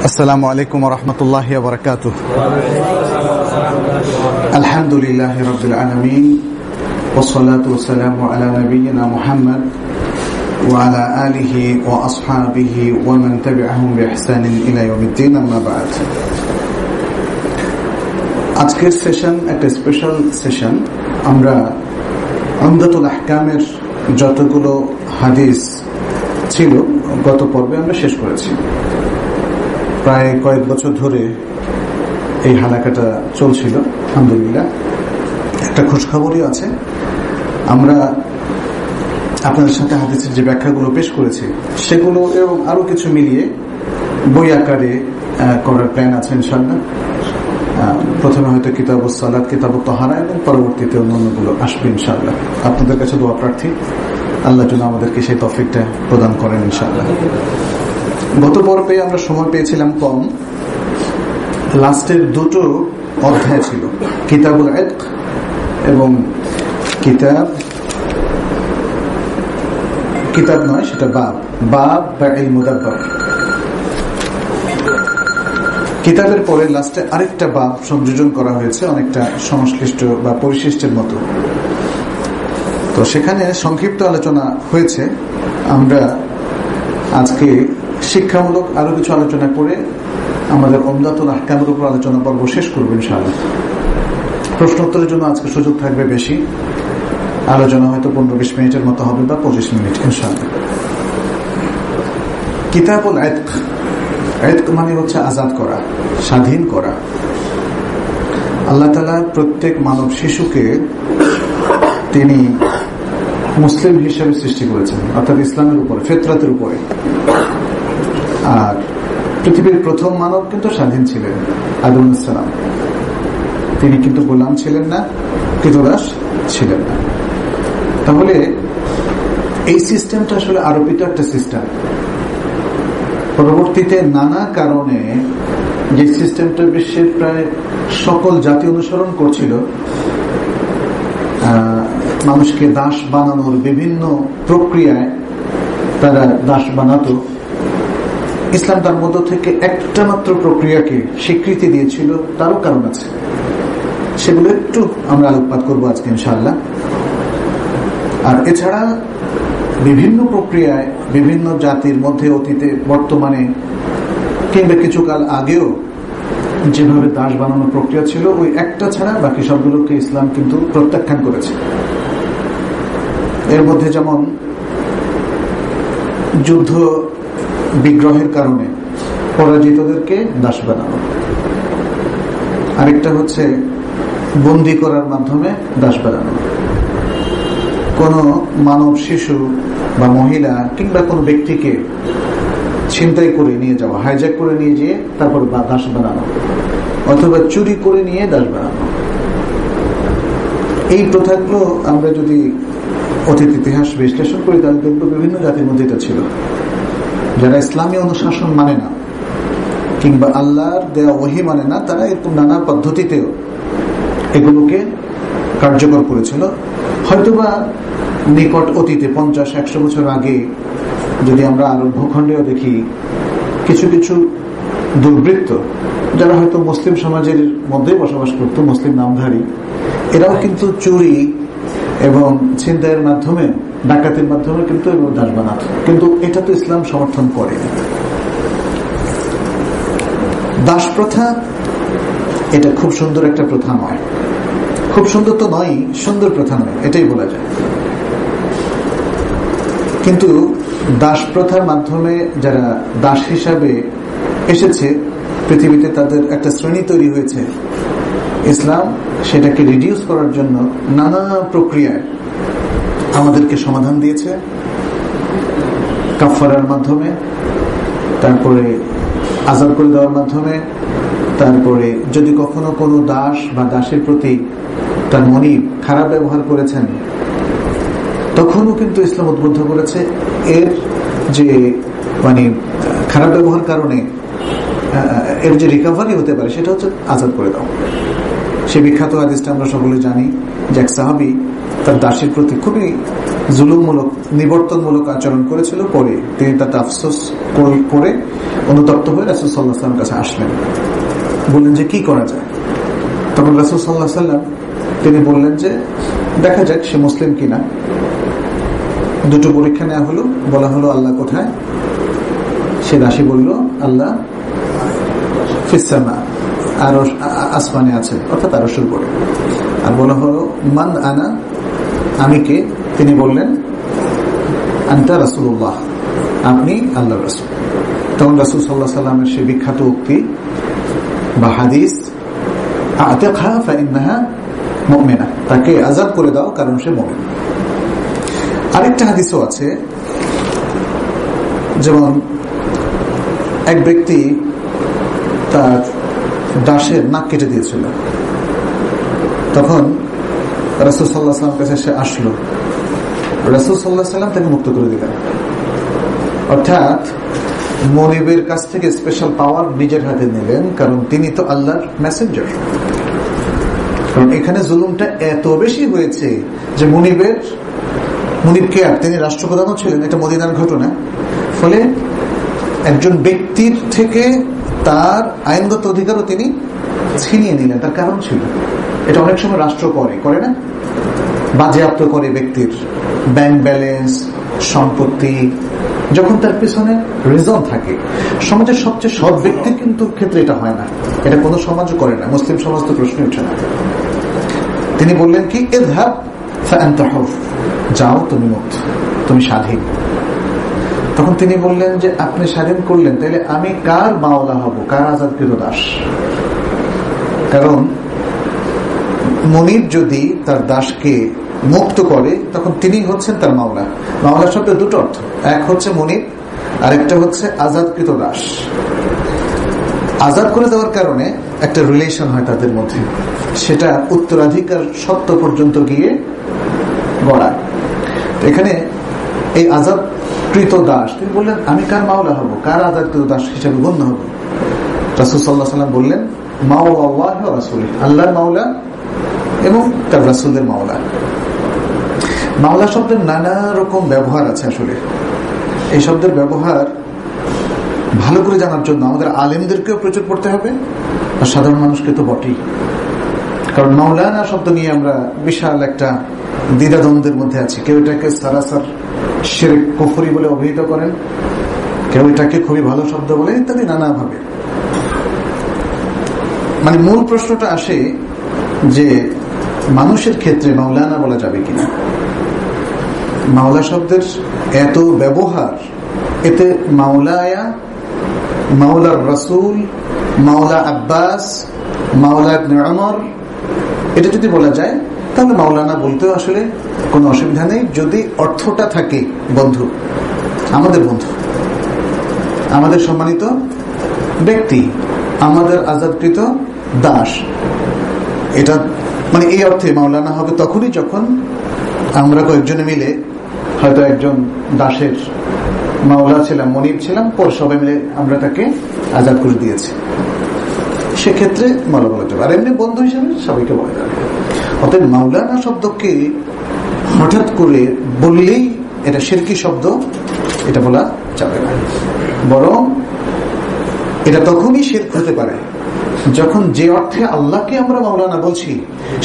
আসসালামু আলাইকুম ওয়া রাহমাতুল্লাহি ওয়া বারাকাতুহু। আলহামদুলিল্লাহি রাব্বিল আলামিন ওয়াস সালাতু ওয়াস সালামু আলা নাবিয়িনা মুহাম্মদ ওয়া আলা আলিহি ওয়া আসহাবিহি ওয়া মান তাবি'আহুম বিইহসানিন ইলা ইয়াউমিদ্দিন, আম্মা বা'দ। আজকের সেশন একটা স্পেশাল সেশন। আমরা উমদাতুল আহকামের যতগুলো হাদিস ছিল গত পর্বে আমরা শেষ করেছি। প্রায় কয়েক বছর ধরে এই হালাকাটা চলছিল। আলহামদুলিল্লাহ একটা খোঁজখবরই আছে। আমরা আপনাদের সাথে হাদিসের যে ব্যাখ্যাগুলো পেশ করেছি সেগুলো এবং আরো কিছু মিলিয়ে বই আকারে করার প্ল্যান আছে ইনশাআল্লাহ। প্রথমে হয়তো কিতাবুস সালাত, কিতাবুত তাহারা এবং পরবর্তীতে অন্যান্যগুলো আসবে ইনশাআল্লাহ। আপনাদের কাছে দোয়া প্রার্থী, আল্লাহ যেন আমাদেরকে সেই তৌফিকটা প্রদান করেন ইনশাআল্লাহ। গত পর্বে আমরা সময় পেয়েছিলাম কম। লাস্টের দুটো অধ্যায় ছিল, কিতাবুল ইতক এবং কিতাব নয় সেটা বাব বা ইল মুদাব্বার। কিতাবের পরে লাস্টে আরেকটা বাব সংযোজন করা হয়েছে, অনেকটা সংশ্লিষ্ট বা পরিশিষ্টের মতো। তো সেখানে সংক্ষিপ্ত আলোচনা হয়েছে। আমরা আজকে শিক্ষামূলক আরো কিছু আলোচনা করে আমাদের উমদাতুল আহকামের উপর আলোচনা পর্ব শেষ করব ইনশাআল্লাহ। প্রশ্নোত্তরের জন্য আজকে সুযোগ থাকবে বেশি। আলোচনা হয়তো 15-20 মিনিটের মতো হবে বা 25 মিনিট ইনশাআল্লাহ। কিতাবুল ইতক, ইতক মানে হচ্ছে আজাদ করা, স্বাধীন করা। আল্লাহ তাআলা প্রত্যেক মানব শিশুকে তিনি মুসলিম হিসেবে সৃষ্টি করেছেন, অর্থাৎ ইসলামের উপরে, ফিতরাতের উপরে। আর পৃথিবীর প্রথম মানব কিন্তু স্বাধীন ছিলেন, আদম আলাইহিস সালাম। তিনি কিন্তু গোলাম ছিলেন না, কৃতদাস ছিলেন না। তাহলে এই সিস্টেমটা আসলে আরোপিত একটা সিস্টেম। পরবর্তীতে নানা কারণে যে সিস্টেমটা বিশ্বের প্রায় সকল জাতি অনুসরণ করছিল, মানুষকে দাস বানানোর বিভিন্ন প্রক্রিয়ায় তারা দাস বানাতো। ইসলাম তার মধ্য থেকে একটা মাত্র প্রক্রিয়াকে স্বীকৃতি দিয়েছিল, তারও কারণ আছে। সেগুলো একটু আমরা আলোকপাত করবো আজকে ইনশাআল্লাহ। আর এছাড়া বিভিন্ন প্রক্রিয়ায় বিভিন্ন জাতির মধ্যে অতীতে, বর্তমানে কিংবা কিছুকাল আগেও যেভাবে দাস বানানোর প্রক্রিয়া ছিল, ওই একটা ছাড়া বাকি সবগুলোকে ইসলাম কিন্তু প্রত্যাখ্যান করেছে। এর মধ্যে যেমন যুদ্ধ বিগ্রহের কারণে পরাজিতদেরকে দাস বানানো, আরেকটা হচ্ছে বন্দী করার মাধ্যমে দাস বানানো। কোন মানব শিশু বা মহিলা কিংবা কোন ব্যক্তিকে ছিনতাই করে নিয়ে যাওয়া, হাইজ্যাক করে নিয়ে যেয়ে তারপর দাস বানানো, অথবা চুরি করে নিয়ে দাস বানানো। এই প্রথাগুলো আমরা যদি অতীত ইতিহাস বিশ্লেষণ করি তাহলে দেখব বিভিন্ন জাতির মধ্যে এটা ছিল। যারা ইসলামী অনুশাসন মানে না কিংবা আল্লাহর দেওয়া ওহী মানে না, তারা এরকম নানা পদ্ধতিতেও এগুলোকে কার্যকর করেছিল। হয়তোবা নিকট অতীতে 50-100 বছর আগে যদি আমরা আরব ভূখণ্ডেও দেখি, কিছু কিছু দুর্বৃত্ত যারা হয়তো মুসলিম সমাজের মধ্যে বসবাস করতো, মুসলিম নামধারী, এরাও কিন্তু চুরি এবং ছিনতাইয়ের মাধ্যমে, ডাকাতির মাধ্যমে কিন্তু দাস বানাত। কিন্তু এটা তো ইসলাম সমর্থন করে। দাস প্রথা এটা খুব সুন্দর একটা প্রথা নয়। খুব সুন্দর তো নয়, সুন্দর প্রথা নয়, এটাই বলা যায়। কিন্তু দাস প্রথার মাধ্যমে যারা দাস হিসাবে এসেছে পৃথিবীতে, তাদের একটা শ্রেণী তৈরি হয়েছে। ইসলাম সেটাকে রিডিউস করার জন্য নানা প্রক্রিয়ায় আমাদেরকে সমাধান দিয়েছে। কাফারার মাধ্যমে, তারপরে আযাব করে দেওয়ার মাধ্যমে, তারপরে যদি কখনো কোনো দাস বা দাসের প্রতি তার মনিব খারাপ ব্যবহার করেছেন, তখনও কিন্তু ইসলাম উদ্বুদ্ধ করেছে এর যে খারাপ ব্যবহার কারণে এর যে রিকভারি হতে পারে সেটা হচ্ছে আযাব করে দাও। সে বিখ্যাত হাদিসটা আমরা সকলে জানি যে এক সাহাবী তার দাসের প্রতি খুবই জুলুমমূলক নিবর্তনমূলক আচরণ করেছিল। পরে তিনি তাতে আফসোস করে অনুতপ্ত হয়ে রাসূল সাল্লাল্লাহু আলাইহি ওয়াসাল্লামের কাছে আসলেন, বললেন যে কি করা যায়। তখন রাসূল সাল্লাল্লাহু আলাইহি ওয়াসাল্লাম তিনি বললেন যে দেখা যাক সে মুসলিম কিনা। দুটো পরীক্ষা নেওয়া হলো, বলা হলো আল্লাহ কোথায়? সে দাসী বলল আল্লাহ ফিস সামা, আর আসমানে আছে, অর্থাৎ আরশের উপরে। আর বলা হলো মান আনা, আমি কে? তিনি বললেন আনতা রাসূলুল্লাহ, আপনি আল্লাহর রাসূল। তখন রাসূল সাল্লাল্লাহু আলাইহি ওয়াসাল্লামের সেই বিখ্যাত উক্তি বা হাদিস, আতিকহা ফাইন্নাহা মুমিনা, তাকে আযাব করে দাও কারণ সে মুমিন। আরেকটা হাদিসও আছে, যেমন এক ব্যক্তি তার দাসের নাক কেটে দিয়েছিল, তখন রাসূল সাল্লাল্লাহু আলাইহি ওয়াসাল্লামের কাছে সে আসলো, রাসূল সাল্লাল্লাহু আলাইহি ওয়াসাল্লাম তাকে মুক্ত করে দিলেন। অর্থাৎ মনিবের কাছ থেকে স্পেশাল পাওয়ার নিজের হাতে নিলেন, কারণ তিনি তো আল্লাহর মেসেঞ্জার। কারণ এখানে জুলুমটা এত বেশি হয়েছে যে মনিবকে আর তিনি রাষ্ট্রপ্রধানও ছিলেন, এটা মদিনার ঘটনা। ফলে একজন ব্যক্তির থেকে তার আইনগত অধিকারও তিনি ছিনিয়ে নিলেন। তার কারণ ছিল, এটা অনেক সময় রাষ্ট্র করে না, বাজেয়াপ্ত করে ব্যক্তির ব্যাংক ব্যালেন্স, সম্পত্তি, যখন তার পিছনে রিজন থাকে। সমাজের সবচেয়ে সৎ ব্যক্তির কিন্তু ক্ষেত্রে এটা হয় না, এটা কোনো সমাজও করে না, মুসলিম সমাজ তো প্রশ্ন উঠে না। তিনি বললেন কি, ইযহাব ফাআনতা হুর, যাও তুমি মুক্ত, তুমি স্বাধীন। তখন তিনি বললেন যে আপনি স্বাধীন করলেন, তাহলে আমি কার মাওলা হব, কার আজাদকৃত দাস? কারণ মনিব যদি তার দাসকে মুক্ত করে তখন তিনি হচ্ছেন তার মাওলা। মাওলা শব্দের দুটো অর্থ, এক হচ্ছে মনিব, আরেকটা হচ্ছে আজাদকৃত দাস। আজাদ করে দেওয়ার কারণে একটা রিলেশন হয় তাদের মধ্যে, সেটা উত্তরাধিকার সত্ত্ব পর্যন্ত গিয়ে গড়ায়। এখানে এই আজাদকৃত দাস, তিনি বললেন আমি কার মাওলা হব, কার আজাদকৃত দাস হিসেবে গণ্য হব? রাসূল সাল্লাল্লাহু আলাইহি ওয়াসাল্লাম বললেন মাওলা আল্লাহ ওয়া রাসূলিহি, আল্লাহর মাওলা এবং তার রাসূলের মাওলা। মাওলা শব্দের নানা রকম ব্যবহার আছে। আসলে এই শব্দের ব্যবহার ভালো করে জানার জন্য আমাদের আলেমদেরকেও প্রচুর পড়তে হবে, আর সাধারণ মানুষকে তো বটেই। কারণ মাওলানা শব্দ নিয়ে আমরা বিশাল একটা দ্বিধাদ্বন্দ্বের মধ্যে আছি। কেউ এটাকে সারাসার শিরক কুফরি বলে অভিহিত করেন, কেউ এটাকে খুবই ভালো শব্দ বলে, ইত্যাদি নানা ভাবে। মানে মূল প্রশ্নটা আসে যে মানুষের ক্ষেত্রে মাওলানা বলা যাবে কিনা। মাওলা শব্দের এত ব্যবহার, এতে মাওলায়া, মাওলার রাসূল, মাওলা আব্বাস, মাওলা ইবনে উমর, এটা যদি বলা যায় তাহলে মাওলানা বলতেও আসলে কোনো অসুবিধা নেই, যদি অর্থটা থাকে বন্ধু, আমাদের বন্ধু, আমাদের সম্মানিত ব্যক্তি, আমাদের আজাদকৃত দাস। এটা মানে এই অর্থে মাওলানা হবে তখনই যখন আমরা কয়েকজনে মিলে, হয়তো একজন দাসের মাওলা ছিলাম, মনিব ছিলাম, পর সবাই মিলে আমরা তাকে আজাদ করে দিয়েছি, সেক্ষেত্রে মাওলা বলা যাবে। আর এমনি বন্ধু হিসেবে সবাইকে বলা যাবে। অতএব মাওলানা শব্দকে হঠাৎ করে বললেই এটা শিরকি শব্দ, এটা বলা যাবে না। বরং এটা তখনই শিরক হতে পারে যখন যে অর্থে আল্লাহকে আমরা মাওলানা বলছি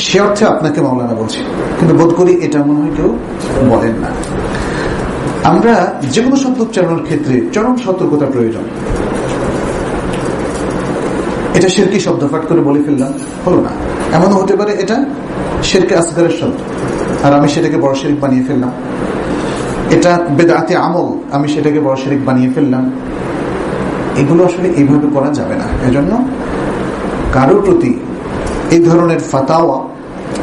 সে অর্থে আপনাকে মাওলানা বলছি, কিন্তু বোধ করি এটা মনে হয় কেউ বলেন না। আমরা যে কোনো শব্দ উচ্চারণের ক্ষেত্রে চরম সতর্কতা প্রয়োজন। এটা শিরকি শব্দ, ফাট করে বলে ফেললাম, হলো না। এমনও হতে পারে এটা শিরকে আসগারের শব্দ, আর আমি সেটাকে বড় শিরক বানিয়ে ফেললাম। এটা বেদাতে আমল, আমি সেটাকে বড় শিরক বানিয়ে ফেললাম। এগুলো আসলে এইভাবে করা যাবে না। এজন্য কারোর প্রতি এই ধরনের ফাতাওয়া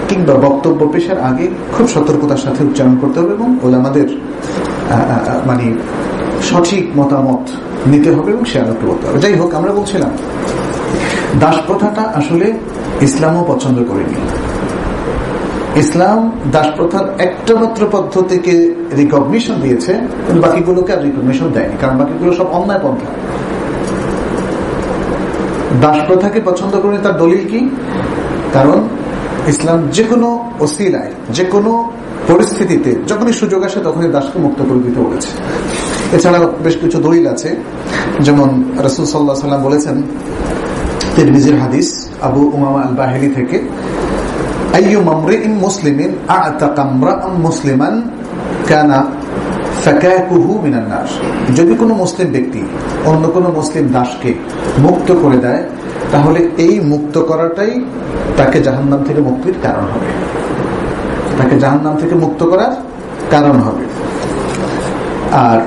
কিংবা বক্তব্য পেশার আগে খুব সতর্কতার সাথে উচ্চারণ করতে হবে এবং ওলামাদের মানে সঠিক মতামত নিতে হবে এবং শেয়ার করতে হবে। যাই হোক, আমরা বলছিলাম দাস প্রথাটা আসলে ইসলামও পছন্দ করেনি। ইসলাম দাস প্রথার একটা মাত্র পদ্ধতিকে রিকগনিশন দিয়েছে, কিন্তু বাকিগুলোকে আর রিকগনিশন দেয়নি, কারণ বাকিগুলো সব অন্যায় পন্থা। দাস প্রথাকে পছন্দ করে তার দলিল কি? কারণ ইসলাম যে কোনো ওসিলায়, যে কোনো পরিস্থিতিতে যখনই সুযোগ আসে তখনই দাসকে মুক্ত করে দিতে বলেছে। এছাড়া বেশ কিছু দলিল আছে, যেমন রাসূল সাল্লাল্লাহু আলাইহি ওয়াসাল্লাম বলেছেন, তিরমিজির হাদিস আবু উমামা আল বাহিলি থেকে, আইয়ু মামরিইন মুসলিমিন আ'তাকা ইমরাআন মুসলিমান কানা ফাকাকুহু মিনান নার। যদি কোনো মুসলিম ব্যক্তি অন্য কোনো মুসলিম দাসকে মুক্ত করে দেয়, তাহলে এই মুক্ত করাটাই তাকে জাহান্নাম থেকে মুক্তির কারণ হবে, তাকে জাহান্নাম থেকে মুক্ত করার কারণ হবে। আর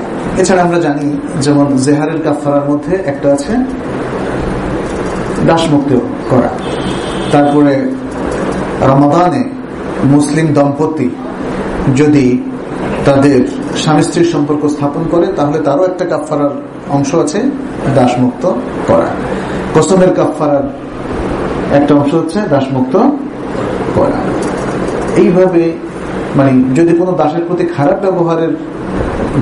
এছাড়া আমরা জানি, যেমন জেহারের কাফারার মধ্যে একটা আছে দাস মুক্ত করা। তারপরে রমাদানে মুসলিম দম্পতি যদি তাদের স্বামী স্ত্রীর সম্পর্ক স্থাপন করে, তাহলে তারও একটা কাফারার অংশ আছে দাস মুক্ত করা। কসমের কাফারার একটা অংশ হচ্ছে দাস মুক্ত করা। এইভাবে মানে যদি কোনো দাসের প্রতি খারাপ ব্যবহারের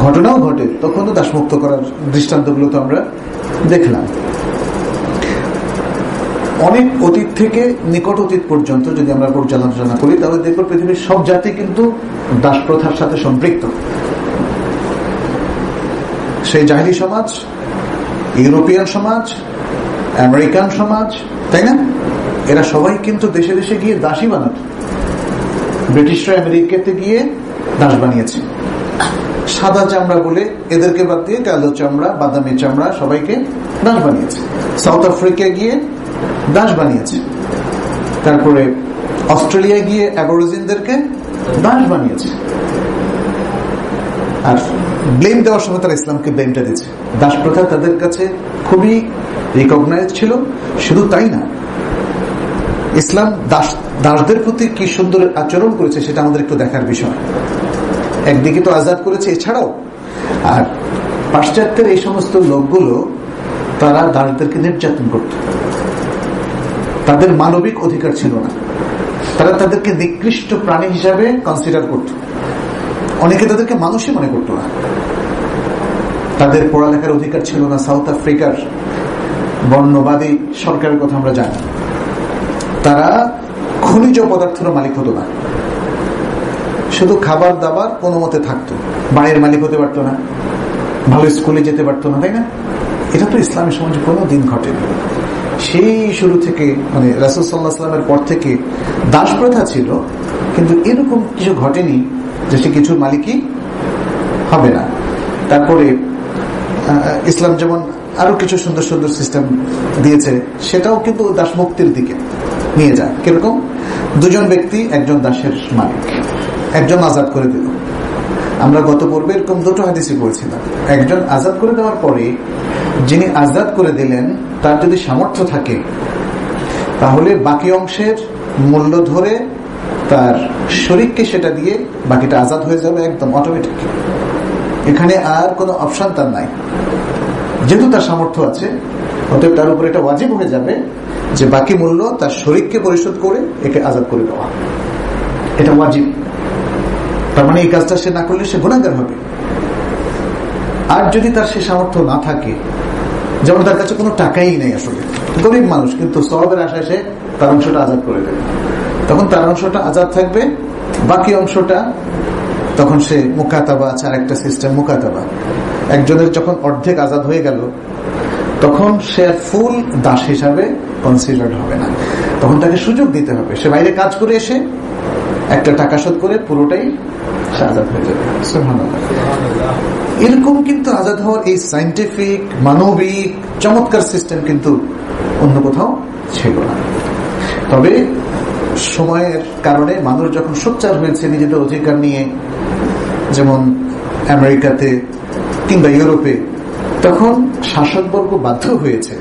ঘটনাও ঘটে, তখনও দাস মুক্ত করার দৃষ্টান্তগুলো তো আমরা দেখলাম। অনেক অতীত থেকে নিকট অতীত পর্যন্ত যদি আমরা পর্যালোচনা করি, তাহলে দেখব পৃথিবীর সব জাতি কিন্তু দাস প্রথার সাথে সম্পৃক্ত। সেই জাহিলি সমাজ, ইউরোপিয়ান সমাজ, আমেরিকান সমাজ, তাই না? এরা সবাই কিন্তু দেশে দেশে গিয়ে দাসী বানাত। ব্রিটিশরা আমেরিকাতে গিয়ে দাস বানিয়েছে। সাদা চামড়া বলে এদেরকে বাদ দিয়ে কালো চামড়া, বাদামি চামড়া সবাইকে দাস বানিয়েছে। সাউথ আফ্রিকায় গিয়ে দাস বানিয়েছে। তারপরে অস্ট্রেলিয়ায় গিয়ে অ্যাবরিজিনদেরকে দাস বানিয়েছে। আর ব্লেম দেওয়ার সময় তারা ইসলামকে ব্লেমটা দিচ্ছে। দাস প্রথা তাদের কাছে খুবই রিকগনাইজ ছিল। শুধু তাই না, ইসলাম দাসদের প্রতি কি সুন্দর আচরণ করেছে সেটা আমাদের একটু দেখার বিষয়। একদিকে তো আজাদ করেছে, এছাড়াও আর পাশ্চাত্যের এই সমস্ত লোকগুলো তারা দাসদেরকে নির্যাতন করত। তাদের মানবিক অধিকার ছিল না, তারা তাদেরকে নিকৃষ্ট প্রাণী হিসাবে কনসিডার করত। অনেকে তাদেরকে মানুষই মনে করত না। তাদের পড়ালেখার অধিকার ছিল না। সাউথ আফ্রিকার বর্ণবাদী সরকারের কথা আমরা জানি। তারা খনিজ পদার্থের মালিক হতো না, শুধু খাবার দাবার কোনো মতে থাকতো। বাড়ির মালিক হতে পারতো না, ভালো স্কুলে যেতে পারতো না, তাই না? এটা তো ইসলামী সমাজে কোনো দিন ঘটেনি। সেই শুরু থেকে, মানে রাসূল সাল্লাল্লাহু আলাইহি ওয়াসাল্লামের পর থেকে দাস প্রথা ছিল, কিন্তু এরকম কিছু ঘটেনি যে সে কিছুর মালিকই হবে না। তারপরে ইসলাম যেমন আরো কিছু সুন্দর সুন্দর সিস্টেম দিয়েছে, সেটাও কিন্তু দাস মুক্তির দিকে নিয়ে যায়। কিরকম? দুজন ব্যক্তি একজন দাসের মালিক, একজন আজাদ করে দিল। আমরা গত পর্বে এরকম দুটো হাদিসই পড়েছিলাম। একজন আজাদ করে দেওয়ার পরে যিনি আজাদ করে দিলেন তার যদি সামর্থ্য থাকে, তাহলে বাকি অংশের মূল্য ধরে তার শরীককে সেটা দিয়ে বাকিটা আজাদ হয়ে যাবে একদম অটোমেটিক। এখানে আর কোনো অপশন তার নাই। যেহেতু তার সামর্থ্য আছে, অতএব তার উপর এটা ওয়াজিব হয়ে যাবে যে বাকি মূল্য তার শরীককে পরিশোধ করে একে আজাদ করে দেওয়া। এটা ওয়াজিব। তার মানে এই কাজটা সে না করলে সে গুনাহগার হবে। আর যদি তার সে সামর্থ্য না থাকে, যেমন তার কাছে কোনো টাকাই নেই, আসলে গরিব মানুষ, কিন্তু সওয়াবের আশায় সে তার অংশটা আজাদ করে দেবে, তখন তার অংশটা আজাদ থাকবে। বাকি অংশটা তখন সে মুকাতাবা আছে, আর একটা সিস্টেম মুকাতাবা। একজনের যখন অর্ধেক আজাদ হয়ে গেল, তখন সে ফুল দাস হিসাবে কনসিডার্ড হবে না, তখন তাকে সুযোগ দিতে হবে। সে বাইরে কাজ করে এসে একটা টাকা শোধ করে পুরোটাই সে আজাদ হয়ে যাবে। সুবহানাল্লাহ। এরকম কিন্তু আজাদ হওয়ার এই সায়েন্টিফিক মানবিক চমৎকার সিস্টেম কিন্তু অন্য কোথাও ছিল না। তবে সময়ের কারণে মানুষ যখন সোচ্চার হয়েছে নিজেদের অধিকার নিয়ে, যেমন আমেরিকাতে কিংবা ইউরোপে, তখন শাসকবর্গ বাধ্য হয়েছে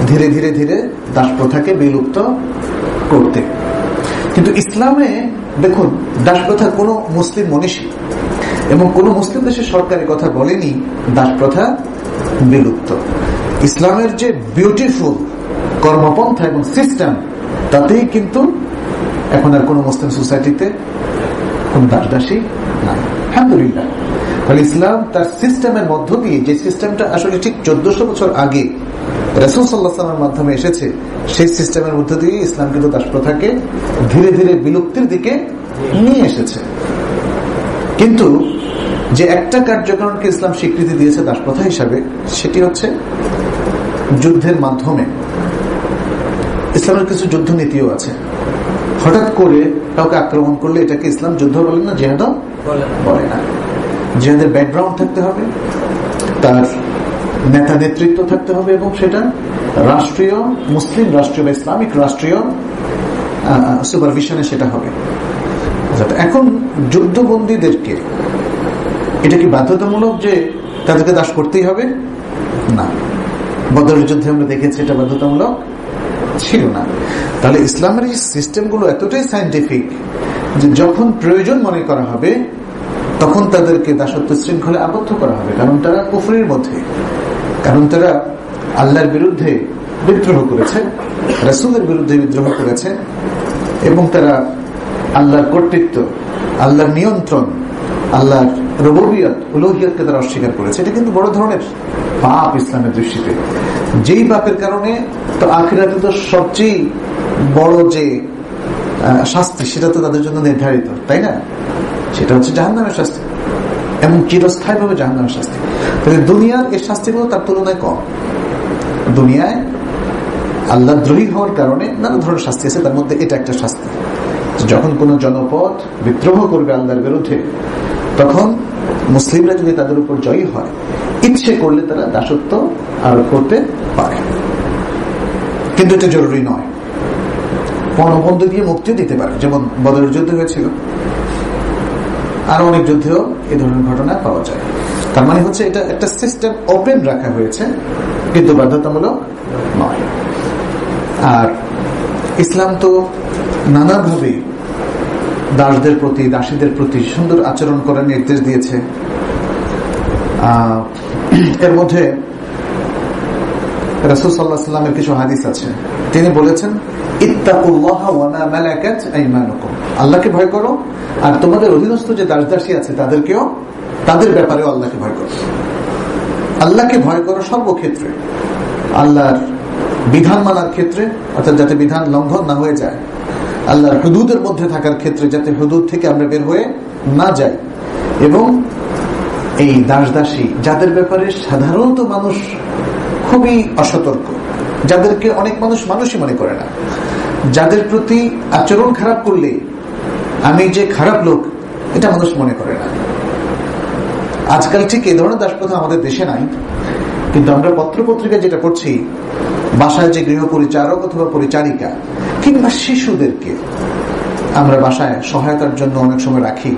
ধীরে ধীরে ধীরে দাস প্রথাকে বিলুপ্ত করতে। কিন্তু ইসলামে দেখুন, দাস প্রথা কোনো মুসলিম মনীষী এবং কোন মুসলিম দেশের সরকারি কথা বলেনি দাস প্রথা বিলুপ্ত। ইসলামের যে বিউটিফুল কর্মপন্থা এবং সিস্টেম, তাতেই কিন্তু এখন আর কোন মুসলিম সোসাইটিতে কোন দাসদাসী নাই, আলহামদুলিল্লাহ। ফলে ইসলাম তার সিস্টেমের মধ্য দিয়ে, যে সিস্টেমটা আসলে ঠিক 1400 বছর আগে রাসূল সাল্লাল্লাহু আলাইহি ওয়াসাল্লামের মাধ্যমে এসেছে, সেই সিস্টেমের মধ্য দিয়ে ইসলাম কিন্তু দাস প্রথাকে ধীরে ধীরে বিলুপ্তির দিকে নিয়ে এসেছে। কিন্তু যে একটা কার্যক্রমকে ইসলাম স্বীকৃতি দিয়েছে দাসপ্রথা হিসাবে, সেটি হচ্ছে যুদ্ধের মাধ্যমে। ইসলামের কিছু যুদ্ধ নীতিও আছে। হঠাৎ করে কাউকে আক্রমণ করলে এটাকে ইসলাম যুদ্ধ বলে না, জিহাদ বলে না। জিহাদের ব্যাকগ্রাউন্ড থাকতে হবে, তার নেতা নেতৃত্ব থাকতে হবে, এবং সেটা রাষ্ট্রীয়, মুসলিম রাষ্ট্রীয় বা ইসলামিক রাষ্ট্রীয় সুপারভিশনে সেটা হবে। এখন যুদ্ধবন্দীদেরকে এটা কি বাধ্যতামূলক যে তাদেরকে দাস করতেই হবে? না, বদরের যুদ্ধে আমরা দেখেছি এটা বাধ্যতামূলক ছিল না। তাহলে ইসলামের এই সিস্টেমগুলো এতটাই সায়েন্টিফিক যে যখন প্রয়োজন মনে করা হবে তখন তাদেরকে দাসত্ব শৃঙ্খলে আবদ্ধ করা হবে, কারণ তারা কুফরির মধ্যে, কারণ তারা আল্লাহর বিরুদ্ধে বিদ্রোহ করেছে, রাসূলের বিরুদ্ধে বিদ্রোহ করেছে, এবং তারা আল্লাহর কর্তৃত্ব, আল্লাহর নিয়ন্ত্রণ, আল্লাহর রুবুবিয়ত, উলুহিয়তকে তারা অস্বীকার করেছে। এটা কিন্তু বড় ধরনের পাপ ইসলামের দৃষ্টিতে। যেই পাপের কারণে তো আখিরাতে তো সবচেয়ে বড় যে শাস্তি সেটা তো তাদের জন্য নির্ধারিত, তাই না? সেটা হচ্ছে জাহান্নামের শাস্তি, এবং চিরস্থায়ী ভাবে জাহান্নামের শাস্তি। তাহলে দুনিয়ার এই শাস্তিগুলো তার তুলনায় কম। দুনিয়ায় আল্লাহ দ্রোহী হওয়ার কারণে নানা ধরনের শাস্তি আছে, তার মধ্যে এটা একটা শাস্তি। যখন কোন জনপদ বিদ্রোহ করবে আল্লাহর বিরুদ্ধে, তখন মুসলিমরা যদি তাদের উপর জয়ী হয়, ইচ্ছে করলে তারা দাসত্ব আরোপ করতে পারে, কিন্তু এটা জরুরি নয়। পণবন্ধ দিয়ে মুক্তিও দিতে পারে, যেমন বদরের যুদ্ধ হয়েছিল, আরো অনেক যুদ্ধেও এই ধরনের ঘটনা পাওয়া যায়। তার মানে হচ্ছে এটা একটা সিস্টেম ওপেন রাখা হয়েছে, কিন্তু বাধ্যতামূলক নয়। আর ইসলাম তো নানাভাবে দাসদের প্রতি, দাসীদের প্রতি সুন্দর আচরণ করার নির্দেশ দিয়েছে। এর মধ্যে রাসূল সাল্লাল্লাহু আলাইহি ওয়াসাল্লামের কিছু হাদিস আছে, তিনি বলেছেন, ইত্তাকুল্লাহা ওয়া মা মালাকাত আইমানুকুম, আল্লাহকে ভয় করো, আর তোমাদের অধীনস্থ যে দাস দাসী আছে তাদেরকেও, তাদের ব্যাপারেও আল্লাহকে ভয় করো। আল্লাহকে ভয় করো সর্বক্ষেত্রে, আল্লাহর বিধান মানার ক্ষেত্রে, অর্থাৎ যাতে বিধান লঙ্ঘন না হয়ে যায়, আল্লাহর হুদুদের মধ্যে থাকার ক্ষেত্রে যাতে হুদুদ থেকে আমরা বের হয়ে না যাই, এবং এই দাস দাসী যাদের ব্যাপারে সাধারণত মানুষ খুবই অসতর্ক, যাদেরকে অনেক মানুষ মানুষই মনে করে না, যাদের প্রতি আচরণ খারাপ করলে আমি যে খারাপ লোক এটা মানুষ মনে করে না। আজকাল ঠিক এই ধরনের দাসপ্রথা আমাদের দেশে নাই, কিন্তু আমরা পত্রপত্রিকা যেটা পড়ছি, বাসায় যে গৃহ পরিচারক অথবা পরিচারিকা কিংবা শিশুদেরকে আমরা বাসায় সহায়তার জন্য অনেক সময় রাখি,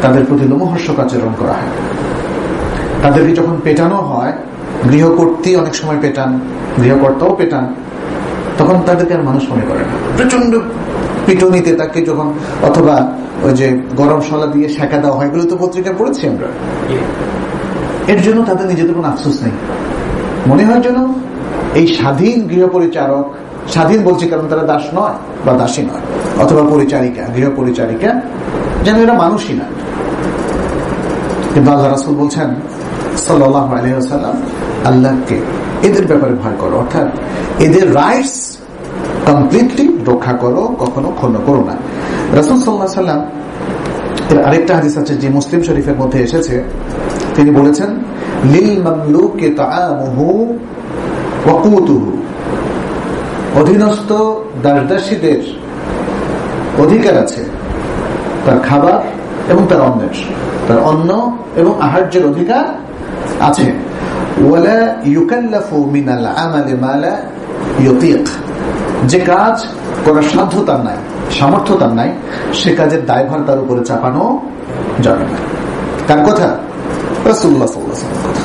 তাদের প্রতি লোমহর্ষক আচরণ করা হয়। তাদেরকে যখন পেটানো হয়, গৃহকর্ত্রী অনেক সময় পেটান, গৃহকর্তাও পেটান, তখন তাদেরকে আর মানুষ মনে করে না। প্রচন্ড পিটুনিতে তাকে যখন, অথবা ওই যে গরম শলা দিয়ে সেঁকা দেওয়া হয়, এগুলো তো পত্রিকায় পড়েছি আমরা। এর জন্য তাদের নিজেদের কোনো আফসোস নেই, মনে হয় যেন এই স্বাধীন গৃহপরিচারক, স্বাধীন বলছি কারণ তারা দাস নয় বা দাসী নয়, অথবা পরিচারিকা, গৃহপরিচারিকা, যেন এরা মানুষই না। কিন্তু আল্লাহ রাসূল বলছেন সাল্লাল্লাহু আলাইহি ওয়াসাল্লাম, আল্লাহকে এদের ব্যাপারে ভয় করো, অর্থাৎ এদের রাইটস কমপ্লিটলি রক্ষা করো, কখনো ক্ষুণ্ণ করো না। রাসূল সাল্লাল্লাহু আলাইহি ওয়াসাল্লাম এর আরেকটা হাদিস আছে যে মুসলিম শরীফের মধ্যে এসেছে, তিনি বলেছেন, লিল মামলুকি তাআমুহু ওয়া কুতুহু, অধীনস্থ দাসদাসীদের অধিকার আছে তার খাবার এবং তার অন্নের, তার অন্ন এবং আহার্যের অধিকার আছে। ওয়ালা ইউকাল্লাফু মিনাল আমালি মা লা ইউতিক, যে কাজ করার সাধ্য তার নাই, সামর্থ্য তার নাই, সে কাজের দায়ভার তার উপরে চাপানো যাবে না। কার কথা? রাসূলুল্লাহ সাল্লাল্লাহু আলাইহি ওয়াসাল্লামের কথা।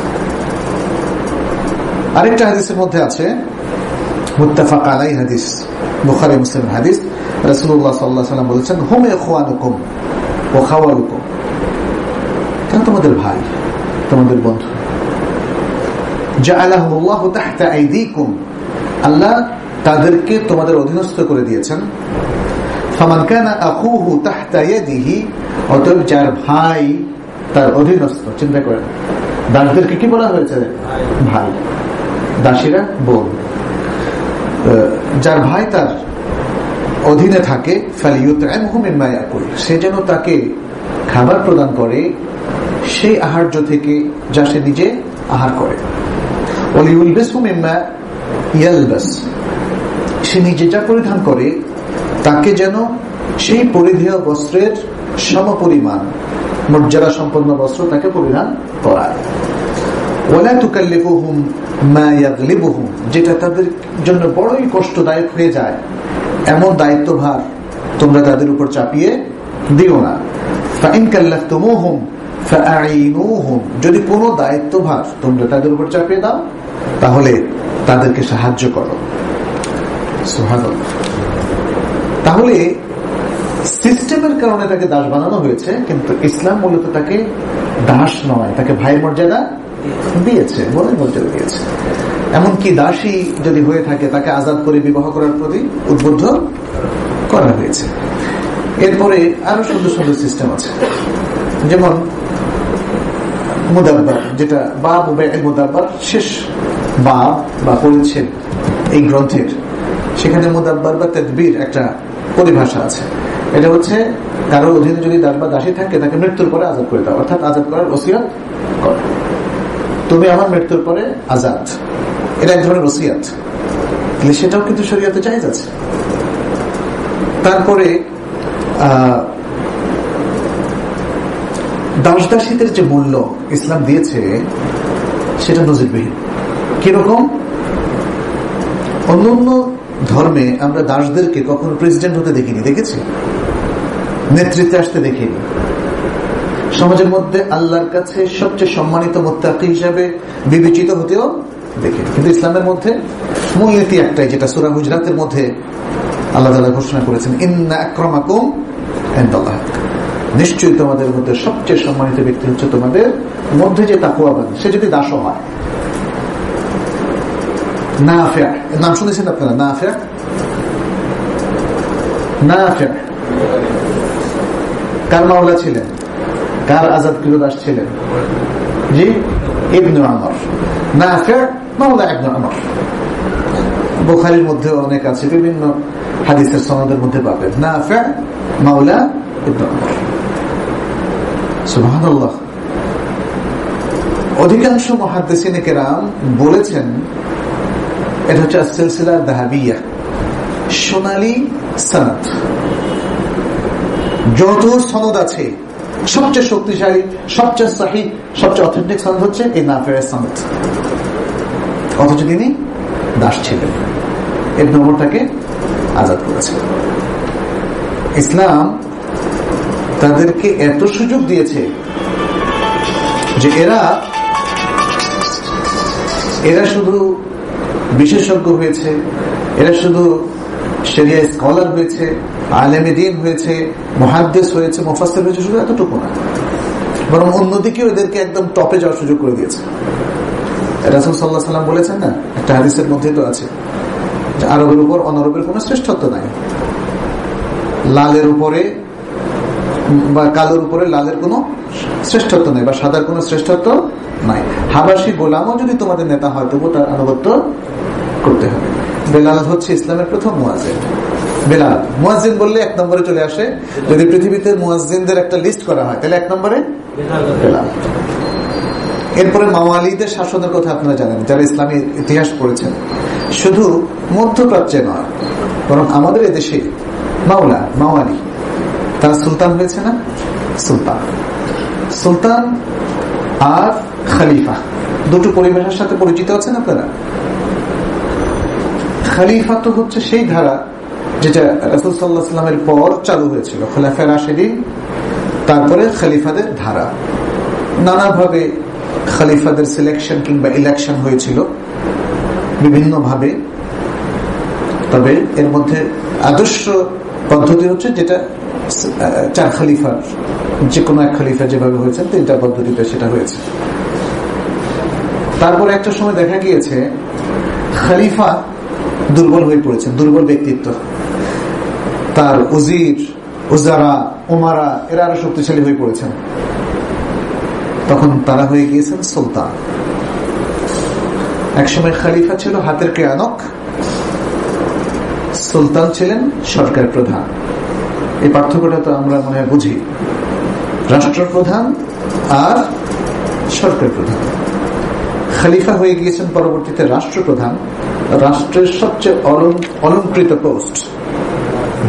আরেকটা হাদিসের মধ্যে আছে, মুত্তাফাক আলাইহি হাদিস, বুখারী মুসলিম হাদিস, রাসূলুল্লাহ সাল্লাল্লাহু আলাইহি ওয়াসাল্লাম বলেছেন, হুম ইখওয়ানুকুম ওয়া খাওয়ালুকুম, তারা তোমাদের ভাই, তোমাদের বন্ধু। জাআলাহুমুল্লাহু তাহতা আইদিকুম, আল্লাহ তাদেরকে তোমাদের অধীনস্থ করে দিয়েছেন। ফামান কানা আখুহু তাহতা ইয়াদিহি, অতএব যার ভাই তার অধীনস্থ, চিন্তা করেন, দাসদেরকে কি বলা হয়েছে? ভাই, দাসীরা বোন। যার ভাই তার অধীনে থাকে, ফালিয়ুতইমহু মিম্মা ইয়াকুল, সে যেন তাকে খাবার প্রদান করে সেই আহার্য থেকে যা সে নিজে আহার করে। সে নিজে যা পরিধান করে তাকে যেন সেই পরিধেয় বস্ত্রের সমপরিমাণ মর্যাদা সম্পন্ন বস্ত্র তাকে পরিধান করায়। ওয়ালা তুকাল্লিফুহুম মা ইয়াগলিবুহুম, যেটা তাদের জন্য বড়ই কষ্টদায়ক হয়ে যায় এমন দায়িত্বভার তোমরা তাদের উপর চাপিয়ে দিও না। ফাইন কাল্লাফতুমুহুম ফাআইনুহুম, যদি কোনো দায়িত্বভার তোমরা তাদের উপর চাপিয়ে দাও তাহলে তাদেরকে সাহায্য করো। সুবহানাল্লাহ। তাহলে সিস্টেমের কারণে তাকে দাস বানানো হয়েছে, কিন্তু ইসলাম মূলত তাকে দাস নয়, তাকে ভাইয়ের মর্যাদা দিয়েছে, বোনের মর্যাদা দিয়েছে। এমনকি দাসী যদি হয়ে থাকে তাকে আজাদ করে বিবাহ করার প্রতি উদ্বুদ্ধ করা হয়েছে। এরপরে আরো সুন্দর সুন্দর সিস্টেম আছে, যেমন মুদাব্বার, যেটা বাব মুদাব্বার শেষ বাব বা পরিচ্ছেদ এই গ্রন্থের, সেখানে মুদাব্বার বা তাদবীর একটা পরিভাষা আছে। এটা হচ্ছে কারোর অধীনে যদি দাস বা দাসী থাকে তাকে মৃত্যুর পরে আজাদ করে দাও, অর্থাৎ আজাদ করার ওসিয়ত কর, তুমি আমার মৃত্যুর পরে আজাদ, এটা এক ধরনের ওসিয়ত। সেটাও কিন্তু শরীয়তে জায়েজ আছে। তারপরে দাস দাসীদের যে মূল্য ইসলাম দিয়েছে সেটা নজিরবিহীন। কিরকম? অন্যান্য ধর্মে আমরা দাসদেরকে কখনো প্রেসিডেন্ট হতে দেখিনি, দেখেছি, নেতৃত্বে আসতে দেখিনি, সমাজের মধ্যে আল্লাহর কাছে সবচেয়ে সম্মানিত মুত্তাকি হিসাবে বিবেচিত হতেও দেখিনি। কিন্তু ইসলামের মধ্যে মূলনীতি একটাই, যেটা সূরা হুজরাতের মধ্যে আল্লাহ তাআলা ঘোষণা করেছেন, ইন্না আকরামাকুম ইনদাল্লাহ, নিশ্চয়ই তোমাদের মধ্যে সবচেয়ে সম্মানিত ব্যক্তি হচ্ছে তোমাদের মধ্যে যে তাকওয়াবান, সে যদি দাসও হয়। নাফি', নাম শুনেছেন আপনারা? নাফি' কার মাওলা ছিলেন? কার আজাদকৃত দাস ছিলেন? জি, ইবনে উমর। নাফি' মাওলা ইবনে উমর। বুখারীর মধ্যে অনেক আছে, বিভিন্ন হাদিসের সনদের মধ্যে পাবেন নাফি' মাওলা ইবনে উমর। সুবহানাল্লাহ। অধিকাংশ মুহাদ্দিসিনে কেরাম বলেছেন এটা হচ্ছে সিলসিলা যাহাবিয়া, সোনালী সনদ। যত সনদ আছে সবচেয়ে শক্তিশালী, সবচেয়ে সহিহ, সবচেয়ে অথেন্টিক সনদ হচ্ছে এই নাফি'র সনদ। অথচ তিনি দাস ছিলেন, ইবনে উমর তাকে আজাদ করেছে। ইসলাম তাদেরকে এত সুযোগ দিয়েছে যে এরা শুধু বিশেষজ্ঞ হয়েছে, এরা শুধু শরিয়া স্কলার হয়েছে, আলেমে দ্বীন হয়েছে, মুহাদ্দিস হয়েছে, মুফাসসির হয়েছে, শুধু এতটুকু না, বরং অন্যদিকেও এদেরকে একদম টপে যাওয়ার সুযোগ করে দিয়েছে। রাসূল সাল্লাল্লাহু আলাইহি ওয়াসাল্লাম বলেছেন না, একটা হাদিসের মধ্যে তো আছে যে আরবের উপর অনারবের কোনো শ্রেষ্ঠত্ব নাই, লালের উপরে বা কালোর উপরে লালের কোনো শ্রেষ্ঠত্ব নাই, বা সাদার কোনো শ্রেষ্ঠত্ব নাই। হাবাসি গোলামও যদি তোমাদের নেতা হয় তবু তার আনুগত্য করতে হবে। বেলাল হচ্ছে ইসলামের প্রথম মুয়াজ্জিন। বেলাল মুয়াজ্জিন বললে এক নম্বরে চলে আসে। যদি পৃথিবীতে মুয়াজ্জিনদের একটা লিস্ট করা হয় তাহলে এক নম্বরে বেলাল। এরপরে মাওয়ালিদের শাসনের কথা আপনারা জানেন, যারা ইসলামী ইতিহাস পড়েছেন। শুধু মধ্যপ্রাচ্যে নয়, বরং আমাদের এদেশে মাওয়ালি তারা সুলতান হয়েছে না? সুলতান আর খলিফা দুটো পরিভাষার সাথে পরিচিত আছেন আপনারা? খলিফা তো হচ্ছে সেই ধারা যেটা রাসূল সাল্লাল্লাহু আলাইহি ওয়াসাল্লামের পর চালু হয়েছিল, খোলাফায়ে রাশিদিন, তারপরে খলিফাদের ধারা। নানাভাবে খলিফাদের সিলেকশন কিংবা ইলেকশন হয়েছিল বিভিন্ন ভাবে, তবে এর মধ্যে আদর্শ পদ্ধতি হচ্ছে যেটা চার খলিফার, যে কোনো এক খলিফা যেভাবে হয়েছে তিনটা পদ্ধতিতে সেটা হয়েছে। তারপরে একটা সময় দেখা গিয়েছে খলিফা দুর্বল হয়ে পড়েছেন, দুর্বল ব্যক্তিত্ব, তার উজির, উজারা, উমারা এরা আরো শক্তিশালী হয়ে পড়েছেন। তখন তারা হয়ে গিয়েছেন সুলতান। একসময় খলিফা ছিল হাতের ক্রিয়ানক, সুলতান ছিলেন সরকার প্রধান। এই পার্থক্যটা তো আমরা মনে হয় বুঝি। রাষ্ট্রপ্রধান আর সরকার প্রধান। খলিফা হয়ে গিয়েছেন পরবর্তীতে রাষ্ট্রপ্রধান, রাষ্ট্রের সবচেয়ে অলংকৃত post,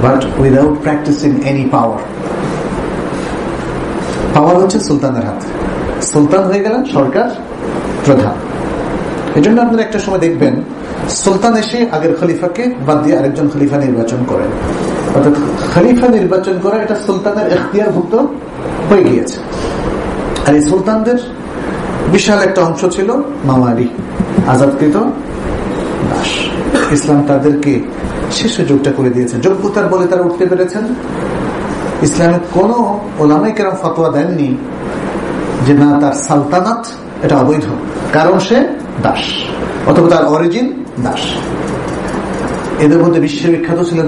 but without practising any power. Power হচ্ছে সুলতানের হাতে, সুলতান হয়ে গেলেন সরকার প্রধান। এই জন্য আপনারা একটা সময় দেখবেন সুলতান এসে আগের খলিফাকে বাদ দিয়ে আরেকজন খলিফা নির্বাচন করেন, অর্থাৎ খলিফা নির্বাচন করা এটা সুলতানের এখতিয়ারভুক্ত হয়ে গিয়েছে। আর এই সুলতানদের বিশাল একটা অংশ ছিল মাওয়ালি, আজাদকৃত দাস। ইসলাম তাদেরকে সে সুযোগটা করে দিয়েছে, যোগ্যতার বলে তারা উঠতে পেরেছেন। ইসলামের কোন ওলামায়ে কেরাম ফতোয়া দেননি যে না তার সালতানাত এটা অবৈধ, কারণ সে দাস অথবা তার অরিজিন দাস। এদের মধ্যে বিশ্ববিখ্যাত ছিলেন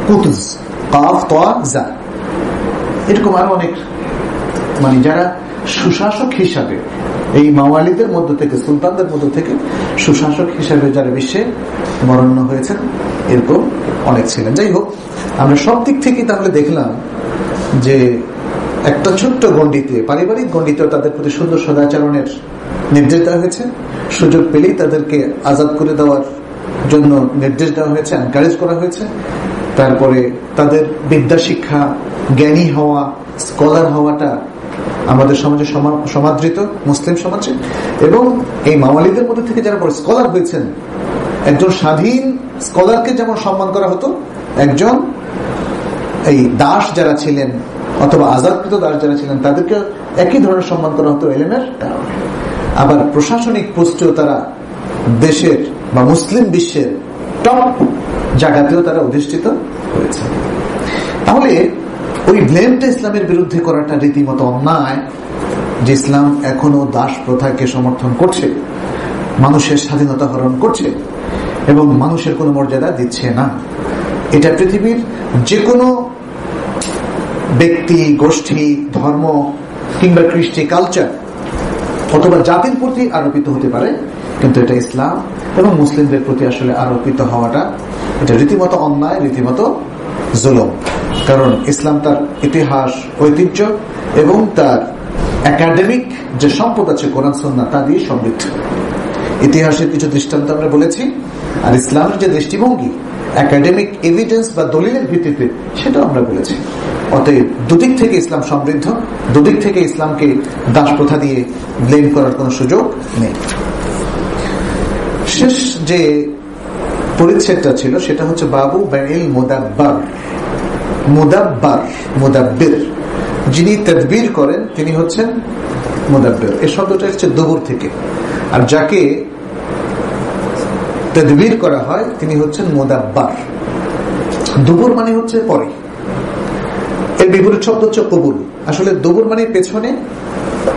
কুতজ, কাফ তোয়া জা, এরকম আরো অনেক, মানে যারা সুশাসক হিসাবে এই মাওয়ালিদের মধ্য থেকে, সুলতানদের মধ্য থেকে সুশাসক হিসাবে যারা বিশ্বে বরেণ্য হয়েছেন, এরকম অনেক ছিলেন। যাই হোক, আমরা সব দিক থেকে তাহলে দেখলাম যে একটা ছোট্ট গণ্ডিতে, পারিবারিক গণ্ডিতেও তাদের প্রতি সুন্দর সদাচরণের নির্দেশ দেওয়া হয়েছে। সুযোগ পেলেই তাদেরকে আজাদ করে দেওয়ার জন্য নির্দেশ দেওয়া হয়েছে, এনকারেজ করা হয়েছে। তারপরে তাদের বিদ্যা শিক্ষা, জ্ঞানী হওয়া, স্কলার হওয়াটা আমাদের সমাজে সমাদৃত, মুসলিম সমাজে। এবং এই মাওয়ালিদের মধ্যে থেকে যারা স্কলার হয়েছেন, একজন স্বাধীন স্কলারকে যেমন সম্মান করা হতো, একজন এই দাস যারা ছিলেন অথবা আজাদকৃত দাস যারা ছিলেন তাদেরকে একই ধরনের সম্মান করা হতো এলেমের কারণে। আবার প্রশাসনিক পোস্টেও তারা দেশের বা মুসলিম বিশ্বের টপ জায়গাতেও তারা অধিষ্ঠিত হয়েছে। তাহলে ওই ব্লেমটা ইসলামের বিরুদ্ধে করাটা রীতিমতো অন্যায়, যে ইসলাম এখনো দাস প্রথাকে সমর্থন করছে, মানুষের স্বাধীনতা হরণ করছে এবং মানুষের কোনো মর্যাদা দিচ্ছে না। এটা পৃথিবীর যে কোনো ব্যক্তি, গোষ্ঠী, ধর্ম কিংবা কৃষ্টি, কালচার অথবা জাতির প্রতি আরোপিত হতে পারে, কিন্তু এটা ইসলাম এবং মুসলিমদের প্রতি আসলে আরোপিত হওয়াটা এটা রীতিমতো অন্যায়, রীতিমতো জুলুম। কারণ ইসলাম তার ইতিহাস, ঐতিহ্য এবং তার একাডেমিক যে সম্পদ আছে কোরআন সুন্নাহ, তা দিয়ে সমৃদ্ধ। ইতিহাসের কিছু দৃষ্টান্ত আমরা বলেছি, আর ইসলামের যে দৃষ্টিভঙ্গি একাডেমিক এভিডেন্স বা দলিলের ভিত্তিতে, সেটা আমরা বলেছি। অতএব দুদিক থেকে ইসলাম সমৃদ্ধ, দুদিক থেকে ইসলামকে দাস প্রথা দিয়ে ব্লেম করার কোনো সুযোগ নেই। শেষ যে পরিচ্ছেদটা ছিল সেটা হচ্ছে বাবু বানিল মুদাব্বার। মুদাব্বির, যিনি তাদবীর করেন তিনি হচ্ছেন মুদাব্বির। এই শব্দটা হচ্ছে দুবুর থেকে, আর যাকে তাদবীর করা হয় তিনি হচ্ছেন মুদাব্বার। দুবুর মানে হচ্ছে পরে, এর বিপরীত শব্দ হচ্ছে কবুল। আসলে দুবুর মানে পেছনে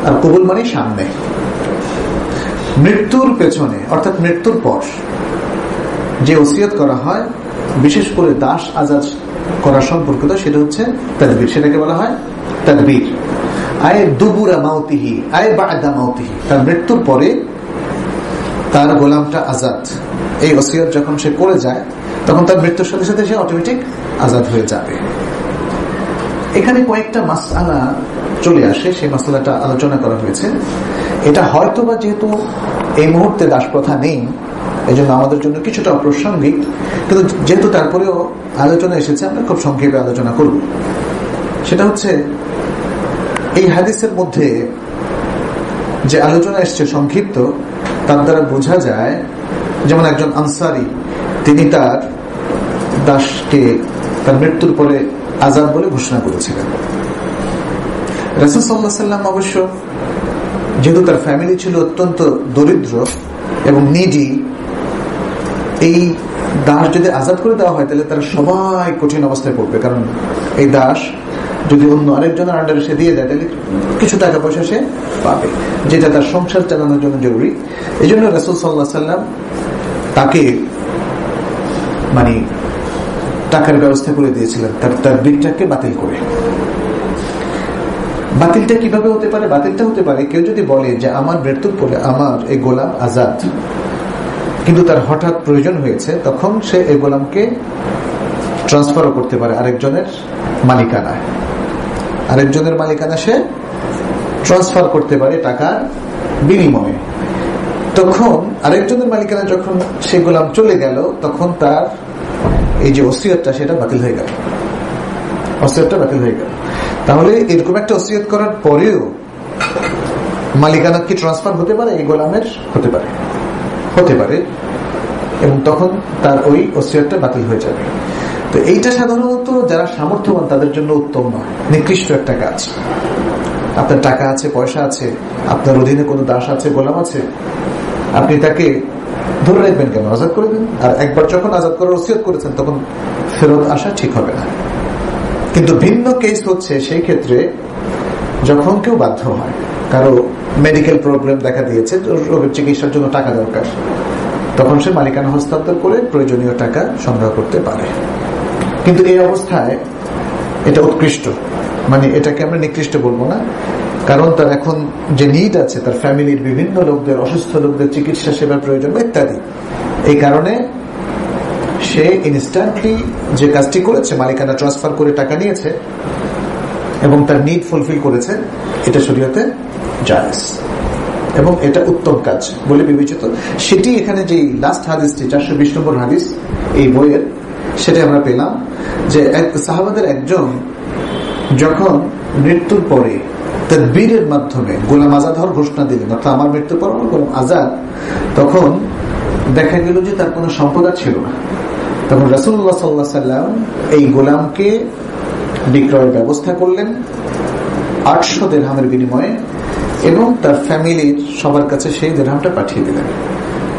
আর কবুল মানে সামনে। মৃত্যুর পেছনে অর্থাৎ মৃত্যুর পর যে ওসিয়ত করা হয়, বিশেষ করে দাস আজাদ করা সম্পর্কিত, সেটা হচ্ছে তাদবীর। সেটাকে বলা হয় তাদবীর। আয় দুবুরা মাউতিহি, আয় বা'দা মাউতিহি, তার মৃত্যুর পরে তার গোলামটা আজাদ। এই ওসিয়ত যখন সে করে যায়, তখন তার মৃত্যুর সাথে সাথে সে অটোমেটিক আজাদ হয়ে যাবে। এখানে কয়েকটা মাসআলা চলে আসে, সেই মাসআলাটা আলোচনা করা হয়েছে। এটা হয়তোবা যেহেতু এই মুহূর্তে দাস প্রথা নেই, এই জন্য আমাদের জন্য কিছুটা অপ্রাসঙ্গিক, কিন্তু যেহেতু তারপরেও আলোচনা এসেছে, আমরা খুব সংক্ষেপে আলোচনা করব। সেটা হচ্ছে এই হাদিসের মধ্যে যে আলোচনা এসছে সংক্ষিপ্ত, তার দ্বারা বোঝা যায়, যেমন একজন আনসারী তিনি তার দাসকে তার মৃত্যুর পরে আজাদ বলে ঘোষণা করেছিলেন। রাসূল সাল্লাল্লাহু আলাইহি ওয়াসাল্লাম অবশ্য যেহেতু তার ফ্যামিলি ছিল অত্যন্ত দরিদ্র এবং নিডি, এই দাস যদি আজাদ করে দেওয়া হয় তাহলে তারা সবাই কঠিন অবস্থায় পড়বে। কারণ এই দাস যদি অন্য আরেকজনের আন্ডারে সে দিয়ে দেয়, তাহলে কিছু টাকা পয়সা সে পাবে, যেটা তার সংসার চালানোর জন্য জরুরি। এই জন্য রাসূল সাল্লাল্লাহু আলাইহি ওয়াসাল্লাম তাকে মানে টাকার ব্যবস্থা করে দিয়েছিলেন, তার বিকটাকে বাতিল করে। বাতিলটা কিভাবে হতে পারে? বাতিলটা হতে পারে কেউ যদি বলে যে আমার মৃত্যুর পরে আমার এই গোলাম আজাদ, কিন্তু তার হঠাৎ প্রয়োজন হয়েছে, তখন সে এই গোলামকে ট্রান্সফারও করতে পারে আরেকজনের মালিকানায়। আরেকজনের মালিকানা সে ট্রান্সফার করতে পারে টাকার বিনিময়ে। তখন আরেকজনের মালিকানা যখন সে গোলাম চলে গেল, তখন তার এই যে ওসিয়তটা সেটা বাতিল হয়ে গেল, ওসিয়তটা বাতিল হয়ে গেল। তাহলে এরকম একটা ওসিয়ত করার পরেও মালিকানা কি ট্রান্সফার হতে পারে? এই গোলামের হতে পারে, হতে পারে, এবং তখন তার ওই ওসিয়তটা বাতিল হয়ে যাবে। তো এইটা সাধারণত যারা সামর্থ্যবান তাদের জন্য উত্তম নয়, নিকৃষ্ট একটা কাজ। আপনার টাকা আছে, পয়সা আছে, আপনার অধীনে কোনো দাস আছে, গোলাম আছে, আপনি তাকে ধরে রাখবেন কেন? আজাদ করে দেন। আর একবার যখন আজাদ করার ওসিয়ত করেছেন তখন ফেরত আসা ঠিক হবে না। কিন্তু ভিন্ন কেস হচ্ছে সেই ক্ষেত্রে যখন কেউ বাধ্য হয়, কারো মেডিকেল প্রবলেম দেখা দিয়েছে, রোগের চিকিৎসার জন্য টাকা দরকার, তখন সে মালিকানা হস্তান্তর করে প্রয়োজনীয় টাকা সংগ্রহ করতে পারে। কিন্তু এই অবস্থায় এটা উৎকৃষ্ট, মানে এটাকে আমরা নিকৃষ্ট বলবো না, কারণ তার এখন যে নিড আছে, তার ফ্যামিলির বিভিন্ন লোকদের, অসুস্থ লোকদের চিকিৎসা সেবার প্রয়োজন ইত্যাদি, এই কারণে সে ইনস্ট্যান্টলি যে কাজটি করেছে, মালিকানা ট্রান্সফার করে টাকা নিয়েছে এবং তার নিড ফুলফিল করেছে, এটা শরীয়তে জায়েজ এবং এটা উত্তম কাজ বলে বিবেচিত। সেটি এখানে যে লাস্ট হাদিসটি 420 নম্বর হাদিস এই বইয়ের, সেটা আমরা পেলাম যে সাহাবাদের একজন যখন মৃত্যুর পরে তাদবীরের মাধ্যমে গোলাম আজাদ হওয়ার ঘোষণা দিলেন, অর্থাৎ আমার মৃত্যুর পর আমার গোলাম আজাদ, তখন দেখা গেল যে তার কোনো সম্পদ ছিল না। তখন রাসূলুল্লাহ সাল্লাল্লাহু আলাইহি ওয়াসাল্লাম এই গোলামকে বিক্রয়ের ব্যবস্থা করলেন 800 দিরহামের বিনিময়ে, এবং তার ফ্যামিলির সবার কাছে সেই দিরহামটা পাঠিয়ে দিলেন।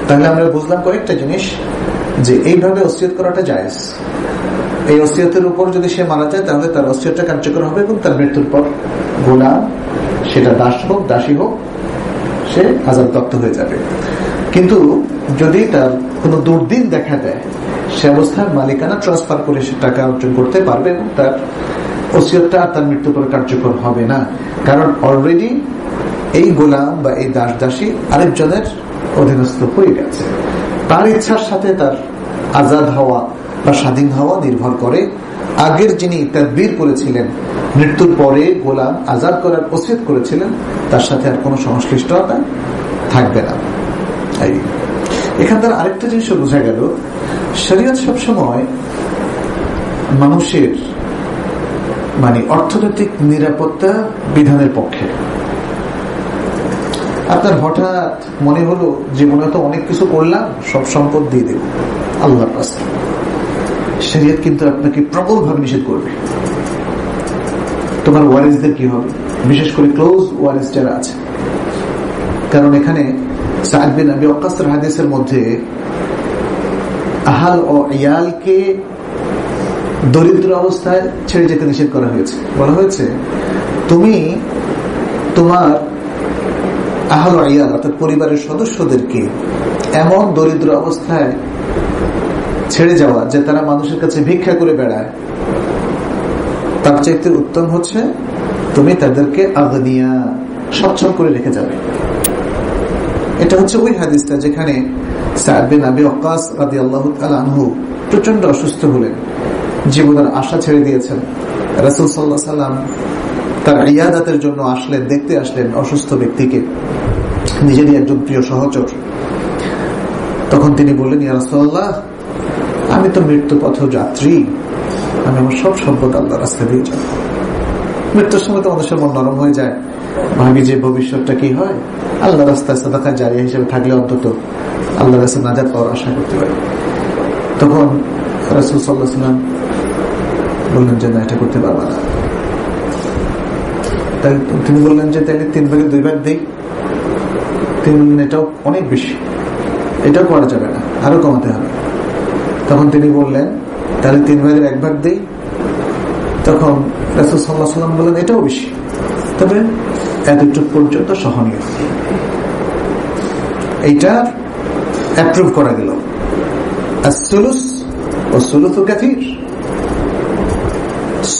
তাহলে আমরা বুঝলাম কয়েকটা জিনিস, যে এইভাবে ওসিয়ত করাটা জায়েজ। এই ওসিয়তের উপর যদি সে মারা যায় তাহলে তার ওসিয়তটা কার্যকর হবে, এবং তার মৃত্যুর পর গোলাম, সেটা দাস হোক দাসী হোক, সে আজাদপ্রাপ্ত হয়ে যাবে। কিন্তু যদি তার কোনো দুর্দিন দেখা দেয়, সে অবস্থায় মালিকানা ট্রান্সফার করে সে টাকা অর্জন করতে পারবে, এবং তার ওসিয়তটা আর তার মৃত্যুর পর কার্যকর হবে না, কারণ অলরেডি এই গোলাম বা এই দাস দাসী আরেকজনের অধীনস্থ হয়ে গেছে। তার ইচ্ছার সাথে তার আজাদ হওয়া বা স্বাধীন হওয়া নির্ভর করে আগের যিনি তাদবীর করেছিলেন, মৃত্যুর পরে গোলাম আজাদ করার ওসিয়ত করেছিলেন, তার সাথে আর কোনো সংশ্লিষ্টতা থাকবে না। এখান থেকে আরেকটা জিনিস বোঝা গেল, শরীয়ত সবসময় মানুষের মানে অর্থনৈতিক নিরাপত্তা বিধানের পক্ষে। আপনার হঠাৎ মনে হলো জীবনে তো অনেক কিছু করলাম, সব সম্পদ দিয়ে দেব আল্লাহর রাস্তায়, শরীয়ত কিন্তু আপনাকে প্রবলভাবে নিষেধ করবে। তোমার ওয়ারিসদের কি হবে, বিশেষ করে ক্লোজ ওয়ারিস যারা আছে। কারণ এখানে সাদ বিন আবি ওয়াক্কাসের হাদিসের মধ্যে আহাল ও ইয়ালকে দরিদ্র অবস্থায় ছেড়ে যেতে নিষেধ করা হয়েছে। বলা হয়েছে তুমি তোমার আহাল ও ইয়াল অর্থাৎ পরিবারের সদস্যদেরকে এমন দরিদ্র অবস্থায় ছেড়ে যাওয়া যে তারা মানুষের কাছে ভিক্ষা করে বেড়ায়, তার চাইতে উত্তম হচ্ছে তুমি তাদেরকে আগনিয়া সচ্ছল করে রেখে যাবে। এটা হচ্ছে ওই হাদিসটা যেখানে সাদ বিন আবি ওয়াক্কাস রাদিয়াল্লাহু তাআলা আনহু প্রচন্ড অসুস্থ হলেন, জীবনের আশা ছেড়ে দিয়েছেন। রাসূল সাল্লাল্লাহু আলাইহি ওয়াসাল্লাম তার ইয়াদাতের জন্য আসলেন, দেখতে আসলেন অসুস্থ ব্যক্তিকে, নিজেরই একজন প্রিয় সহচর। তখন তিনি বললেন, ইয়া রাসূলুল্লাহ, আমি তো মৃত্যু পথ যাত্রী, আমি আমার সব সম্পদ আল্লাহর রাস্তায় দিয়ে যাব। মৃত্যুর সময় তো মানুষের মন নরম হয়ে যায়, ভাবি যে ভবিষ্যৎটা কি হয়, আল্লাহ রাস্তায় সাদাকা জারিয়া হিসেবে থাকলে অন্তত আল্লাহর কাছে নাজাত পাওয়ার আশা করতে পারি। তখন রাসূল সাল্লাল্লাহু আলাইহি ওয়াসাল্লাম বললেন যে না, এটা করতে পারবা না। তাই তিনি বললেন যে তাহলে 3 ভাগে 2 ভাগ দেই। তিনি বললেন এটাও অনেক বেশি, এটাও করা যাবে না, আরো কমাতে হবে। তখন তিনি বললেন তাহলে 3 ভাগের 1 ভাগ দেই। তখন রাসূল সাল্লাল্লাহু আলাইহি ওয়াসাল্লাম বললেন এটাও বেশি, তবে এতটুকু পর্যন্ত সহনীয়। এইটা অ্যাপ্রুভ করা গেল। as-sulus was-sulusu kathir,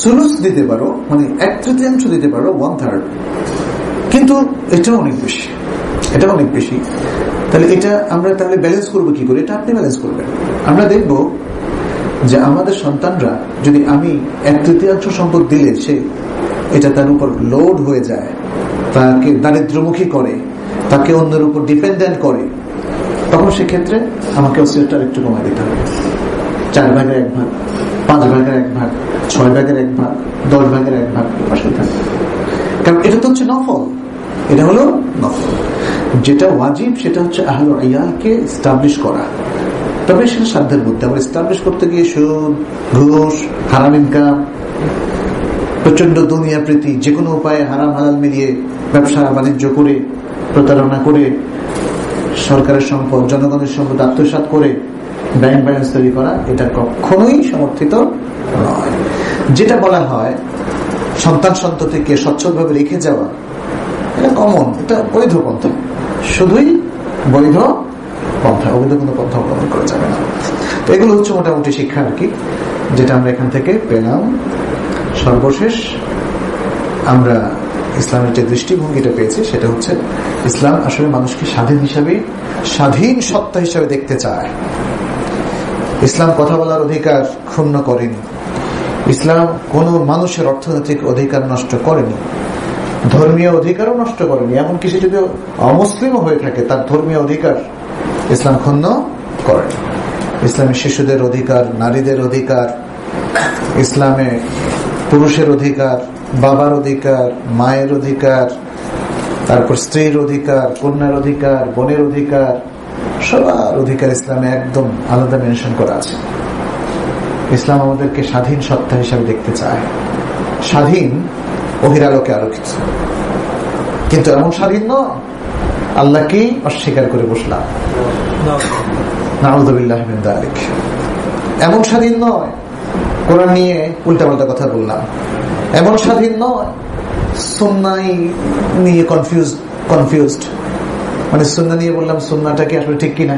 সুলুস দিতে পারো মানে 1/3 দিতে পারো, 1/3, কিন্তু এটা অনেক বেশি, এটা অনেক বেশি। তাহলে এটা আমরা তাহলে ব্যালেন্স করবো কি করে? এটা আপনি ব্যালেন্স করবেন। আমরা দেখব যে আমাদের সন্তানরা যদি আমি 1/3 সম্পদ দিলে সে এটা তার উপর লোড হয়ে যায়, তাকে দারিদ্র্যমুখী করে, তাকে অন্যের উপর ডিপেন্ডেন্ট করে, তখন সেক্ষেত্রে আমাকে ওসিয়তটা একটু কমাই দিতে হবে। 4 ভাগের 1 ভাগ, 5 ভাগের 1 ভাগ, 6 ভাগের 1 ভাগ, 10 ভাগের 1 ভাগ পাশে থাকবে। কারণ এটা তো হচ্ছে নফল, এটা হলো নফল। যেটা ওয়াজিব সেটা হচ্ছে আহলুল ইয়ালকে এস্টাবলিশ করা, তবে সেটা সাধ্যের মধ্যে। আমরা এস্টাবলিশ করতে গিয়ে সুদ, ঘুষ, হারাম ইনকাম, প্রচন্ড দুনিয়া প্রীতি, যে কোনো উপায়ে হারাম হালাল মিলিয়ে ব্যবসা বাণিজ্য করে, প্রতারণা করে, সরকারের সম্পদ, জনগণের সম্পদ আত্মসাৎ করে ব্যাংক ব্যালেন্স তৈরি করা, এটা কখনোই সমর্থিত নয়। যেটা বলা হয় সন্তান সন্ততিকে সচ্ছলভাবে রেখে যাওয়া, এটা কমন, এটা বৈধ পন্থা, শুধুই বৈধ পন্থা, অবৈধ কোনো পন্থা অবলম্বন করা যাবে না। তো এগুলো হচ্ছে মোটামুটি শিক্ষা আর কি, যেটা আমরা এখান থেকে পেলাম। সর্বশেষ আমরা ইসলামের যে দৃষ্টিভঙ্গিটা পেয়েছি সেটা হচ্ছে ইসলাম আসলে মানুষকে স্বাধীন হিসাবে, স্বাধীন সত্তা হিসাবে দেখতে চায়। ইসলাম কথা বলার অধিকার ক্ষুণ্ণ করেনি, ইসলাম কোন মানুষের অর্থনৈতিক অধিকার নষ্ট করেনি, ধর্মীয় অধিকারও নষ্ট করেনি। এমনকি সে যদি অমুসলিমও হয়ে থাকে তার ধর্মীয় অধিকার ইসলাম ক্ষুণ্ণ করেনি। ইসলামে শিশুদের অধিকার, নারীদের অধিকার, ইসলামে পুরুষের অধিকার, বাবার অধিকার, মায়ের অধিকার, তারপর স্ত্রীর অধিকার, কন্যার অধিকার, বোনের অধিকার, সবার অধিকার ইসলামে একদম আলাদা মেনশন করা আছে। ইসলাম আমাদেরকে স্বাধীন সত্তা হিসাবে দেখতে চায়, স্বাধীন ওহির আলোকে আলোকিত, কিন্তু এমন স্বাধীন নয় আল্লাহকেই অস্বীকার করে বসলাম, নাউযুবিল্লাহি মিন যালিক। এমন স্বাধীন নয় কোরআন নিয়ে উল্টাপাল্টা কথা বললাম, এমন স্বাধীন নয় সুন্নাহ নিয়ে কনফিউজড, মানে সুন্নাহ নিয়ে বললাম সুন্নাহটা কি আসলে ঠিক কিনা,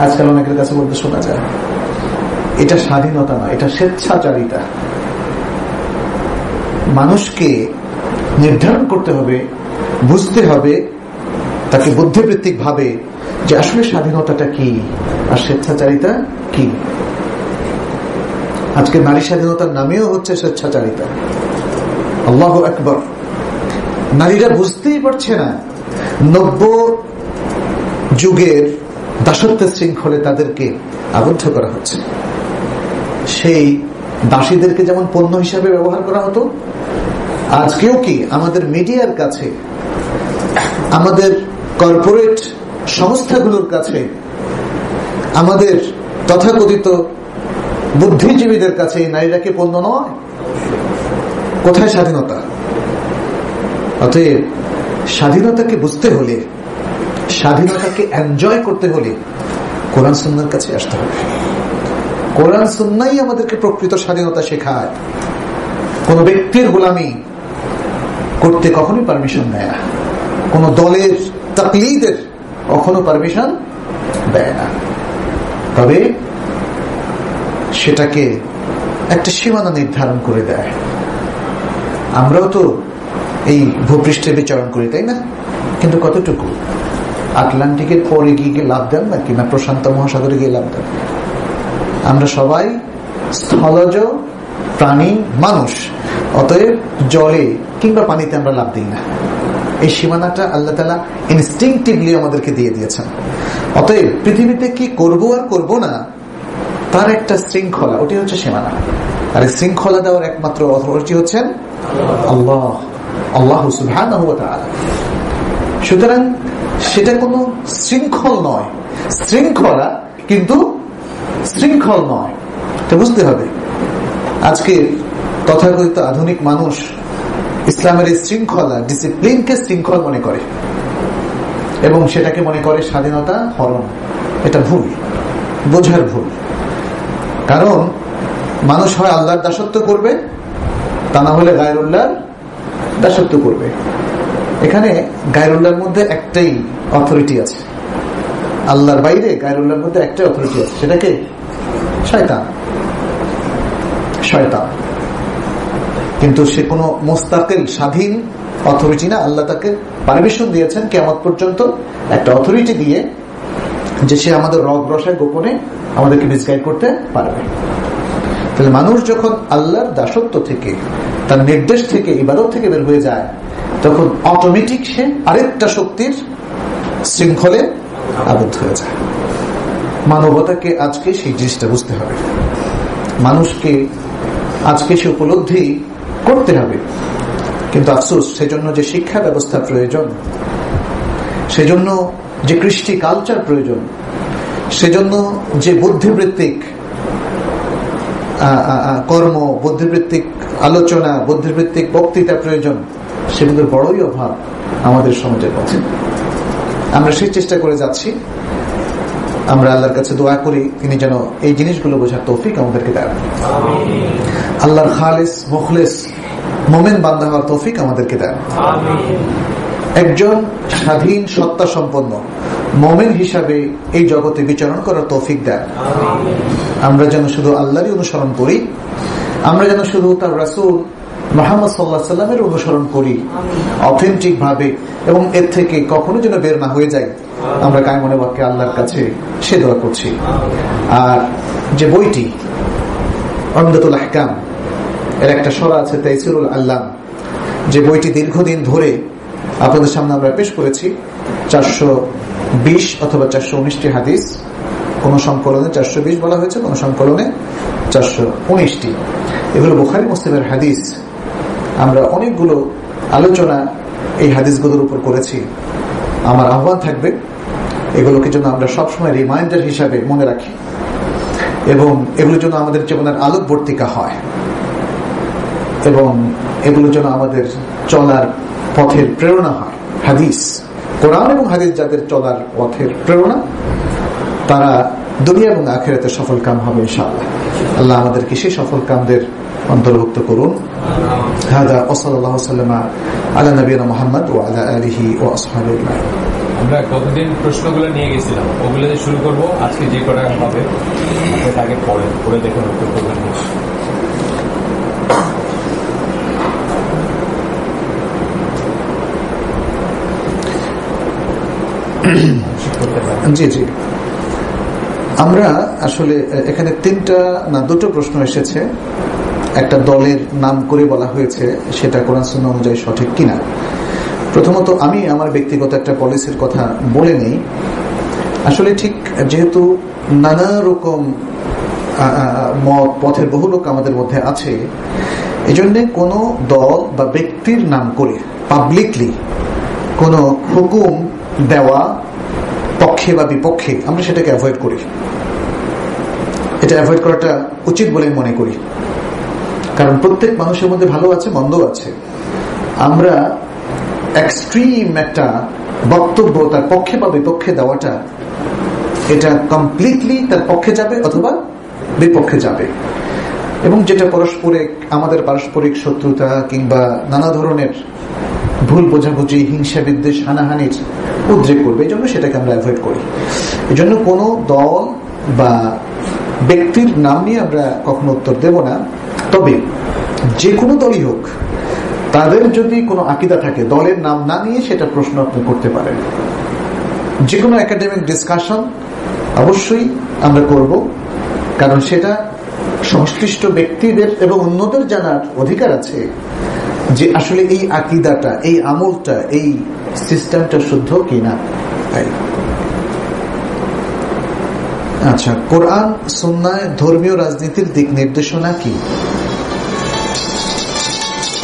আজকাল অনেকের কাছে বলতে শোনা যায়। এটা স্বাধীনতা না, এটা স্বেচ্ছাচারিতা। মানুষকে নির্ধারণ করতে হবে, বুঝতে হবে, তাকে বুদ্ধিবৃত্তিক ভাবে যে আসলে স্বাধীনতাটা কি আর স্বেচ্ছাচারিতা কি। আজকে নারী স্বাধীনতার নামেও হচ্ছে স্বেচ্ছাচারিতা। আল্লাহু আকবার। নারীরা বুঝতেই পারছে না 90 যুগের দাসত্বের শৃঙ্খলে তাদেরকে আবদ্ধ করা হচ্ছে। সেই দাসীদেরকে যেমন পণ্য হিসাবে ব্যবহার করা হতো, আজকেও কি আমাদের মিডিয়ার কাছে, আমাদের কর্পোরেট সংস্থাগুলোর কাছে, আমাদের তথাকথিত বুদ্ধিজীবীদের কাছে নারীরা কি পণ্য নয়? কোথায় স্বাধীনতা? অতএব স্বাধীনতাকে বুঝতে হলে, স্বাধীনতাকে এনজয় করতে হলে কোরআন সুন্নাহর কাছে আসতে হবে। কোরআন সুন্নাহই আমাদেরকে প্রকৃত স্বাধীনতা শেখায়। কোন ব্যক্তির গোলামি করতে কখনোই পারমিশন দেয় না, কোন দলের তাকলিদের কখনো পারমিশন দেয় না। তবে সেটাকে একটা সীমানা নির্ধারণ করে দেয়। আমরাও তো এই ভূপৃষ্ঠে বিচরণ করি, তাই না? কিন্তু কতটুকু? আটলান্টিকের পরে গিয়ে লাভ দেন নাকি, না প্রশান্ত মহাসাগরে গিয়ে লাভ দেন? আমরা সবাই স্থলজ প্রাণী, মানুষ। অতএব জলে কিংবা পানিতে আমরা লাভ দিই না। এই সীমানাটা আল্লাহ তাআলা ইনস্টিংক্টিভলি আমাদেরকে দিয়ে দিয়েছেন। অতএব পৃথিবীতে কি করব আর করব না তার একটা শৃঙ্খলা, ওটি হচ্ছে সীমানা। আর এই শৃঙ্খলা দেওয়ার একমাত্র অথরিটি হচ্ছেন আল্লাহ, আল্লাহ সুবহানাহু ওয়া তাআলা। সুতরাং সেটা কোনো শৃঙ্খল নয়, শৃঙ্খলা কিন্তু শৃঙ্খল নয়, এটা বুঝতে হবে। আজকে তথাকথিত আধুনিক মানুষ ইসলামের এই শৃঙ্খলা, ডিসিপ্লিনকে শৃঙ্খল মনে করে এবং সেটাকে মনে করে স্বাধীনতা হরণ। এটা ভুল, বোঝার ভুল। কারণ মানুষ হয় আল্লাহর দাসত্ব করবে, তা না হলে গায়রুল্লাহর দাসত্ব করবে। এখানে গায়রুল্লাহর মধ্যে একটাই অথরিটি আছে, আল্লাহর বাইরে গায়রুল্লাহর মধ্যে একটাই অথরিটি আছে, সেটাকে শয়তান। শয়তান কিন্তু সে কোনো মুস্তাকিল স্বাধীন অথরিটি না। আল্লাহ তাকে পারমিশন দিয়েছেন কিয়ামত পর্যন্ত একটা অথরিটি দিয়ে, যে সে আমাদের রগ রসায় গোপনে আমাদেরকে মিসগাইড করতে পারবে। তাহলে মানুষ যখন আল্লাহর দাসত্ব থেকে তার নির্দেশ থেকে, ইবাদত থেকে বের হয়ে যায়, তখন অটোমেটিক সে আরেকটা শক্তির শৃঙ্খলে আবদ্ধ হয়ে যায়। মানবতাকে আজকে সেই জিনিসটা বুঝতে হবে, মানুষকে আজকে সে উপলব্ধি করতে হবে। কিন্তু আফসোস, সেজন্য যে শিক্ষা ব্যবস্থা প্রয়োজন, সেজন্য যে কৃষ্টি কালচার প্রয়োজন, সেজন্য যে বুদ্ধিবৃত্তিক কর্ম, বুদ্ধিবৃত্তিক আলোচনা, বুদ্ধিবৃত্তিক বক্তৃতা প্রয়োজন, সেগুলোর বড়ই অভাব আমাদের সমাজের মধ্যে। আমরা সেই চেষ্টা করে যাচ্ছি। আমরা আল্লাহর কাছে দোয়া করি তিনি যেন এই জিনিসগুলো বোঝার তৌফিক আমাদেরকে দেন, আল্লাহর খালিস মুখলিস মুমিন বান্দা হওয়ার তৌফিক আমাদেরকে দেন, একজন স্বাধীন সত্তা সম্পন্ন মুমিন হিসাবে এই জগতে বিচরণ করার তৌফিক দেন। আমরা যেন শুধু আল্লাহরই অনুসরণ করি, আমরা যেন শুধু তার রাসূল মুহাম্মদ সাল্লাল্লাহু আলাইহি ওয়াসাল্লামের অনুসরণ করি অথেন্টিক ভাবে, এবং এর থেকে কখনো যেন বের না হয়ে যায়। আমরা কায়মনে বাক্যে আল্লাহর কাছে সে দোয়া করছি। আর যে বইটি উমদাতুল আহকাম, এর একটা সূরা আছে তাইসিরুল আল্লাম, যে বইটি দীর্ঘদিন ধরে আপনাদের সামনে আমরা পেশ করেছি। 420 অথবা 419টি হাদিস, কোন সংকলনে 420 বলা হয়েছে, কোন সংকলনে 419টি। এগুলো বুখারী মুসলিমের হাদিস। আমরা অনেকগুলো আলোচনা এই হাদিসগুলোর উপর করেছি। আমার আহ্বান থাকবে এগুলোকে যেন আমরা সবসময় রিমাইন্ডার হিসাবে মনে রাখি, এবং এগুলো যেন আমাদের জীবনের আলোকবর্তিকা হয়, এবং এগুলো যেন আমাদের চলার পথের প্রেরণা হয়। হাদিস, কোরআন এবং হাদিস যাদের চলার পথের প্রেরণা, তারা দুনিয়া এবং আখিরাতে সফল কাম হবে ইনশাআল্লাহ। আল্লাহ আমাদেরকে সেই সফল কামদের অন্তর্ভুক্ত করুন। হাদা ওয়া সাল্লাল্লাহু সাল্লামা আলা নবিয়িনা মুহাম্মদ ওয়া আলা আলিহি ওয়া আসহাবিহি আজমাইন। আমরা কতদিন প্রশ্নগুলো নিয়ে গেছিলাম, ওগুলো দিয়ে শুরু করব। আজকে যে কটা হবে তাকে পড়ে দেখুন, উত্তর করবেন। জি জি, আমরা আসলে এখানে দুটো প্রশ্ন এসেছে। একটা দলের নাম করে বলা হয়েছে, সেটা কোরআন সুন্নাহ অনুযায়ী সঠিক কিনা। প্রথমত আমি আমার ব্যক্তিগত একটা পলিসির কথা বলে নেই। আসলে ঠিক, যেহেতু নানা রকম মত পথের বহু লোক আমাদের মধ্যে আছে, এজন্য কোনো দল বা ব্যক্তির নাম করে পাবলিকলি কোনো হুকুম দেওয়া পক্ষে বা বিপক্ষে, আমরা সেটাকে অ্যাভয়েড করি। এটা অ্যাভয়েড করাটা উচিত বলে মনে করি, কারণ প্রত্যেক মানুষের মধ্যে ভালো আছে, মন্দ আছে। আমরা এক্সট্রিম একটা বক্তব্য তার পক্ষে বা বিপক্ষে দেওয়াটা, এটা কমপ্লিটলি তার পক্ষে যাবে অথবা বিপক্ষে যাবে, এবং যেটা আমাদের পারস্পরিক শত্রুতা কিংবা নানা ধরনের ভুল বোঝাবুঝি, হিংসা বিদ্বেষ, হানাহানির উদ্রেক করবে। এই জন্য সেটাকে আমরা অ্যাভয়েড করি। এই জন্য কোনো দল বা ব্যক্তির নাম নিয়ে আমরা কখনো উত্তর দেব না। তবে যে কোনো দলই হোক, তাদের যদি কোনো আকীদা থাকে, দলের নাম না নিয়ে সেটা প্রশ্ন আপনি করতে পারেন। যে কোনো একাডেমিক ডিসকাশন অবশ্যই আমরা করব, কারণ সেটা সংশ্লিষ্ট ব্যক্তিদের এবং অন্যদের জানার অধিকার আছে যে আসলে এই আকীদাটা, এই আমলটা, এই সিস্টেমটা শুদ্ধ কিনা। আচ্ছা, কোরআন সুন্নায় ধর্মীয় রাজনীতির দিক নির্দেশনা কি?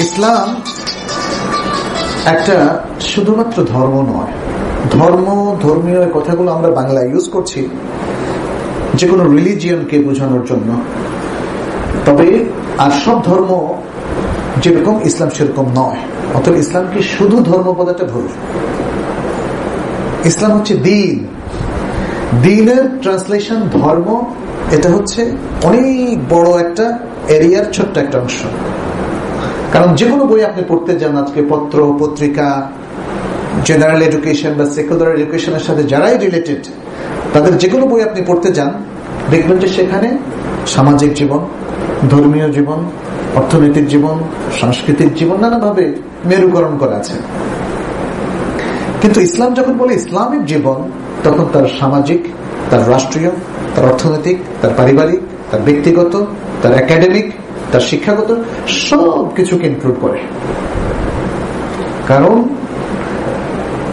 ইসলাম একটা শুধুমাত্র ধর্ম নয়। ধর্মীয় কথাগুলো আমরা বাংলায় ইউজ করছি যে কোনো রিলিজিয়নকে বোঝানোর জন্য। তবে আর সব ধর্ম যেরকম, ইসলাম সেরকম নয়। অতএব ইসলামকে শুধু ধর্ম বলাটা ভুল। ইসলাম হচ্ছে দিন। দিনের ট্রান্সলেশন ধর্ম, এটা হচ্ছে অনেক বড় একটা এরিয়ার ছোট্ট একটা অংশ। কারণ যে কোনো বই আপনি পড়তে যান, আজকে পত্র পত্রিকা, জেনারেল এডুকেশন বা সেকুলার এডুকেশনের সাথে যারাই রিলেটেড, তাদের যে কোনো বই আপনি পড়তে যান, দেখবেন যে সেখানে সামাজিক জীবন, ধর্মীয় জীবন, অর্থনৈতিক জীবন, সাংস্কৃতিক জীবন নানাভাবে মেরুকরণ করা আছে। কিন্তু ইসলাম যখন বলে ইসলামিক জীবন, তখন তার সামাজিক, তার রাষ্ট্রীয়, তার অর্থনৈতিক, তার পারিবারিক, তার ব্যক্তিগত, তার একাডেমিক তার শিক্ষাগত সব কিছুকে ইনক্লুড করে। কারণ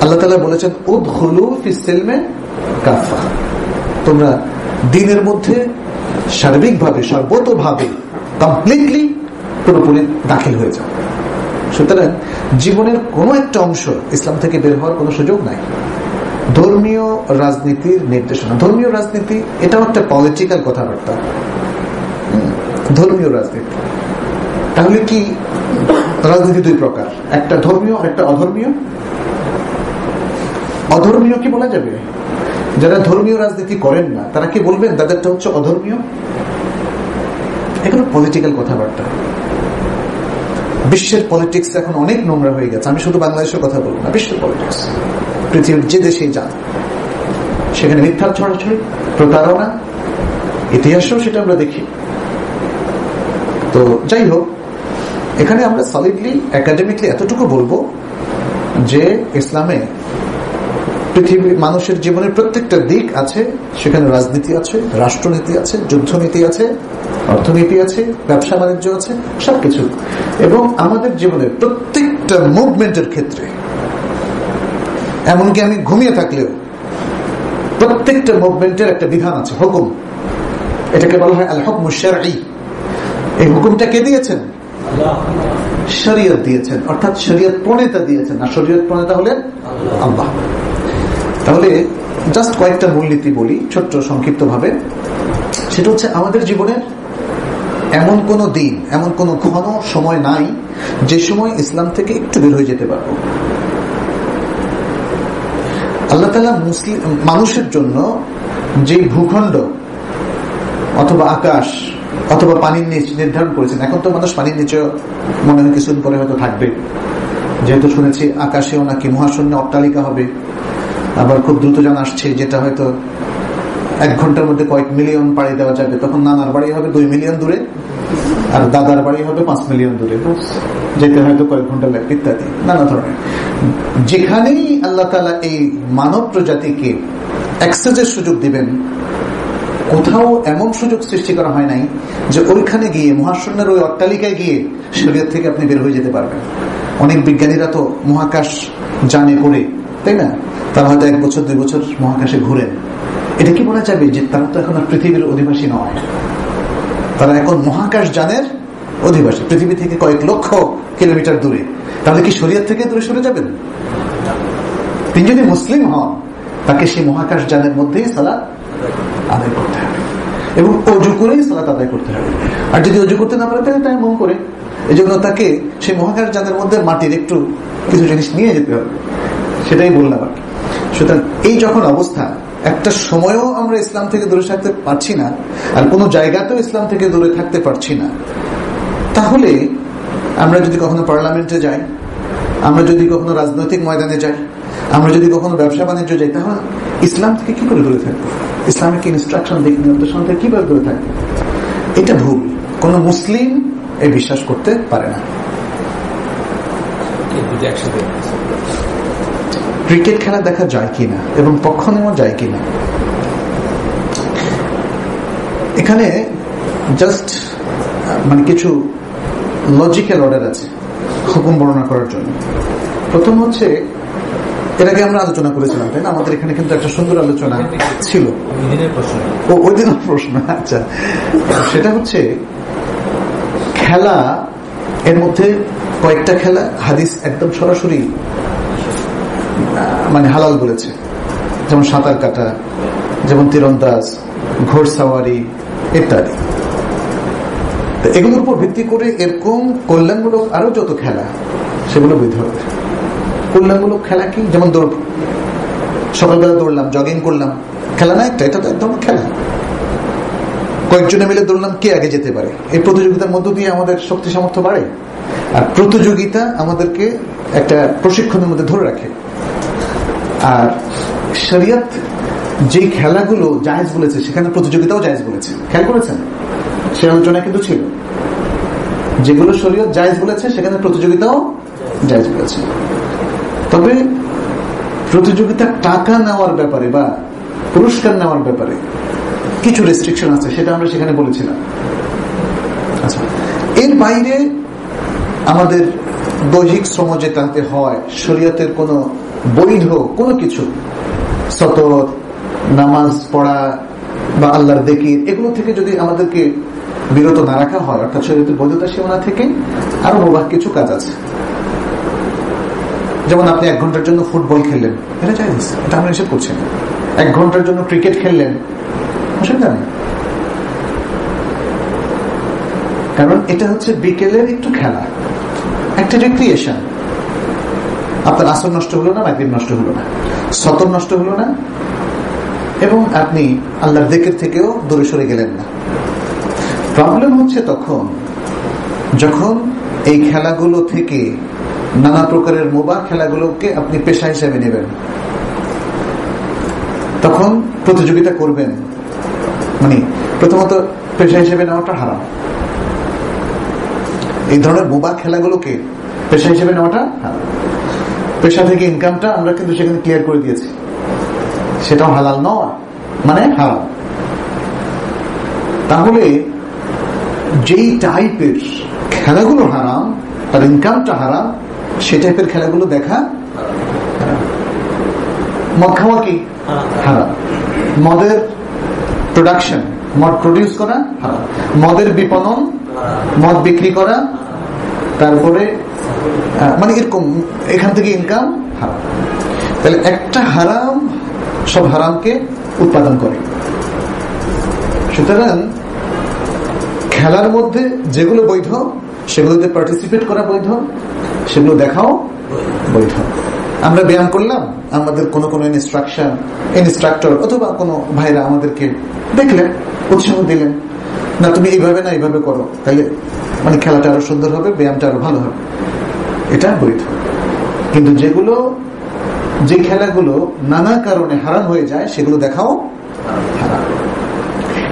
আল্লাহ তাআলা বলেছেন উদখুলু ফিস সিলমে কাফা, তোমরা দ্বীনের মধ্যে সার্বিকভাবে সর্বতোভাবে কমপ্লিটলি পুরোপুরি দাখিল হয়ে যাও। সুতরাং জীবনের কোনো একটা অংশ ইসলাম থেকে বের হওয়ার কোনো সুযোগ নাই। ধর্মীয় রাজনীতির নির্দেশনা, ধর্মীয় রাজনীতি এটাও একটা পলিটিক্যাল কথাবার্তা, ধর্মীয় রাজনীতি। তাহলে কি রাজনীতি দুই প্রকার, একটা ধর্মীয় একটা অধর্মীয়। অধর্মীয় কি বলা যাবে? যারা ধর্মীয় রাজনীতি করেন না তারা কি বলবেন তাদেরটা হচ্ছে অধর্মীয়? এগুলো পলিটিক্যাল কথাবার্তা। বিশ্বের পলিটিক্স এখন অনেক নোংরা হয়ে গেছে। আমি শুধু বাংলাদেশের কথা বলবো না, বিশ্বের পলিটিক্স পৃথিবীর যে দেশেই যান সেখানে মিথ্যার ছড়াছড়ি, প্রতারণা, ইতিহাসও সেটা আমরা দেখি। তো যাই হোক, এখানে আমরা সলিডলি একাডেমিকলি এতটুকু বলবো যে ইসলামে পৃথিবীর মানুষের জীবনের প্রত্যেকটা দিক আছে। সেখানে রাজনীতি আছে, রাষ্ট্রনীতি আছে, যুদ্ধনীতি আছে, অর্থনীতি আছে, ব্যবসা বাণিজ্য আছে, সবকিছু। এবং আমাদের জীবনের প্রত্যেকটা মুভমেন্টের ক্ষেত্রে, এমনকি আমি ঘুমিয়ে থাকলেও প্রত্যেকটা মুভমেন্টের একটা বিধান আছে, হুকুম। এটাকে বলা হয় আল হুকমুশ শারঈ। এই হুকুমটা কে দিয়েছেন? শরীয়ত দিয়েছেন, অর্থাৎ শরীয়ত প্রণেতা দিয়েছেন। আর শরীয়ত প্রণেতা হলেন আল্লাহ। তাহলে জাস্ট কয়েকটা মূলনীতি বলি ছোট্ট সংক্ষিপ্ত ভাবে। সেটা হচ্ছে আমাদের জীবনের এমন কোন দিন, এমন কোন ঘন সময় নাই যে সময় ইসলাম থেকে একটু বের হয়ে যেতে পারবো। আল্লাহ তাআলা মুসলিম মানুষের জন্য যে ভূখণ্ড অথবা আকাশ অথবা পানির নিচ নির্ধারণ করেছেন, এখন তো মানুষ পানির নিচে মনে হয় কিছুদিন পরে হয়তো থাকবে, যেহেতু শুনেছি আকাশেও নাকি মহাশূন্য অট্টালিকা হবে। আবার খুব দ্রুত জানা আসছে যেটা হয়তো 1 ঘন্টার মধ্যে কয়েক মিলিয়ন পাড়ি দেওয়া যাবে। তখন নানার বাড়ি হবে 2 মিলিয়ন দূরে, আর দাদার বাড়ি হবে 5 মিলিয়ন দূরে, যেতে হয়তো কয়েক ঘন্টা লাগবে, ইত্যাদি নানা ধরনের। যেখানেই আল্লাহ তাআলা এই মানব প্রজাতিকে অ্যাক্সেসের সুযোগ দিবেন, কোথাও এমন সুযোগ সৃষ্টি করা হয় নাই যে ওইখানে গিয়ে মহাশূন্যের ওই অট্টালিকায় গিয়ে শরীয়ত থেকে আপনি বের হয়ে যেতে পারবেন। অনেক বিজ্ঞানীরা তো মহাকাশ জানে করে, তাই না? তারা হয়তো 1 বছর 2 বছর মহাকাশে ঘুরেন। এটা কি বলা যাবে যে তারা তো এখন আর পৃথিবীর অধিবাসী নয়? তারা এখন মহাকাশ যানের অধিবাসী, পৃথিবী থেকে কয়েক লক্ষ কিলোমিটার দূরে। তাহলে কি শরীয়ত থেকে দূরে সরে যাবেন? তিনি যদি মুসলিম হন, তাকে সেই মহাকাশ যানের মধ্যেই সালাত আদায় করতে হবে এবং অজু করেই সালাত আদায় করতে হবে। আর যদি অজু করতে না পারে তাহলে তাই মন করে, এই জন্য তাকে সেই মহাকাশ যানের মধ্যে মাটির একটু কিছু জিনিস নিয়ে যেতে হবে। সেটাই বললাম আর কি। সুতরাং এই যখন অবস্থা, একটা সময়ও আমরা ইসলাম থেকে দূরে থাকতে পারছি না, আর কোনো জায়গাতেও ইসলাম থেকে দূরে থাকতে পারছি না, তাহলে আমরা যদি কখনো পার্লামেন্টে যাই, আমরা যদি কখনো রাজনৈতিক ময়দানে যাই, আমরা যদি কখনো ব্যবসা বাণিজ্য যাই, তাহলে ইসলাম থেকে কি করে দূরে থাকবো? ইসলামিক ইনস্ট্রাকশন দিক নির্দেশনা থেকে কিভাবে দূরে থাকবো? এটা ভুল। কোন মুসলিম এই বিশ্বাস করতে পারে না। ক্রিকেট খেলা দেখা যায় কিনা এবং পক্ষ নেওয়া যায় কিনা, এখানে জাস্ট মানে কিছু লজিক্যাল অর্ডার আছে হুকুম বর্ণনা করার জন্য। প্রথম হচ্ছে, এর আগে আমরা আলোচনা করেছিলাম, তাই না? আমাদের এখানে কিন্তু একটা সুন্দর আলোচনা ছিল। ওই দিনের প্রশ্ন, আচ্ছা। সেটা হচ্ছে খেলা, এর মধ্যে কয়েকটা খেলা হাদিস একদম সরাসরি মানে হালাল বলেছে, যেমন সাঁতার কাটা, যেমন তীরন্দাজ, ঘোড়সাওয়ারি ইত্যাদি। এগুলোর উপর ভিত্তি করে এরকম কল্যাণমূলক আরো যত খেলা, সেগুলো বৈধ হবে। কল্যাণমূলক খেলা কি? যেমন দৌড়, সকালবেলা দৌড়লাম, জগিং করলাম, খেলা না একটা? এটা তো একদম খেলা। কয়েকজনে মিলে দৌড়লাম, কে আগে যেতে পারে। এই প্রতিযোগিতার মধ্য দিয়ে আমাদের শক্তি সামর্থ্য বাড়ে, আর প্রতিযোগিতা আমাদেরকে একটা প্রশিক্ষণের মধ্যে ধরে রাখে। আর শরীয়ত যে খেলাগুলো জায়েজ বলেছে, সেখানে প্রতিযোগিতাও জায়েজ বলেছে। খেয়াল করেছেন? সে আলোচনা কিন্তু ছিল, যেগুলো শরীয়ত জায়েজ বলেছে সেখানে প্রতিযোগিতাও জায়েজ বলেছে। তবে প্রতিযোগিতার টাকা নেওয়ার ব্যাপারে বা পুরস্কার নেওয়ার ব্যাপারে কিছু রেস্ট্রিকশন আছে, সেটা আমরা সেখানে বলেছিলাম। আচ্ছা, এর বাইরে আমাদের দৈহিক শ্রম যেটাতে হয়, শরীয়তের কোনো বৈধ কোনো কিছু, সতর, নামাজ পড়া বা আল্লাহর যিকির, এগুলো থেকে যদি আমাদেরকে বিরত না রাখা হয়, অর্থাৎ শরীয়তের বৈধতা সীমানা থেকে, আরো মুবাহ কিছু কাজ আছে। যেমন আপনি 1 ঘন্টার জন্য ফুটবল খেললেন, এটা জায়েজ, এটা আমরা নিষেধ করছি না। 1 ঘন্টার জন্য ক্রিকেট খেললেন, অসুবিধা নেই, কারণ এটা হচ্ছে বিকেলের একটু খেলা, একটা রিক্রিয়েশন। আপনার আসর নষ্ট হলো না, মাগরিব নষ্ট হলো না, সতর নষ্ট হলো না, এবং আপনি আল্লাহর যিকির থেকেও দূরে সরে গেলেন না। প্রবলেম হচ্ছে তখন যখন এই খেলাগুলো থেকে, নানা প্রকারের মুবাহ খেলাগুলোকে আপনি পেশা হিসেবে নেবেন, তখন প্রতিযোগিতা করবেন। মানে প্রথমত পেশা হিসেবে নেওয়াটা হারাম। এই ধরনের মুবাহ খেলাগুলোকে পেশা হিসেবে নেওয়াটা হারাম। পেশা থেকে ইনকামটা আমরা কিন্তু সেখানে ক্লিয়ার করে দিয়েছি, সেটাও হালাল নয়, মানে হারাম। তাহলে যেই টাইপের খেলাগুলো হারাম, তার ইনকামটা হারাম, সেই টাইপের খেলাগুলো দেখা হারাম। মদ খাওয়া কি হারাম, মদের প্রোডাকশন, মদ প্রডিউস করা হারাম, মদের বিপণন, মদ বিক্রি করা, তারপরে মানে এরকম এখান থেকে ইনকাম হারাম। তাহলে একটা হারাম সব হারামকে উৎপাদন করে। সুতরাং খেলার মধ্যে যেগুলো বৈধ, সেগুলোতে পার্টিসিপেট করা বৈধ, সেগুলো দেখাও বৈধ। আমরা ব্যায়াম করলাম, আমাদের কোনো ইনস্ট্রাক্টর অথবা কোনো ভাইরা আমাদেরকে দেখলেন, উৎসাহ দিলেন, না তুমি এইভাবে না এইভাবে করো, তাহলে মানে খেলাটা আরো সুন্দর হবে, ব্যায়ামটা আরো ভালো হবে, এটা বৈধ। কিন্তু যে খেলাগুলো নানা কারণে হারাম হয়ে যায়, সেগুলো দেখাও হারাম।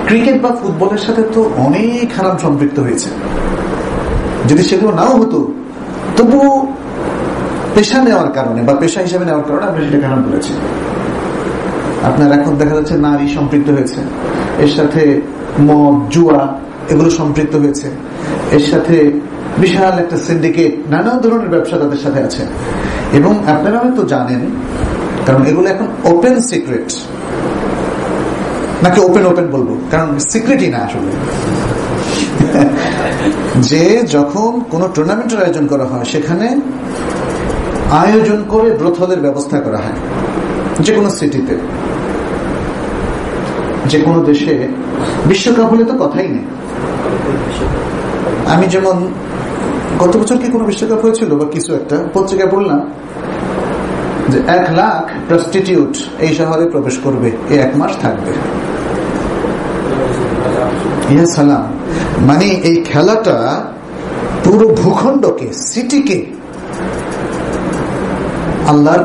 ক্রিকেট বা ফুটবলের সাথে তো অনেক হারাম সম্পৃক্ত হয়েছে। যদি সেগুলো নাও হতো, তবু পেশা নেওয়ার কারণে বা পেশা হিসেবে নেওয়ার কারণে আমরা সেটাকে হারাম বলেছি। আপনার এখন দেখা যাচ্ছে নারী সম্পৃক্ত হয়েছে, এর সাথে মদ, জুয়া এগুলো সম্পৃক্ত হয়েছে, এর সাথে বিশাল একটা সিন্ডিকেট, নানা ধরনের ব্যবসা তাদের সাথে আছে। এবং আপনারা হয়তো জানেন, কারণ এগুলো এখন ওপেন সিক্রেট, নাকি ওপেন বলবো, কারণ সিক্রেটই না আসলে, যে যখন কোন টুর্নামেন্টের আয়োজন করা হয়, সেখানে আয়োজন করে ব্রথলের ব্যবস্থা করা হয়। যে কোনো সিটিতে, যে কোনো দেশে, বিশ্বকাপ হলে তো কথাই নেই। আমি যেমন গত বছর কি কোনো বিশ্বকাপ হয়েছিল বা কিছু একটা পত্রিকায় পড়লাম যে 1 লাখ প্রস্টিটিউট এই শহরে প্রবেশ করবে, এই 1 মাস থাকবে। ইয়া সালাম, মানে এই খেলাটা পুরো ভূখণ্ডকে, সিটিকে আল্লাহর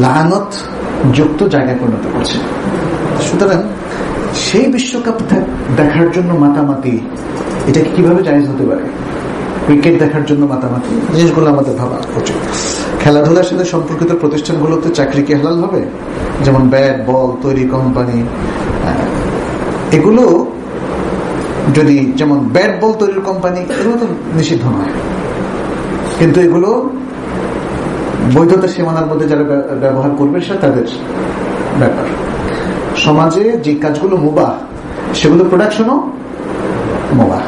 লানত যুক্ত জায়গায় পরিণত করছে। সুতরাং সেই বিশ্বকাপ দেখার জন্য মাতামাতি, এটা কিভাবে জায়েজ হতে পারে? ক্রিকেট দেখার জন্য মাতামাতি, জিনিসগুলো আমাদের ভাবা উচিত। খেলাধুলার সাথে সম্পর্কিত প্রতিষ্ঠানগুলোতে চাকরি কি হালাল হবে? যেমন ব্যাট বল তৈরি কোম্পানি, এগুলো যদি, যেমন ব্যাট বল তৈরির কোম্পানি, এগুলো তো নিষিদ্ধ নয়, কিন্তু এগুলো বৈধতা সীমানার মধ্যে যারা ব্যবহার করবে সেটা তাদের ব্যাপার। সমাজে যে কাজগুলো মুবাহ, সেগুলো প্রোডাকশনও মুবাহ।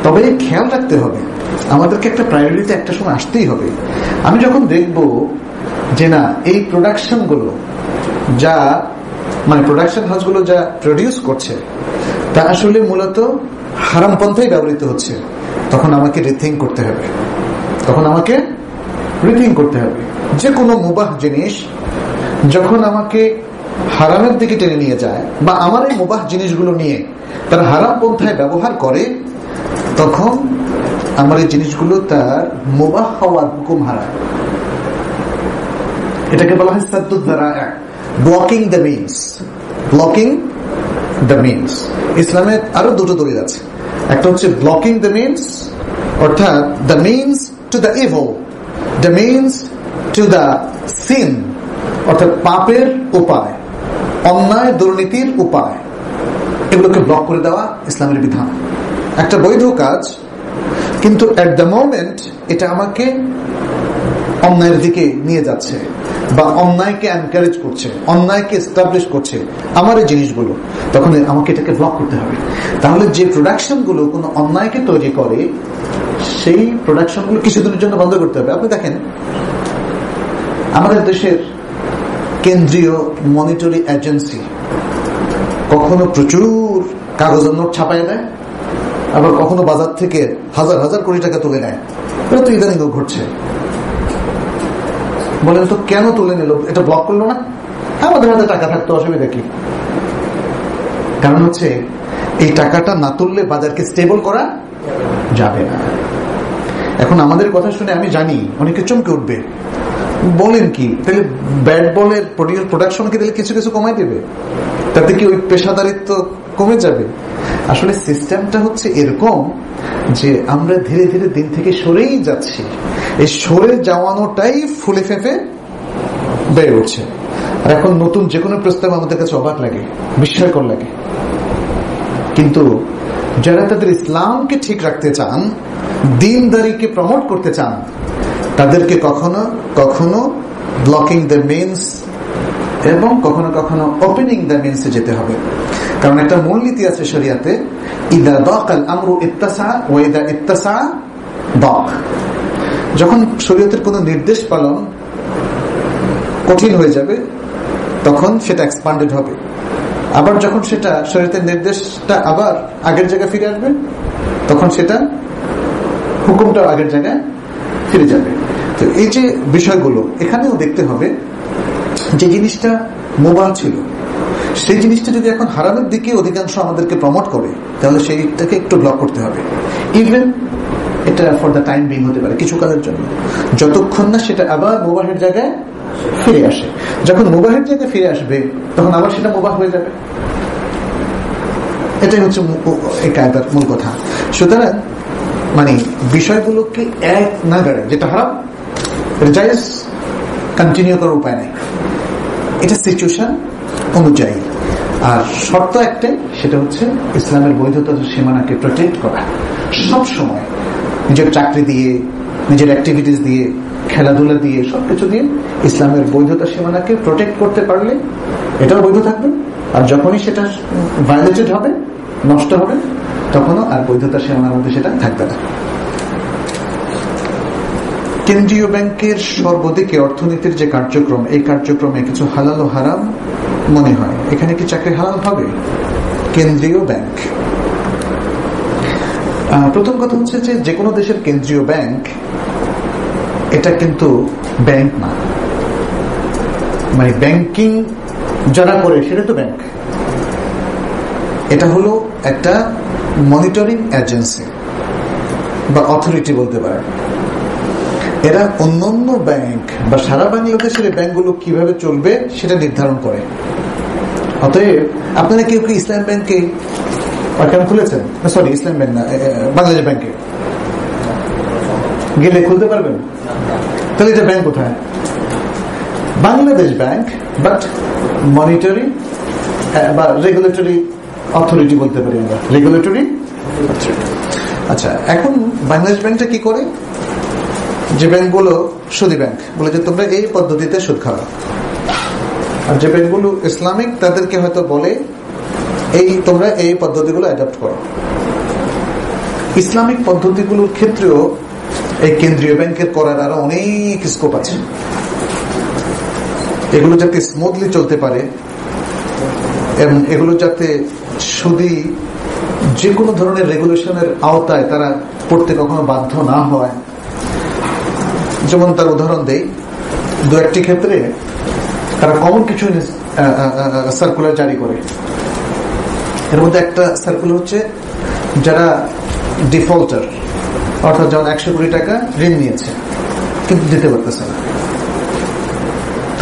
তবে খেয়াল রাখতে হবে, আমাদেরকে একটা প্রায়োরিটি একটা সময় আসতেই হবে। আমি যখন দেখব যে না, এই প্রোডাকশন গুলো যা, মানে প্রোডাকশন হাউসগুলো যা প্রডিউস করছে, তা আসলে মূলত হারাম পন্থায় ব্যবহৃত হচ্ছে, তখন আমাকে রিথিঙ্ক করতে হবে। যে কোনো মুবাহ জিনিস যখন আমাকে হারামের দিকে টেনে নিয়ে যায়, বা আমার এই মুবাহ জিনিসগুলো নিয়ে তার হারাম পন্থায় ব্যবহার করে, তখন আমার এই জিনিসগুলো তার মুবাহ হওয়ার হুকুম হারায়। এটাকে বলা হয় সাদ্দুদ যারায়া, ব্লকিং দ্য মিনস। ইসলামে আরো দুটো দলিল আছে। একটা হচ্ছে ব্লকিং দ্য মিনস, অর্থাৎ the means to the evil, the means to the sin, অর্থাৎ পাপের উপায়, অন্যায় দুর্নীতির উপায়, এগুলোকে ব্লক করে দেওয়া ইসলামের বিধান। একটা বৈধ কাজ কিন্তু এট দ্য মোমেন্ট এটা আমাকে অন্যায়ের দিকে নিয়ে যাচ্ছে বা অন্যায়কে এনকারেজ করছে, অন্যায়কে এস্টাবলিশ করছে আমার এই জিনিসগুলো, তখন আমাকে এটাকে ব্লক করতে হবে। তাহলে যে প্রোডাকশন গুলো কোনো অন্যায়কে তৈরি করে সেই প্রোডাকশন গুলো কিছুদিনের জন্য বন্ধ করতে হবে। আপনি দেখেন আমাদের দেশের কেন্দ্রীয় মনিটরি এজেন্সি কখনো প্রচুর কাগজের নোট ছাপায় দেয়, আবার কখনো বাজার থেকে হাজার হাজার কোটি টাকা তুলে নেয়। এটা তো ইদানিং ঘটছে। বলেন তো কেন তুলে নিল? এটা ব্লক করলো না? আমাদের হাতে টাকা থাকতো, অসুবিধা কি? কারণ হচ্ছে এই টাকাটা না তুললে বাজারকে স্টেবল করা যাবে না। এখন আমাদের কথা শুনে আমি জানি অনেকে চমকে উঠবে, বলেন কি তাহলে ব্যাট বলের প্রোডাকশন কি তাহলে কিছু কিছু কমাই দেবে? তাতে কি ওই পেশাদারিত্ব কমে যাবে? আসলে সিস্টেমটা হচ্ছে এরকম যে আমরা ধীরে ধীরে দিন থেকে সরেই যাচ্ছি। এই সরে যাওয়ানোটাই ফুলে ফেঁপে বেড়ে উঠছে। আর এখন নতুন যে কোনো প্রস্তাব আমাদের কাছে অবাক লাগে, বিস্ময়কর লাগে। কিন্তু যারা তাদের ইসলামকে ঠিক রাখতে চান, দ্বীনদারিকে প্রমোট করতে চান, তাদেরকে কখনো কখনো ব্লকিং দ্য মিনস এবং কখনো কখনো ওপেনিং দ্য মিনসে যেতে হবে। কারণ একটা মূলনীতি আছে শরিয়াতে, ইদা দাকাল আমরু ইত্তাসা ওয়া ইদা ইত্তাসা দাক। যখন শরিয়তের কোনো নির্দেশ পালন কঠিন হয়ে যাবে তখন সেটা এক্সপান্ডেড হবে, আবার যখন সেটা শরিয়তের নির্দেশটা আবার আগের জায়গায় ফিরে আসবে তখন সেটা হুকুমটা আগের জায়গায় ফিরে যাবে। তো এই যে বিষয়গুলো এখানেও দেখতে হবে, যে জিনিসটা মুবাহ ছিল সেই জিনিসটা যদি এখন হারামের দিকে অধিকাংশ আমাদেরকে প্রমোট করে তাহলে সেইটাকে একটু ব্লক করতে হবে। ইভেন এটা ফর দ্য টাইম বিং হতে পারে, কিছু কালের জন্য, যতক্ষণ না সেটা আবার মুবাহের জায়গায় ফিরে আসে। যখন মুবাহের জায়গায় ফিরে আসবে তখন আবার সেটা মুবাহ হয়ে যাবে। এটাই হচ্ছে এই কায়দার মূল কথা। সুতরাং মানে বিষয়গুলোকে এক নাগাড়ে, যেটা হারাম এটা জায়েজ কন্টিনিউ করার উপায় নেই, এটা সিচুয়েশন অনুযায়ী। আর শর্ত একটাই, সেটা হচ্ছে ইসলামের বৈধতার সীমানাকে প্রোটেক্ট করা। সব সময় নিজের চাকরি দিয়ে, নিজের অ্যাক্টিভিটিস দিয়ে, খেলাধুলা দিয়ে, সবকিছু দিয়ে ইসলামের বৈধতা সীমানাকে প্রোটেক্ট করতে পারলে এটাও বৈধ থাকবে। আর যখনই সেটা ভায়োলেটেড হবে, নষ্ট হবে, তখনও আর বৈধতা সীমানার মধ্যে সেটা থাকবে না। কেন্দ্রীয় ব্যাংকের সর্বদিকে অর্থনীতির যে কার্যক্রম, এই কার্যক্রমে কিছু হালাল ও হারাম মনে হয়। এখানে কি চাকরি হালাল হবে? কেন্দ্রীয় ব্যাংক, প্রথম কথা হচ্ছে যে কোনো দেশের কেন্দ্রীয় ব্যাংক এটা কিন্তু ব্যাংক না, মানে ব্যাংকিং যারা করে সেটা তো ব্যাংক। এটা হলো একটা মনিটরিং এজেন্সি বা অথরিটি বলতে পারে। এরা অন্যান্য ব্যাংক বা সারা বাংলাদেশের ব্যাংকগুলো কিভাবে চলবে সেটা নির্ধারণ করে। অতএব আপনারা কেউ কি ইসলাম ব্যাংকে অ্যাকাউন্ট খুলেছেন? সরি, ইসলাম ব্যাংক না, বাংলাদেশ ব্যাংকে গেলে খুলতে পারবেন? তাহলে এটা ব্যাংক কোথায়? বাংলাদেশ ব্যাংক, বাট মনিটরি বা রেগুলেটরি অথরিটি বলতে পারি আমরা, রেগুলেটরি অথরিটি। আচ্ছা, এখন বাংলাদেশ ব্যাংকটা কি করে? যে ব্যাংকগুলো সুদী ব্যাংক বলে যে তোমরা এই পদ্ধতিতে সুদ খাও, আর যে ব্যাংকগুলো ইসলামিক তাদেরকে হয়তো বলে এই তোমরা এই পদ্ধতিগুলো অ্যাডপ্ট করো। ইসলামিক পদ্ধতিগুলোর ক্ষেত্রেও এই কেন্দ্রীয় ব্যাংকের করার আরো অনেক স্কোপ আছে। এগুলো যাতে স্মুথলি চলতে পারে এবং এগুলো যাতে সুদী যে কোনো ধরনের রেগুলেশনের আওতায় তারা পড়তে কখনো বাধ্য না হয়। যেমন তার উদাহরণ দেই, দু একটি ক্ষেত্রে তারা কমন কিছু সার্কুলার জারি করে। এর মধ্যে একটা সার্কুলার হচ্ছে যারা ডিফল্টার, অর্থাৎ যেমন 100 কোটি টাকা ঋণ নিয়েছে কিন্তু দিতে পারতেছে না,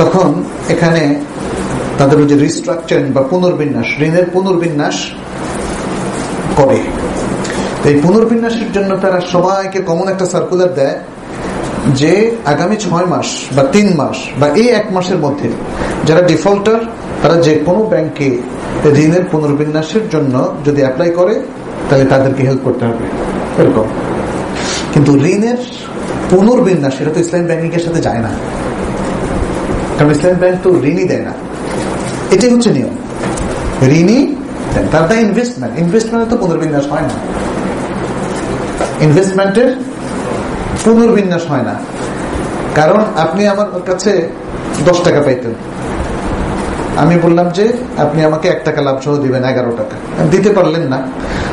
তখন এখানে তাদের যে রিস্ট্রাকচারিং বা পুনর্বিন্যাস, ঋণের পুনর্বিন্যাস করে। এই পুনর্বিন্যাসের জন্য তারা সবাইকে কমন একটা সার্কুলার দেয় যে আগামী 6 মাস বা 3 মাস বা এই 1 মাসের মধ্যে যারা ডিফল্টার তারা যে কোনো ব্যাংকে ঋণের পুনর্বিন্যাসের জন্য যদি অ্যাপ্লাই করে তাহলে তাদেরকে হেল্প করতে হবে। এরকম কিন্তু ঋণের পুনর্বিন্যাস সেটা তো ইসলামী ব্যাংকিং এর সাথে যায় না, কারণ ইসলামী ব্যাংক তো ঋণই দেয় না। এটাই হচ্ছে নিয়ম, ঋণই দেন, তার দায় ইনভেস্টমেন্ট। ইনভেস্টমেন্টের তো পুনর্বিন্যাস হয় না, ইনভেস্টমেন্টের পুনর্বিন্যাস হয় না। কারণ আপনি আমার কাছে 10 টাকা পাইতেন, আমি বললাম যে আপনি আমাকে 1 টাকা লাভ সহ দিবেন 11 টাকা, দিতে পারলেন না,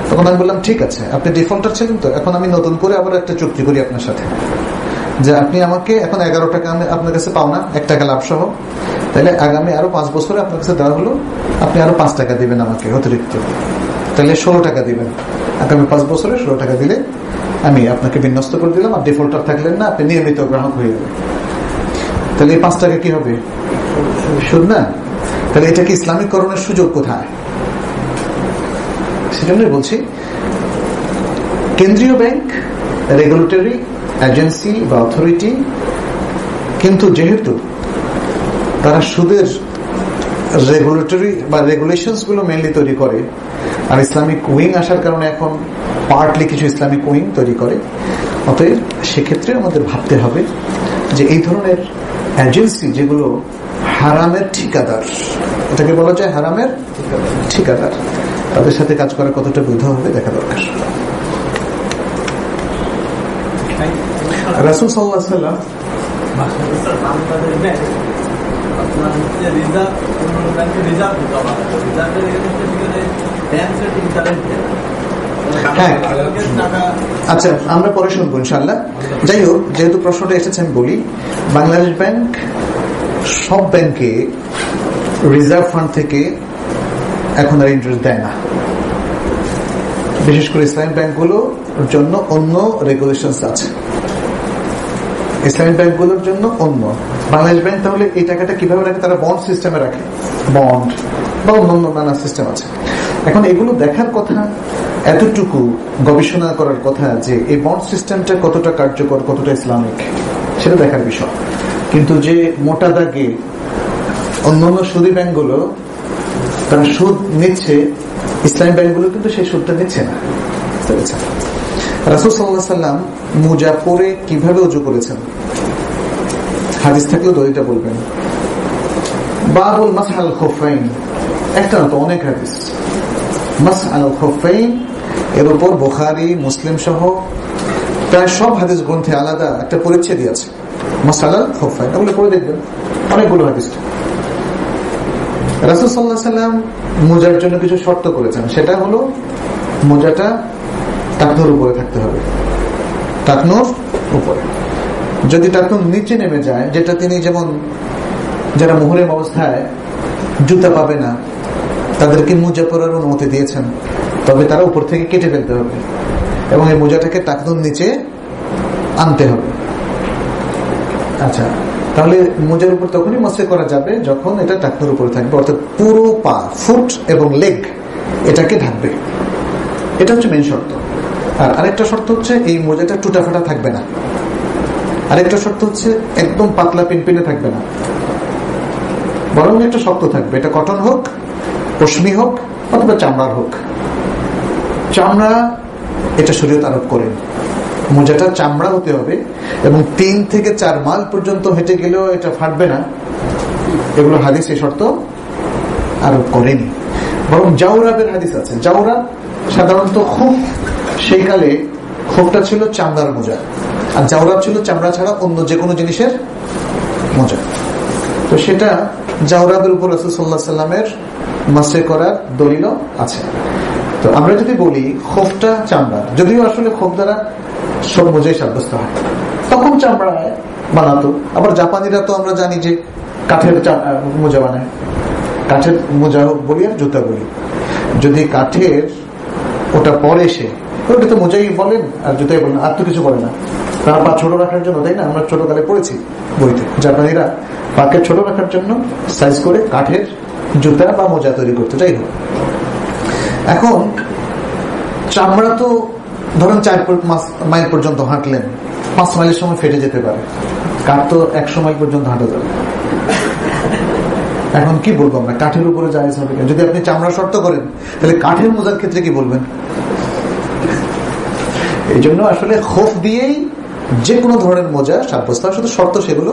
তখন আমি বললাম ঠিক আছে, আপনি ডিফল্টার ছিলেন তো, এখন আমি নতুন করে আবার একটা চুক্তি করি আপনার সাথে যে আপনি আমাকে এখন 11 টাকা আমি আপনার কাছে পাও না 1 টাকা লাভ সহ, তাহলে আগামী আরো 5 বছরে আপনার কাছে দেওয়া হলো, আপনি আরো 5 টাকা দিবেন আমাকে অতিরিক্ত, তাহলে 16 টাকা দিবেন। আগামী 5 বছরে 16 টাকা দিলে আমি আপনাকে বিন্যস্ত করে দিলাম, আর ডিফল্টার থাকলেন না, আপনি নিয়মিত গ্রাহক হয়ে যাবেন। তাহলে এই 5 টাকা কি হবে? সুদ না? তাহলে এটা কি ইসলামিকরণের সুযোগ কোথায়? সেজন্যই বলছি কেন্দ্রীয় ব্যাংক রেগুলেটরি এজেন্সি বা অথরিটি, কিন্তু যেহেতু তারা সুদের রেগুলেটরি বা রেগুলেশনস গুলো মেনলি তৈরি করে, আর ইসলামিক উইং আসার কারণে এখন পার্টলি কিছু ইসলামিক উইং তৈরি করে, অতএব সেক্ষেত্রে আমাদের ভাবতে হবে যে এই ধরনের এজেন্সি যেগুলো হারামের ঠিকাদার, এটাকে বলা যায় হারামের ঠিকাদার, তাদের সাথে কাজ করা কতটা বৈধ হবে দেখা দরকার। রাসূল সাল্লাল্লাহু আলাইহি ওয়াসাল্লাম আচ্ছা আমরা পরে শুনবো ইনশাআল্লাহ। যাই হোক, যেহেতু প্রশ্নটা এসেছে আমি বলি, বাংলাদেশ ব্যাংক সব ব্যাংকে রিজার্ভ ফান্ড থেকে এখন আর ইন্টারেস্ট দেয় না, বিশেষ করে ইসলামী ব্যাংকগুলোর জন্য অন্য রেগুলেশনস আছে, ইসলামী ব্যাংকগুলোর জন্য অন্য। বাংলাদেশ ব্যাংক তাহলে এই টাকাটা কিভাবে রাখে? তারা বন্ড সিস্টেমে রাখে, বন্ড বা অন্যান্য নানা সিস্টেম আছে। এখন এগুলো দেখার কথা, এতটুকু গবেষণা করার কথা যে এই বন্ড সিস্টেমটা কতটা কার্যকর, কতটা ইসলামিক, সেটা দেখার বিষয়। কিন্তু যে মোটা দাগে অন্যান্য সুদী ব্যাংকগুলো তারা সুদ নিচ্ছে, ইসলামী ব্যাংকগুলো কিন্তু সেই সুদটা নিচ্ছে না। রাসূল সাল্লাল্লাহু আলাইহি ওয়াসাল্লাম মুজা পরে কিভাবে ওযু করেছেন? হাদিস থাকলে দলিলটা বলবেন। বাবুল মাসহাল খুফাইন, একটা না তো অনেক হাদিস। মাসহাল খুফাইন এর উপর বুখারী মুসলিম সহ প্রায় সব হাদিস গ্রন্থে আলাদা একটা পরিচ্ছেদই আছে। মাসহাল খুফাইন এগুলো পড়ে দেখবেন, অনেকগুলো হাদিস। রাসূল সাল্লাল্লাহু আলাইহি ওয়াসাল্লাম মোজার জন্য কিছু শর্ত করেছেন, সেটা হলো মোজাটা টাকনুর উপরে থাকতে হবে, টাকনুর উপরে। যদি টাকনুর নিচে নেমে যায়, যেটা তিনি যেমন যারা মুহরিম অবস্থায় জুতা পাবে না তাদেরকে মোজা পরার অনুমতি দিয়েছেন, তবে তারা উপর থেকে কেটে ফেলতে হবে এবং এই মোজাটাকে টাকনুর নিচে আনতে হবে। আচ্ছা, তাহলে মোজার উপর তখনই মসে করা যাবে যখন এটা টাকনুর উপরে থাকবে, অর্থাৎ পুরো পা, ফুট এবং লেগ এটাকে ঢাকবে। এটা হচ্ছে মেন শর্ত। আর আরেকটা শর্ত হচ্ছে এই মোজাটা টুটা ফাটা থাকবে না। আরেকটা শর্ত হচ্ছে একদম পাতলা পিনপিনে থাকবে না, বরং একটা শক্ত থাকবে। এটা কটন হোক, পশমি হোক অথবা চামড়ার হোক। চামড়া এটা শরীয়ত আরোপ করেন, মোজাটা চামড়া হতে হবে এবং 3 থেকে 4 মাইল পর্যন্ত হেঁটে গেলেও এটা ফাটবে না। এগুলো হাদিস এই শর্ত আরোপ করেনি, বরং জাওরাবের হাদিস আছে। জাওরাব সাধারণত খুব সেই কালে খোপটা ছিল চামড়ার মোজা, আর জাওরাব ছিল চামড়া ছাড়া অন্য যে কোনো জিনিসের মোজা। তো সেটা জাওরাবের উপর রাসূল সাল্লাল্লাহু আলাইহি ওয়াসাল্লামের মাসে করার দলিল আছে। তো আমরা যদি বলি খোপটা চামড়া, যদিও আসলে খোপ দ্বারা সব মোজাই সাব্যস্ত হয়, তখন চামড়ায় বানাতো। আবার জাপানিরা তো আমরা জানি যে কাঠের মোজা বানায়, কাঠের মোজা বলি আর জুতা বলি। যদি কাঠের ওটা পরে সে ওটা তো মোজাই বলেন আর জুতাই বলেন, আর তো কিছু বলে না। তার পা ছোট রাখার জন্য, তাই না? আমরা ছোটকালে পড়েছি বইতে, জাপানিরা পাকে ছোট রাখার জন্য সাইজ করে কাঠের জুতা বা মোজা তৈরি করতে। যাই হোক, এখন চামড়া তো ধরেন 4 মাইল পর্যন্ত হাঁটলেন, 5 মাইলের সময় ফেটে যেতে পারে। কাঠ তো 100 মাইল পর্যন্ত হাঁটা যাবে। এখন কি বলবো আমরা, কাঠের উপরে জায়েজ হবে? যদি আপনি চামড়া শর্ত করেন, তাহলে কাঠের মোজার ক্ষেত্রে কি বলবেন? এই জন্য আসলে খোফ দিয়েই যে কোনো ধরনের মোজা সাব্যস্ত হয়, শুধু শর্ত সেগুলো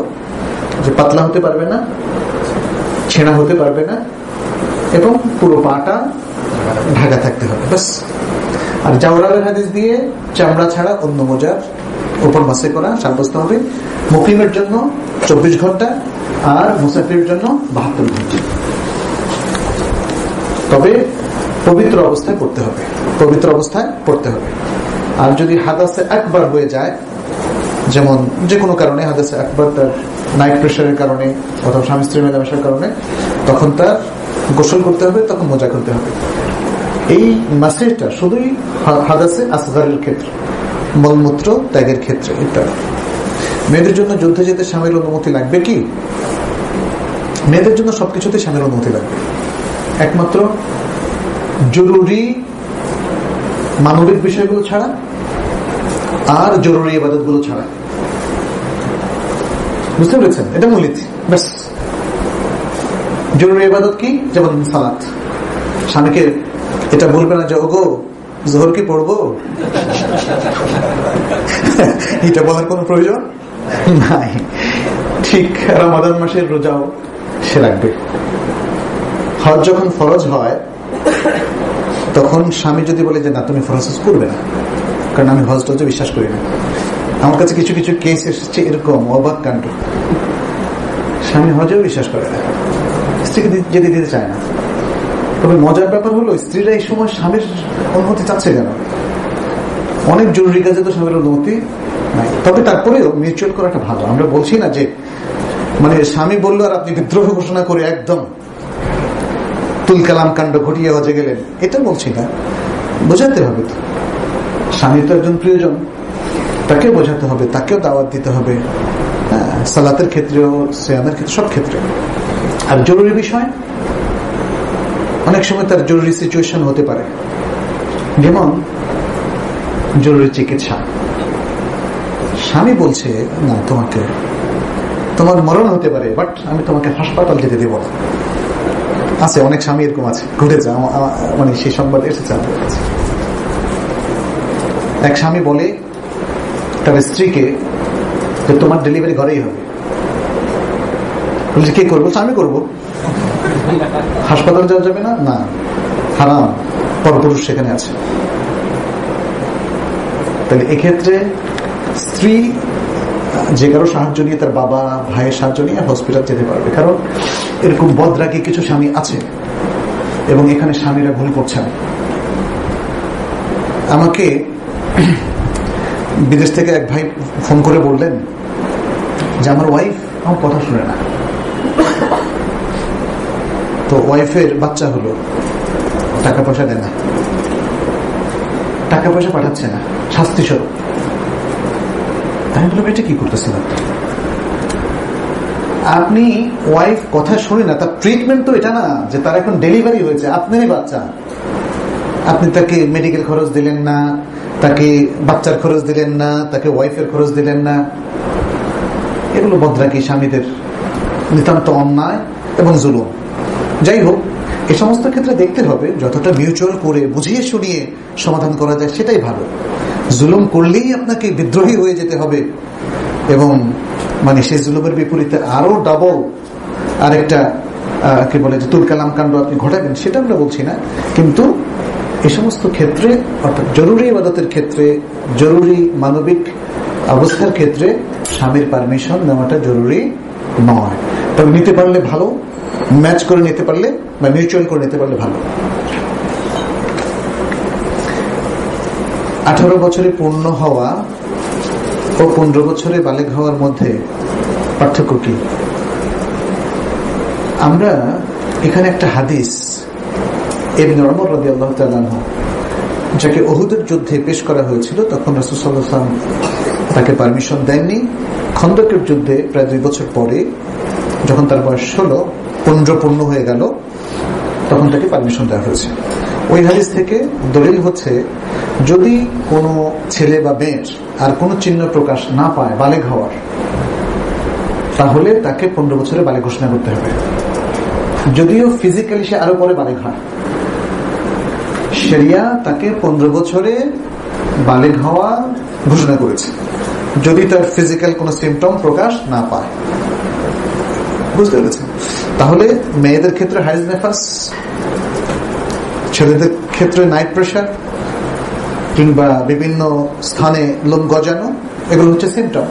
যে পাতলা হতে পারবে না, ছেঁড়া হতে পারবে না এবং পুরো পাটা ঢাকা থাকতে হবে, ব্যাস। আর জাওরাবের হাদিস দিয়ে চামড়া ছাড়া অন্য মোজার উপর মাসে করা সাব্যস্ত হবে। মুকিমের জন্য 24 ঘন্টা আর মুসাফিরের জন্য 72 ঘন্টা। তবে পবিত্র অবস্থায় পড়তে হবে, পবিত্র অবস্থায় পড়তে হবে। আর যদি হাদাসে আকবার হয়ে যায়, যেমন যে কোনো কারণে হাদাসে আকবার, তার নাইট প্রেশারের কারণে অথবা স্বামী স্ত্রী মেলামেশার কারণে, তখন তার গোসল করতে হবে, তখন মোজা করতে হবে। এই মাসেটা শুধুই হাদাসে আসগারের ক্ষেত্রে, মলমূত্র ত্যাগের ক্ষেত্রে ইত্যাদি। মেয়েদের জন্য যুদ্ধে যেতে স্বামীর অনুমতি লাগবে কি? মেয়েদের জন্য সবকিছুতে স্বামীর অনুমতি লাগবে, একমাত্র জরুরি মানবিক বিষয়গুলো ছাড়া আর জরুরি ইবাদত গুলো ছাড়া। বুঝতে পেরেছেন? এটা মূলনীতি, ব্যাস। জরুরি ইবাদত কি? যেমন সালাত। স্বামীকে এটা বলবে না যে ওগো জোহর কি পড়বো, এটা বলার কোন প্রয়োজন নাই। ঠিক রমাদান মাসের রোজাও সে রাখবে। হজ যখন ফরজ হয় তখন স্বামী যদি বলে যে না তুমি ফরজ করবে না, কারণ আমি হজ টজে বিশ্বাস করি না। আমার কাছে কিছু কিছু কেস এসেছে এরকম অবাক কাণ্ড, স্বামী হজেও বিশ্বাস করে না, স্ত্রীকে যেতে দিতে চায় না। তবে মজার ব্যাপার হলো স্ত্রীরা এই সময় স্বামীর অনুমতি চাচ্ছে কেন? অনেক জরুরি কাজে তো স্বামীর অনুমতি নাই। তবে তারপরেও মিউচুয়াল করাটা ভালো। আমরা বলছি না যে মানে স্বামী বললো আর আপনি বিদ্রোহ ঘোষণা করে একদম তুল কালাম কাণ্ড ঘটিয়ে হজে গেলেন, এটা বলছি না। বোঝাতে হবে তো, স্বামী তো একজন প্রিয়জন, তাকে বোঝাতে হবে, তাকেও দাওয়াত দিতে হবে, সালাতের ক্ষেত্রেও, সিয়ামের ক্ষেত্রে, সব ক্ষেত্রে। আর জরুরি বিষয় অনেক সময় তার জরুরি সিচুয়েশন হতে পারে, যেমন জরুরি চিকিৎসা। স্বামী বলছে না তোমাকে, তোমার মরণ হতে পারে, বাট আমি তোমাকে হাসপাতাল যেতে দেব না। আছে অনেক স্বামী এরকম আছে, ঘটেছে, মানে সেই সংবাদ এসেছে আমাদের কাছে। এক স্বামী বলে তার স্ত্রীকে যে তোমার ডেলিভারি ঘরেই হবে। বলছে কে করবো? আমি করবো। হাসপাতাল যাওয়া যাবে না, না হারাম, পরপুরুষ সেখানে আছে। তাহলে এক্ষেত্রে স্ত্রী যে কারো সাহায্য নিয়ে, তার বাবা ভাইয়ের সাহায্য নিয়ে হসপিটাল যেতে পারবে, কারণ এরকম বদরাগী কিছু স্বামী আছে এবং এখানে স্বামীরা ভুল করছেন। আমাকে বিদেশ থেকে এক ভাই ফোন করে বললেন যে আমার ওয়াইফ আমার কথা শুনে না, তো ওয়াইফের বাচ্চা হলো, টাকা পয়সা দেয় না, টাকা পয়সা পাঠাচ্ছে না, শাস্তি স্বরূপ। আমি বললাম এটা কি করতেছেন আপনি? ওয়াইফ কথা শুনে না, তার ট্রিটমেন্ট তো এটা না যে তার এখন ডেলিভারি হয়েছে, আপনারই বাচ্চা, আপনি তাকে মেডিকেল খরচ দিলেন না, তাকে বাচ্চার খরচ দিলেন না, তাকে ওয়াইফের খরচ দিলেন না। এগুলো বদরাকি স্বামীদের নিতান্ত অন্যায় এবং জুলুম। যাই হোক, এই সমস্ত ক্ষেত্রে দেখতে হবে যতটা মিউচুয়াল করে বুঝিয়ে শুনিয়ে সমাধান করা যায় সেটাই ভালো। জুলুম করলেই আপনাকে বিদ্রোহী হয়ে যেতে হবে এবং মানে সেই জুলুমের বিপরীতে আরো ডাবল আরেকটা কি বলে যে তুল কালাম কাণ্ড আপনি ঘটাবেন, সেটা আমরা বলছি না। কিন্তু এই সমস্ত ক্ষেত্রে, অর্থাৎ জরুরি ইবাদতের ক্ষেত্রে, জরুরি মানবিক অবস্থার ক্ষেত্রে স্বামীর পারমিশন নেওয়াটা জরুরি নয়। তবে নিতে পারলে ভালো, ম্যাচ করে নিতে পারলে বা মিউচুয়াল করে নিতে পারলে ভালো। 18 বছরে পূর্ণ হওয়া ও 15 বছরে বালেগ হওয়ার মধ্যে পার্থক্য কি? আমরা এখানে একটা হাদিস ইবনে উমর রাদিয়াল্লাহু তাআলা আনহু, যাকে উহুদের যুদ্ধে পেশ করা হয়েছিল, তখন রাসূল সাল্লাল্লাহু আলাইহি ওয়াসাল্লাম তাকে পারমিশন দেননি। খন্দকের যুদ্ধে প্রায় 2 বছর পরে যখন তার বয়স 15 পূর্ণ হয়ে গেল, তখন তাকে পারমিশন দেওয়া হয়েছে। ওই হাদিস থেকে দলিল হচ্ছে যদি কোনো ছেলে বা মেয়ের আর কোনো চিহ্ন প্রকাশ না পায় বালেগ হওয়ার, তাহলে তাকে 15 বছরে বালেগ ঘোষণা করতে হবে। যদিও ফিজিক্যালি সে আরো পরে বালেগ হয়, শরিয়া তাকে 15 বছরে বালেগ হওয়া ঘোষণা করেছে, যদি তার ফিজিক্যাল কোনো সিমটম প্রকাশ না পায়। বুঝতে পেরেছেন? তাহলে মেয়েদের ক্ষেত্রে হাইজ নেফাস, ছেলেদের ক্ষেত্রে নাইট প্রেশার কিংবা বিভিন্ন স্থানে লোম গজানো, এগুলো হচ্ছে সিমটম।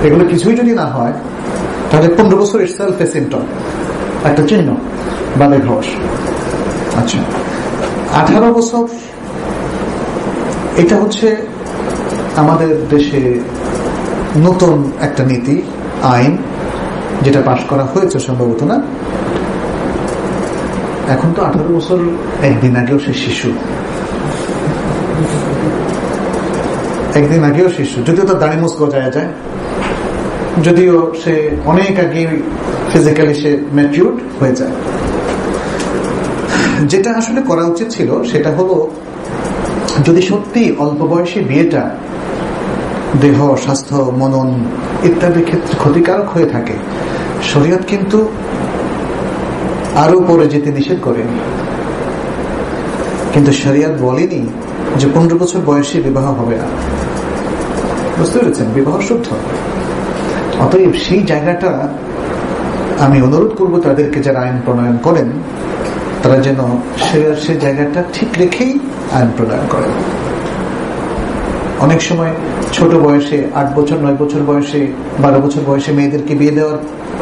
এগুলো কিছুই যদি না হয় তাহলে 15 বছর ইটসেলফ এ সিমটম, একটা চিহ্ন বালেগ হওয়ার। আচ্ছা, 18 বছর এটা হচ্ছে আমাদের দেশে নতুন একটা নীতি, আইন, যেটা পাশ করা হয়েছে সম্ভবত, না? এখন তো 18 বছর একদিন আগেও সে শিশু, একদিন আগেও শিশু, যদিও তো দাড়ি মুছ গজায় যায়, যদিও সে অনেক আগে ফিজিক্যালি সে ম্যাচিউরড হয়ে যায়। যেটা আসলে করা উচিত ছিল সেটা হলো, যদি সত্যি অল্প বয়সী বিয়েটা দেহ, স্বাস্থ্য, মনন ইত্যাদি ক্ষেত্রে ক্ষতিকারক হয়ে থাকে, শরীয়ত কিন্তু আরো পরে যেতে নিষেধ করেনি। কিন্তু শরীয়ত বলেনি যে 15 বছর বয়সে বিবাহ হবে না। বুঝতে পেরেছেন? বিবাহ শুদ্ধ। অতএব সেই জায়গাটা আমি অনুরোধ করব তাদেরকে, যারা আইন প্রণয়ন করেন, তারা যেন সেই জায়গাটা ঠিক রেখেই আইন প্রণয়ন করেন। অনেক সময় ছোট বয়সে 8 বছর, 9 বছর বয়সে, 12 বছর বয়সে মেয়েদেরকে বিয়ে দেওয়ার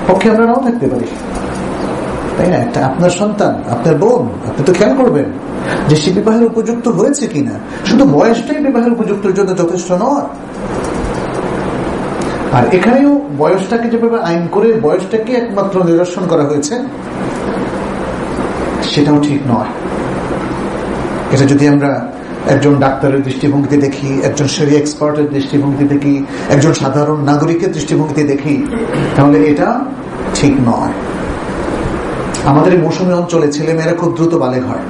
পক্ষে আমরা নাও থাকতে পারি, তাই না? একটা আপনার সন্তান, আপনার বোন, আপনি তো খেয়াল করবেন যে সে বিবাহের উপযুক্ত হয়েছে কিনা। শুধু বয়সটাই বিবাহের উপযুক্তের জন্য যথেষ্ট নয়। আর এখানেও বয়সটাকে যেভাবে আইন করে বয়সটাকে একমাত্র নিরসন করা হয়েছে, সেটাও ঠিক নয়। এটা যদি আমরা একজন ডাক্তারের দৃষ্টিভঙ্গিতে দেখি, একজন শরীয় এক্সপার্টের দৃষ্টিভঙ্গিতে দেখি, একজন সাধারণ নাগরিকের দৃষ্টিভঙ্গিতে দেখি, তাহলে এটা ঠিক নয়। আমাদের এই মৌসুমী অঞ্চলে ছেলেমেয়েরা খুব দ্রুত বালেগ হয়।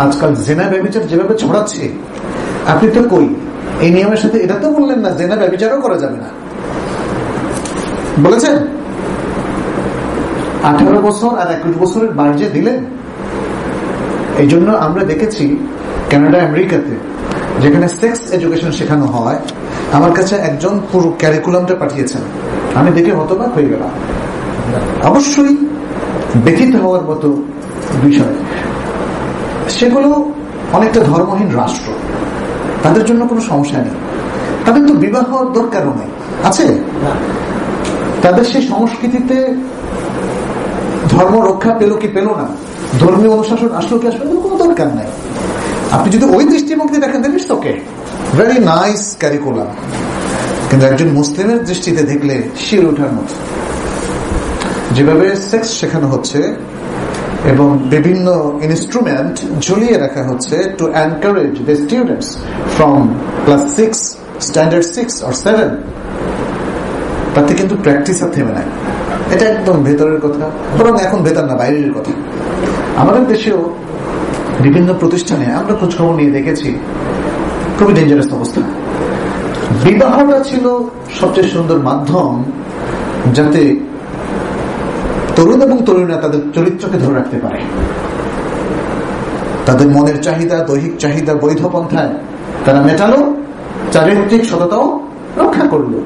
আজকাল জেনা ব্যভিচার যেভাবে ছড়াচ্ছে, আপনি তো কই এই নিয়মের সাথে এটা তো বললেন না জেনা ব্যভিচারও করা যাবে না, বলেছেন? 18 বছর আর 21 বছরের বার্জে দিলেন। এই জন্য আমরা দেখেছি কানাডা, আমেরিকাতে, যেখানে সেক্স এডুকেশন শেখানো হয়, আমার কাছে একজন পুরো ক্যারিকুলামটা পাঠিয়েছেন, আমি দেখে হতবাক হয়ে গেলাম। অবশ্যই ব্যথিত হওয়ার মতো বিষয়। সেগুলো অনেকটা ধর্মহীন রাষ্ট্র, তাদের জন্য কোনো সমস্যা নেই, তাদের তো বিবাহ দরকারও নেই, আছে? তাদের সেই সংস্কৃতিতে ধর্ম রক্ষা পেল কি পেল না, ধর্মীয় অনুশাসন আসলো কি আসলে, কোনো দরকার নাই। আপনি যদি ওই দৃষ্টিভঙ্গি দেখেন, then it's okay, very nice curriculum. কিন্তু একজন মুসলিমের দৃষ্টিতে দেখলে শির ওঠার মতো যেভাবে সেক্স শেখানো হচ্ছে এবং বিভিন্ন ইনস্ট্রুমেন্ট ঝুলিয়ে রাখা হচ্ছে to encourage the students from class 6, standard 6 or 7, তাতে কিন্তু প্র্যাকটিস আর থেমে নাই। এটা একদম ভেতরের কথা, বরং এখন ভেতর না বাইরের কথা। আমাদের দেশেও বিভিন্ন প্রতিষ্ঠানে আমরা খোঁজখবর নিয়ে দেখেছি খুবই ডেঞ্জারাস অবস্থা। বিবাহটা ছিল সবচেয়ে সুন্দর মাধ্যম যাতে তরুণ এবং তরুণীরা তাদের চরিত্রকে ধরে রাখতে পারে, তাদের মনের চাহিদা, দৈহিক চাহিদা বৈধ পন্থায় তারা মেটালো, চারিত্রিক সততাও রক্ষা করলো।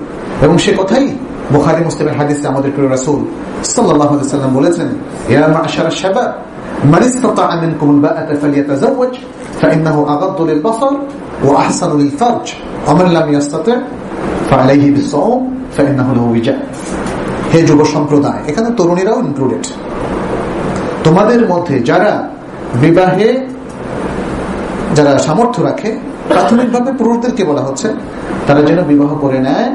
এবং সে কথাই বুখারী মুসলিমের হাদিসে আমাদের প্রিয় রাসূল সাল্লাল্লাহু আলাইহি ওয়াসাল্লাম বলেছেন, ইয়া মা'শারাশ শাবাব মান ইসতাতা'a মিনকুমুল বা'ata ফালিয়াতাযাওয়াজ ফাইন্নাহু আগাদ্দু লিলবাসার ওয়া আহসানু লিলফারজ ওয়া মান লাম ইয়াস্তাতি' ফাআলাইহি বিস-সাওম ফাইন্নাহু লাহু ওয়িজা। হে যুব সম্প্রদায়, এখানে তরুণীরাও ইনক্লুডেড, তোমাদের মধ্যে যারা বিবাহে যারা সামর্থ্য রাখে, প্রাথমিকভাবে পুরুষদেরকে বলা হচ্ছে, তারা যেন বিবাহ করে নেয়,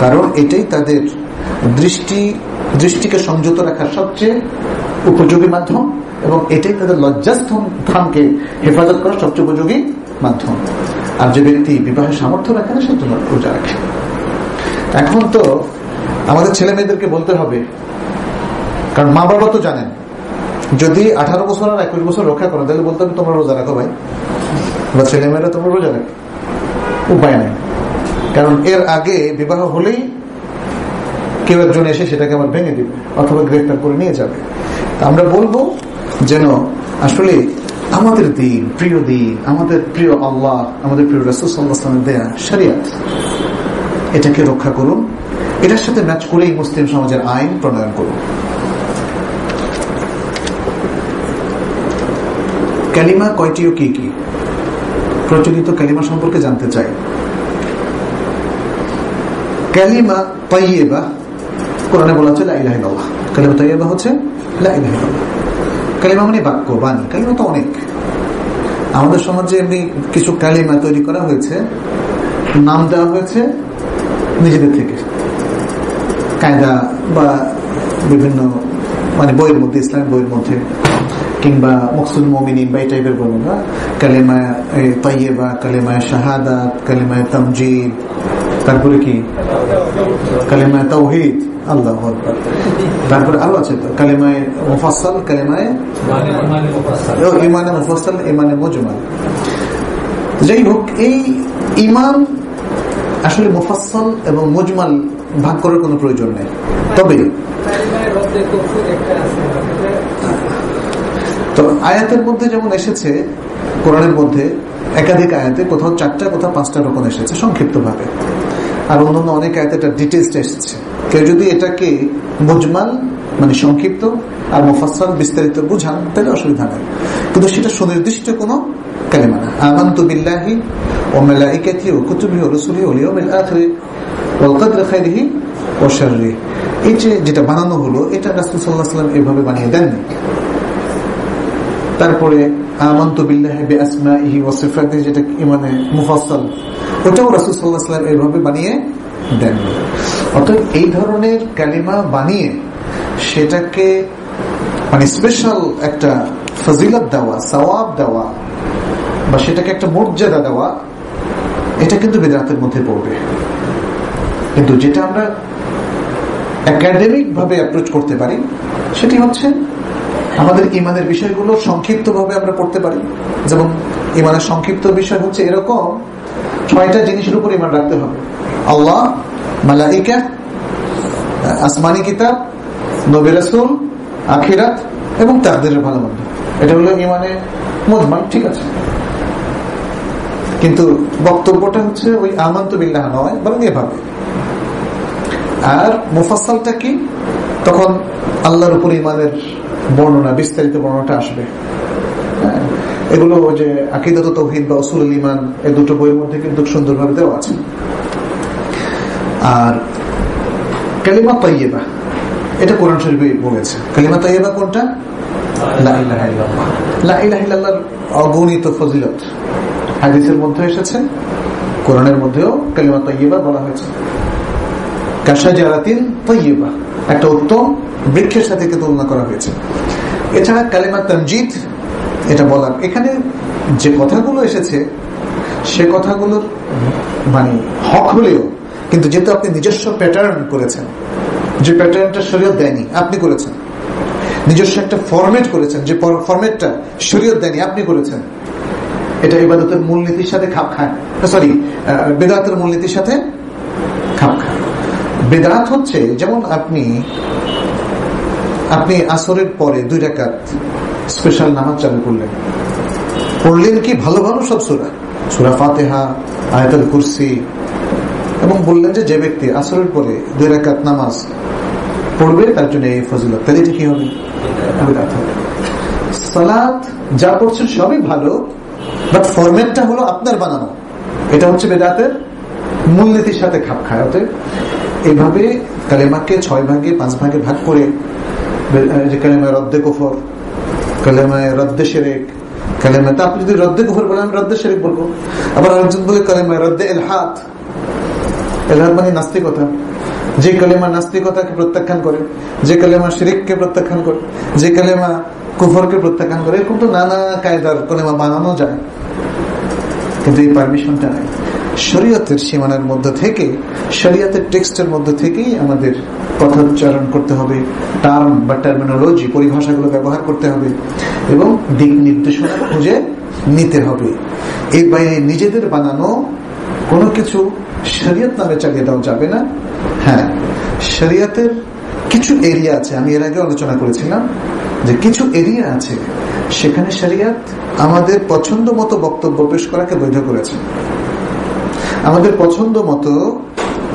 কারণ এটাই তাদের দৃষ্টিকে সংযত রাখার সবচেয়ে উপযোগী মাধ্যম এবং এটাই তাদের লজ্জাস্থানকে হেফাজত করার সবচেয়ে উপযোগী মাধ্যম। আর যে ব্যক্তি বিবাহের সামর্থ্য রাখে না, সে তোমার রোজা রাখে। এখন তো আমাদের ছেলে মেয়েদেরকে বলতে হবে, কারণ মা বাবা তো জানেন, যদি 18 বছর আর 21 বছর রক্ষা করো, তাহলে বলতে হবে তোমরা রোজা রাখো ভাই, বা ছেলে মেয়েরা তোমরা রোজা রাখো। উপায় নেই, কারণ এর আগে বিবাহ হলেই কেউ একজন এসে সেটাকে আবার ভেঙে দিবে অথবা গ্রেফতার করে নিয়ে যাবে। আমরা বলবো যেন আসলে আমাদের দিন, প্রিয় দিন, আমাদের প্রিয় আল্লাহ, আমাদের প্রিয় রাসূল সাল্লাল্লাহু আলাইহি ওয়াসাল্লামের দেয়া শরিয়ত, এটাকে রক্ষা করুন। এটার সাথে ম্যাচ করেই মুসলিম সমাজের আইন প্রণয়ন করুন। কালিমা কয়টি ও কি কি? প্রচলিত কালিমা সম্পর্কে জানতে চাই। কালিমা তাইয়্যিবা কোরআনে বলা হচ্ছে লা ইলাহা ইল্লাল্লাহ। কালিমা তাইয়্যিবা হচ্ছে লা ইলাহা ইল্লাল্লাহ। কালিমা মানে বাক্য, বাণী। কালিমা তো অনেক। আমাদের সমাজে এমনি কিছু কালিমা তৈরি করা হয়েছে, নাম দেওয়া হয়েছে নিজেদের থেকে, কায়দা বা বিভিন্ন মানে বইয়ের মধ্যে, ইসলামের বইয়ের মধ্যে, কিংবা মকসুদ মুমিনিন বা এই টাইপের বলুন না, কালিমা তাইয়্যিবা, কালিমা শাহাদাত, কালিমা তামজিদ, তারপরে কি কালিমা তাওহীদ, আল্লাহু আকবার, তারপরে আরো আছে তো কালিমায়ে মুফাসসাল, কালিমায়ে ইমানে মুফাসসাল, ইমানে মুজমাল। যাই হোক, এই ঈমান আসলে মুফাসসাল এবং মুজমাল ভাগ করার কোনো প্রয়োজন নেই। তবে তো আয়াতের মধ্যে যেমন এসেছে, কোরআনের মধ্যে একাধিক আয়াতে কোথাও 4টা কোথাও 5টা রকম এসেছে সংক্ষিপ্ত ভাবে, আর অন্যান্য অনেক আয়াতে এটা ডিটেইলস এসেছে। কেউ যদি এটাকে মুজমাল মানে সংক্ষিপ্ত আর মুফাসসাল বিস্তারিত বুঝান তাহলে অসুবিধা নেই, কিন্তু সেটা সুনির্দিষ্ট কোনো কালিমা না। আমানতু বিল্লাহি ওয়া মালাইকাতিহি ওয়া কুতুবিহি ওয়া রুসুলিহি ওয়াল ইয়াউমিল আখির ওয়াল কদরি খাইরিহি ওয়া শাররিহি, এই যেটা বানানো হলো এটা রাসূল সাল্লাল্লাহু আলাইহি ওয়াসাল্লাম এভাবে বানিয়ে দেননি। তারপরে আমানতু বিল্লাহি বিআসমাইহি ওয়া সিফাতিহি, যেটা ইমানে মুফাসসাল, ওটাও রাসূল সাল্লাল্লাহু আলাইহি ওয়াসাল্লাম এইভাবে বানিয়ে দেন। অতএব এই ধরনের কালিমা বানিয়ে সেটাকে মানে স্পেশাল একটা ফজিলত দেওয়া, সওয়াব দেওয়া বা সেটাকে একটা মর্যাদা দেওয়া, এটা কিন্তু বিদআতের মধ্যে পড়বে। কিন্তু যেটা আমরা একাডেমিক ভাবে অ্যাপ্রোচ করতে পারি সেটি হচ্ছে আমাদের ইমানের বিষয়গুলো সংক্ষিপ্ত ভাবে আমরা পড়তে পারি। যেমন ইমানের সংক্ষিপ্ত বিষয় হচ্ছে এরকম 6টা জিনিসের উপর ইমান রাখতে হবে: আল্লাহ, মালাইকা, আসমানি কিতাব, নবী রাসূল, আখিরাত এবং তাকদীরের ভালো মন্দ। এটা হলো ইমানে মুজমাল, ঠিক আছে। কিন্তু বক্তব্যটা হচ্ছে ওই আমানতু বিল্লাহ নয়, বরং এভাবে। আর মুফাসসালটা কি? তখন আল্লাহর উপর ইমানের বর্ণনা, বিস্তারিত বর্ণনাটা আসবে। এগুলো ওই যে আকীদাতুত তাওহীদ বা উসুলুল ঈমান, এই দুটো বইয়ের মধ্যে কিন্তু সুন্দরভাবে দেওয়া আছে। আর কালিমা তাইয়্যিবা, এটা কোরআন শরীফে বলেছে। কালিমা তাইয়্যিবা কোনটা? লা ইলাহা ইল্লাল্লাহ। লা ইলাহা ইল্লাল্লাহর অগণিত ফজিলত হাদিসের মধ্যে এসেছে, কোরআনের মধ্যেও কালিমা তাইয়্যিবা বলা হয়েছে। কাশাজারাতিন তাইয়্যিবা, একটা উত্তম বৃক্ষের সাথে তুলনা করা হয়েছে। এছাড়া কালিমা তামজিদ, এটা বলার এখানে যে কথাগুলো এসেছে সে কথাগুলোর মানে হক হলেও, কিন্তু যেহেতু আপনি নিজস্ব প্যাটার্ন করেছেন, যে প্যাটার্নটা শরীয়ত দেয়নি আপনি করেছেন, নিজস্ব একটা ফরম্যাট করেছেন, যে ফরম্যাটটা শরীয়ত দেয়নি আপনি করেছেন, এটা ইবাদতের মূলনীতির সাথে খাপ খায়, সরি বিদআতের মূলনীতির সাথে খাপ খায়। বিদআত হচ্ছে যেমন আপনি আসরের পরে 2 রাকাত স্পেশাল নামাজ চালু করলেন, পড়লেন কি ভালো ভালো সব সূরা ফাতিহা, আয়াতুল কুরসি, এবং বললেন যে ব্যক্তি আসরের পরে 2 রাকাত নামাজ পড়বে তার জন্য এই ফজিলত, তাহলে এটা কি হবে? বিদআত হবে। সালাত যা পড়ছেন সবই ভালো, বাট ফরম্যাটটা হলো আপনার বানানো, এটা হচ্ছে বিদআতের মূলনীতির সাথে খাপ খায়। অতএব এইভাবে কালেমাকে 6 ভাগে 5 ভাগে ভাগ করে, যে কালেমায় রদ্দে কুফর, কালেমায় রদ্দে শিরক, কালেমাতে আপনি যদি রদ্দে কুফর বলেন আমি রদ্দে শিরক বলবো, আবার আরেকজন বলে কালেমায় রদ্দে ইলহাদ। ইলহাদ মানে নাস্তিকতা, যে কালেমা নাস্তিকতাকে প্রত্যাখ্যান করে, যে কালেমা শিরককে প্রত্যাখ্যান করে, যে কালেমা কুফরকে প্রত্যাখ্যান করে, এরকম তো নানা কায়দার কালেমা বানানো যায়, কিন্তু এই পারমিশনটা নাই। শরীয়তের সীমানার মধ্যে থেকে, শরীয়তের টেক্সটের মধ্যে থেকেই আমাদের কথা উচ্চারণ করতে হবে, টার্ম বা টার্মিনোলজি, পরিভাষাগুলো ব্যবহার করতে হবে এবং দিক নির্দেশনা খুঁজে নিতে হবে। এর বাইরে নিজেদের বানানো কোনো কিছু শরীয়ত নামে চালিয়ে দেওয়া যাবে না। হ্যাঁ, শরীয়তের কিছু এরিয়া আছে, আমি এর আগে আলোচনা করেছিলাম যে কিছু এরিয়া আছে সেখানে শরিয়ত আমাদের পছন্দ মতো বক্তব্য পেশ করাকে বৈধ করেছে, আমাদের পছন্দ মতো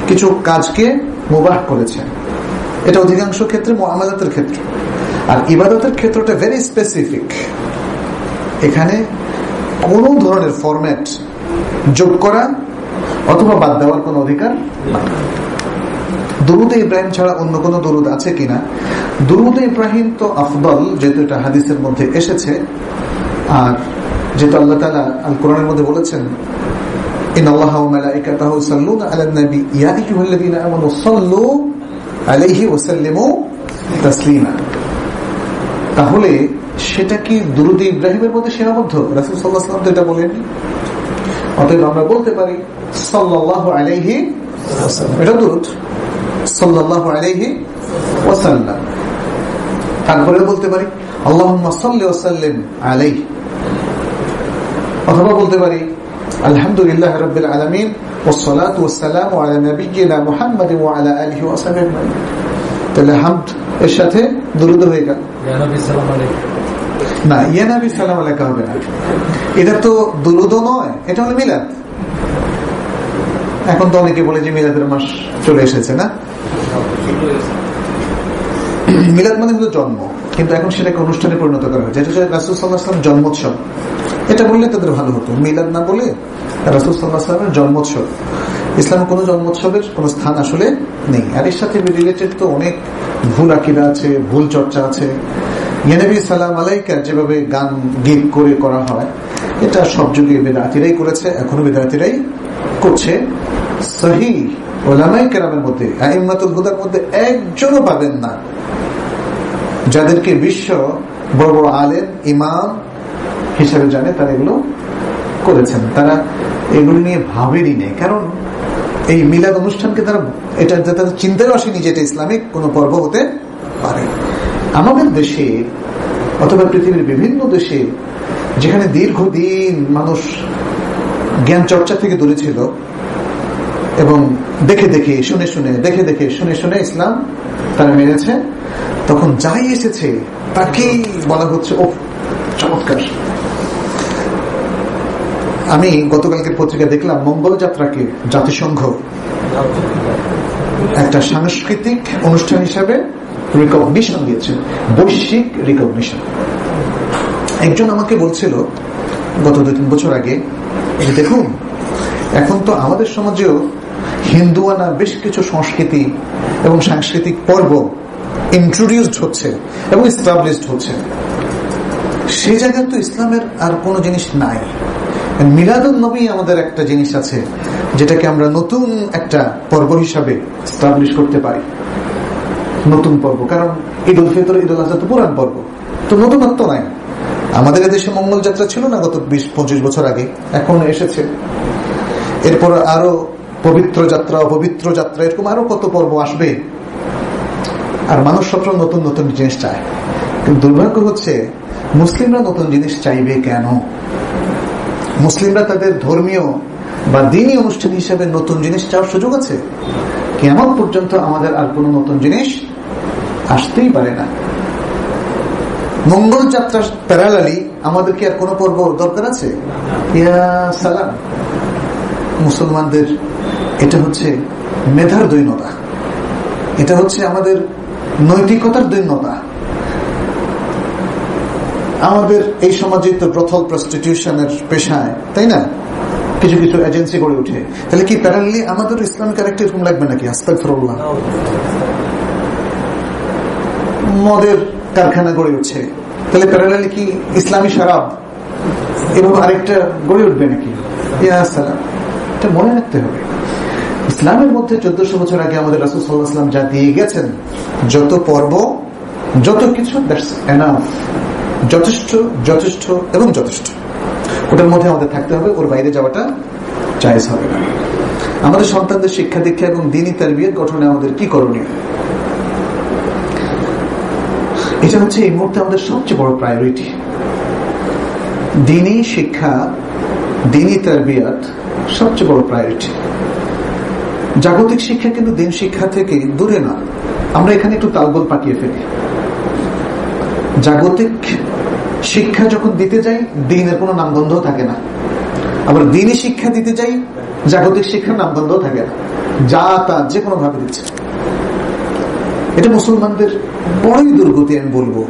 কিছু কাজকে মুবাহ করেছে। এটা অধিকাংশ ক্ষেত্রে মুআমালাতের ক্ষেত্রে। আর ইবাদতের ক্ষেত্রটা ভেরি স্পেসিফিক, এখানে কোন ধরনের ফরম্যাট যোগ করা অথবা বাদ দেওয়ার কোন অধিকার নাই। দুরুদ ইব্রাহিম ছাড়া অন্য কোন দুরুদ আছে কিনা? দুরুদ ইব্রাহিম তো আফদল, যেহেতু এটা হাদিসের মধ্যে এসেছে, আর যেহেতু আল্লাহ তাআলা আল কোরআনের মধ্যে বলেছেন ইন্নাল্লাহা ওয়া মালাইকাতাহু ইউসাল্লুনা আলান নবী ইয়া আইয়ুহাল্লাযীনা আমানু সাল্লু আলাইহি ওয়া সাল্লিমু তাসলিমা। তাহলে সেটা কি দুরুদ ইব্রাহিমের মধ্যে সীমাবদ্ধ? রাসূল সাল্লাল্লাহু আলাইহি ওয়াসাল্লাম তো এটা বলেননি। অতএব আমরা বলতে পারি সাল্লাল্লাহু আলাইহি ওয়াসাল্লাম, এটা দুরুদ সাল্লাল্লাহু আলাইহি ওয়াসাল্লাম। তারপরে বলতে পারি আল্লাহুম্মা সাল্লি ওয়া সাল্লিম আলাইহি, অথবা বলতে পারি আলহামদুলিল্লাহি রাব্বিল আলামিন ওয়াস সালাতু ওয়াস সালামু আলা নাবিয়্যিনা মুহাম্মাদিন ওয়া আলা আলিহি ওয়া সাহবিহি আজমাইন। তাহলে হামদ এর সাথে দুরূদ হয়ে গেল। ইয়া নবী সালাম আলাইকুম না, ইয়া নবী সালাম আলাইকুম হবে না, এটা তো দুরূদও নয়, এটা হলো মিলাদ। এখন তো অনেকে বলে যে মিলাদের মাস চলে এসেছে না, মিলাদ মানে হলো জন্ম, কিন্তু এখন সেটাকে অনুষ্ঠানে পরিণত করা হয়েছে। এটা রাসূল সাল্লাল্লাহু আলাইহি ওয়াসাল্লাম জন্মোৎসব, এটা বললে তাদের ভালো হতো। মিলাদ না বলে রাসূল সাল্লাল্লাহু আলাইহি ওয়াসাল্লামের জন্মোৎসব। ইসলামের কোন জন্মোৎসবের কোন স্থান আসলে নেই। আর এর সাথে রিলেটেড তো অনেক ভুল আকীদা আছে, ভুল চর্চা আছে। ইয়া নবী সালাম আলাইকা যেভাবে গান গীত করে করা হয়, এটা সব যুগে বিদআতীরাই করেছে, এখনো বিদআতীরাই করছে। সহিহ উলামায়ে কেরামের মধ্যে, আইম্মাতুল হুদার মধ্যে একজনও পাবেন না যাদেরকে বিশ্ব বড় বড় আলেম ইমাম হিসাবে জানে তারা এগুলো করেছেন। তারা এগুলো নিয়ে ভাবেরই নেই, কারণ এই মিলাদ অনুষ্ঠানকে তারা এটা তাদের চিন্তায় আসেনি যে এটা ইসলামিক কোন পর্ব হতে পারে। আমাদের দেশে অথবা পৃথিবীর বিভিন্ন দেশে যেখানে দীর্ঘদিন মানুষ জ্ঞান চর্চা থেকে দূরে ছিল এবং দেখে দেখে শুনে শুনে দেখে দেখে শুনে শুনে ইসলাম তারা মেনেছে, তখন যাই এসেছে তাকেই বলা হচ্ছে ও চমৎকার। আমি গতকালকের পত্রিকা দেখলাম মঙ্গল যাত্রাকে জাতিসংঘ একটা সাংস্কৃতিক অনুষ্ঠান হিসাবে রিকগনিশন দিয়েছে, বৈশ্বিক রিকগনিশন। একজন আমাকে বলছিল গত 2-3 বছর আগে যে দেখুন এখন তো আমাদের সমাজেও হিন্দুয়ানা বেশ কিছু সংস্কৃতি এবং সাংস্কৃতিক পর্ব ইন্ট্রোডিউসড হচ্ছে এবং এস্টাবলিশড হচ্ছে, সেই জায়গায় তো ইসলামের আর কোনো জিনিস নাই। মিলাদুন নবী আমাদের একটা জিনিস আছে যেটাকে আমরা নতুন একটা পর্ব হিসাবে এস্টাবলিশ করতে পারি, নতুন পর্ব। কারণ ঈদ উল ফিতর, ঈদ উল আজহা তো পুরান পর্ব, তো নতুনত্ব নাই। আমাদের দেশে মঙ্গল যাত্রা ছিল না গত 20-25 বছর আগে, এখন এসেছে। এরপর আরো পবিত্র যাত্রা, অপবিত্র যাত্রা, এরকম আরো কত পর্ব আসবে। আর মানুষ সবসময় নতুন নতুন জিনিস চায়, কিন্তু দুর্ভাগ্য হচ্ছে মুসলিমরা নতুন জিনিস চাইবে কেন? মুসলিমরা তাদের ধর্মীয় বা দ্বীনি অনুষ্ঠান হিসেবে নতুন জিনিস চাওয়ার সুযোগ আছে? কিয়ামত পর্যন্ত আমাদের আর কোনো নতুন জিনিস আসতেই পারে না। মঙ্গল যাত্রার প্যারালালি আমাদের কি আর কোনো পর্ব দরকার আছে? ইয়া সালাম। মুসলমানদের এটা হচ্ছে মেধার দৈন্যতা, এটা হচ্ছে আমাদের নৈতিকতার দৈন্যতা। আমাদের এই সমাজে তো ব্রথল প্রস্টিটিউশনের পেশায়, তাই না, কিছু কিছু এজেন্সি গড়ে উঠে। তাহলে কি প্যারালালি আমাদের ইসলামিক আরেকটা এরকম লাগবে নাকি? আস্তাগফিরুল্লাহ। মদের কারখানা গড়ে উঠছে, তাহলে প্যারালালি কি ইসলামী শরাব এবং আরেকটা গড়ে উঠবে নাকি? ইয়া সালাম। এটা মনে রাখতে হবে, ইসলামের মধ্যে 1400 বছর আগে আমাদের রাসূল সাল্লাল্লাহু আলাইহি ওয়াসাল্লাম যা দিয়ে গেছেন, যত পর্ব, যত কিছু, দ্যাটস এনাফ, যথেষ্ট যথেষ্ট এবং যথেষ্ট। ওটার মধ্যে আমাদের থাকতে হবে, ওর বাইরে যাওয়াটা জায়েজ হবে না। আমাদের সন্তানদের শিক্ষা দীক্ষা এবং দ্বীনি তারবিয়ত গঠনে আমাদের কি করণীয়? এটা হচ্ছে এই মুহূর্তে আমাদের সবচেয়ে বড় প্রায়োরিটি। দ্বীনি শিক্ষা, দ্বীনি তারবিয়ত সবচেয়ে বড় প্রায়োরিটি। জাগতিক শিক্ষা কিন্তু দিন শিক্ষা থেকে দূরে না, আমরা এখানে একটু তালগোল পাকিয়ে ফেলি। জাগতিক শিক্ষা যখন দিতে যাই, দ্বীনের কোনো নামগন্ধ থাকে না। আবার দ্বীনি শিক্ষা দিতে যাই, জাগতিক শিক্ষার নামগন্ধ থাকে না, যা তা যে কোনো ভাবে দিচ্ছে। এটা মুসলমানদের বড়ই দুর্গতি আমি বলবো।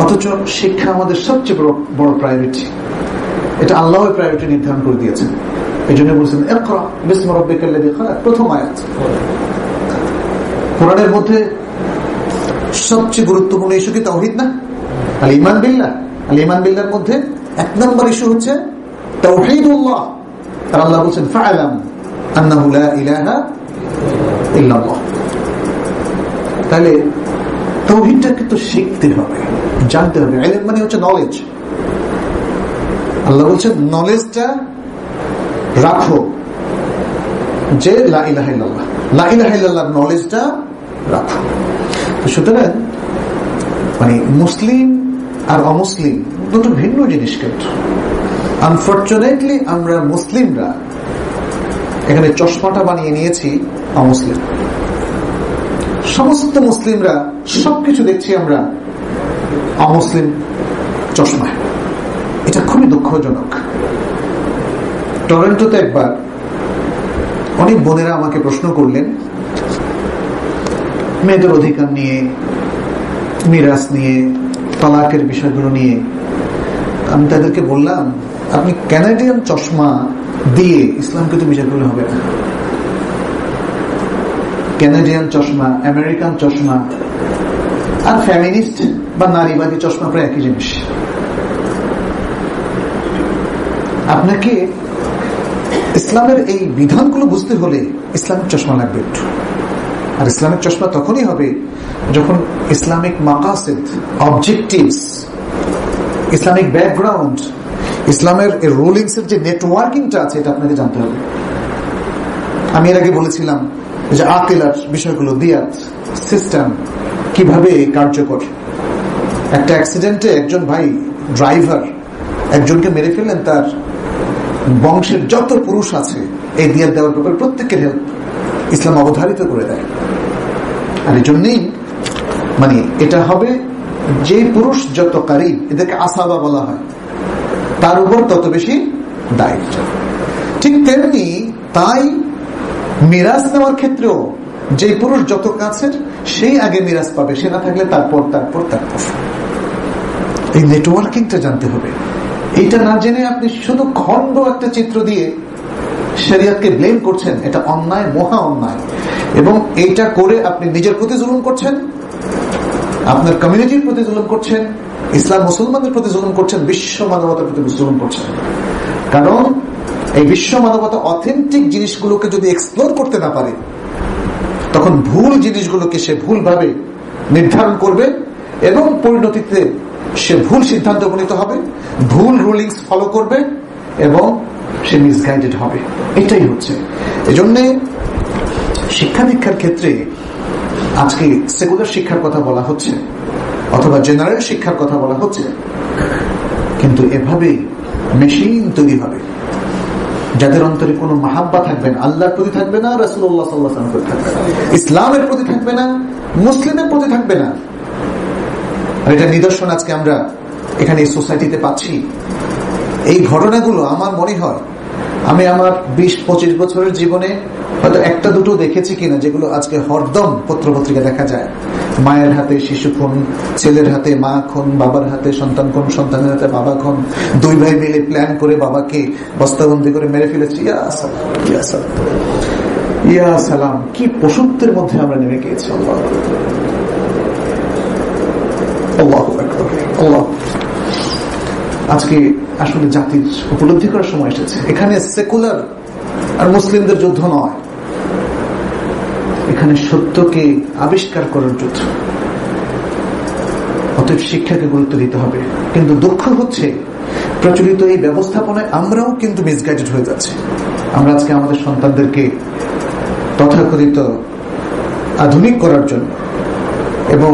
অথচ শিক্ষা আমাদের সবচেয়ে বড় প্রায়োরিটি। এটা আল্লাহ প্রায়োরিটি নির্ধারণ করে দিয়েছেন। এই জন্য বলছেন ইকরা বিসমি রাব্বিকাল্লাযী খালাক, প্রথম আয়াত। কোরআনের মধ্যে সবচেয়ে গুরুত্বপূর্ণ ইস্যু কি তাওহীদ না? আল ঈমান বিল্লাহ। আল ঈমান বিল্লাহর মধ্যে 1 নম্বর ইস্যু হচ্ছে তাওহীদুল্লাহ। আর আল্লাহ বলেন ফাআলাম আন্নাহু লা ইলাহা ইল্লাল্লাহ। তাহলে তাওহীদটাকে তো শিখতে হবে, জানতে হবে। ইলম মানে হচ্ছে নলেজ। আল্লাহ বলছেন নলেজটা রাখো, যে লা ইলাহা ইল্লাল্লাহ, লা ইলাহা ইল্লাল্লাহর নলেজটা রাখো। সুতরাং মানে মুসলিম আর অমুসলিম দুটো ভিন্ন জিনিস। কিন্তু আনফরচুনেটলি আমরা মুসলিমরা এখানে চশমাটা বানিয়ে নিয়েছি অমুসলিম। সমস্ত মুসলিমরা সবকিছু দেখছি আমরা অমুসলিম চশমায়। এটা খুবই দুঃখজনক। টরন্টোতে একবার অনেক বোনেরা আমাকে প্রশ্ন করলেন মেয়েদের অধিকার নিয়ে, মিরাস নিয়ে, তালাকের বিষয়গুলো নিয়ে। আমি তাদেরকে বললাম, আপনি ক্যানাডিয়ান চশমা দিয়ে ইসলামকে তো বিচার করলে হবে না। ক্যানাডিয়ান চশমা, আমেরিকান চশমা আর ফ্যামিনিস্ট বা নারীবাদী চশমা প্রায় একই জিনিস। আপনাকে ইসলামের এই বিধানগুলো বুঝতে হলে ইসলামিক চশমা লাগবে একটু। আর ইসলামিক চশমা তখনই হবে যখন ইসলামিক মাকাসিদ, অবজেক্টিভস, ইসলামিক ব্যাকগ্রাউন্ড, ইসলামের রুলিংস এর যে নেটওয়ার্কিংটা আছে এটা আপনাকে জানতে হবে। আমি এর আগে বলেছিলাম যে আকিলার বিষয়গুলো, দিয়াত সিস্টেম কিভাবে কার্যকর। একটা অ্যাক্সিডেন্টে একজন ভাই ড্রাইভার একজনকে মেরে ফেললেন, তার বংশের যত পুরুষ আছে এই দিয়াত দেওয়ার ব্যাপারে প্রত্যেকের হেল্প ইসলাম অবধারিত করে দেয়। আর এই জন্যই মানে এটা হবে যে পুরুষ যত কারিব, এদেরকে আসাবা বলা হয়, তার উপর তত বেশি দায়িত্ব। ঠিক তেমনি তাই মিরাজ নেওয়ার ক্ষেত্রেও যে পুরুষ যত কাছের সেই আগে মিরাজ পাবে, সে না থাকলে তারপর তারপর তারপর। এই নেটওয়ার্কিংটা জানতে হবে। এইটা না জেনে আপনি শুধু খন্ড একটা চিত্র দিয়ে শরিয়তকে ব্লেম করছেন, এটা অন্যায়, মহা অন্যায়। এবং এইটা করে আপনি নিজের প্রতি জুলুম করছেন, আপনার কমিউনিটির প্রতি জুলুম করছেন, ইসলাম মুসলমানদের প্রতি জুলুম করছেন, বিশ্ব মানবতার প্রতি জুলুম করছেন। কারণ এই বিশ্ব মানবতা অথেন্টিক জিনিসগুলোকে যদি এক্সপ্লোর করতে না পারে, তখন ভুল জিনিসগুলোকে সে ভুলভাবে নির্ধারণ করবে এবং পরিণতিতে সে ভুল সিদ্ধান্ত উপনীত হবে, ভুল রুলিংস ফলো করবে এবং সে মিসগাইডেড হবে। এটাই হচ্ছে। এজন্য শিক্ষা দীক্ষার ক্ষেত্রে আজকে সেকুলার শিক্ষার কথা বলা হচ্ছে অথবা জেনারেল শিক্ষার কথা বলা হচ্ছে, কিন্তু এভাবে মেশিন তৈরি হবে যাদের অন্তরে কোনো মাহাব্বা থাকবে না, আল্লাহর প্রতি থাকবে না, রাসূলুল্লাহ সাল্লাল্লাহু আলাইহি ওয়াসাল্লামের প্রতি থাকবে না, ইসলামের প্রতি থাকবে না, মুসলিমের প্রতি থাকবে না। আর এটা নিদর্শন আজকে আমরা এখানে এই সোসাইটিতে পাচ্ছি। এই ঘটনাগুলো আমার মনে হয় আমি আমার 20-25 বছরের জীবনে হয়তো একটা দুটো দেখেছি কিনা, যেগুলো আজকে হরদম পত্রপত্রিকা দেখা যায়। মায়ের হাতে শিশু খুন, ছেলের হাতে মা খুন, বাবার হাতে সন্তান খুন, সন্তানের হাতে বাবা খুন, দুই ভাই মিলে প্ল্যান করে বাবাকে বস্তাবন্দি করে মেরে ফেলেছি। ইয়া সালাম, ইয়া সালাম, ইয়া সালাম, কি পশুত্বের মধ্যে আমরা নেমে গিয়েছি। আল্লাহু আকবার, আল্লাহ। আজকে আসলে জাতির উপলব্ধি করার সময় এসেছে। এখানে সেকুলার আর মুসলিমদের যুদ্ধ নয়, এখানে সত্যকে আবিষ্কার করার যুদ্ধ। অতএব শিক্ষাকে গুরুত্ব দিতে হবে। কিন্তু দুঃখ হচ্ছে প্রচলিত এই ব্যবস্থাপনায় আমরাও কিন্তু মিসগাইডেড হয়ে যাচ্ছে। আমরা আজকে আমাদের সন্তানদেরকে তথাকথিত আধুনিক করার জন্য এবং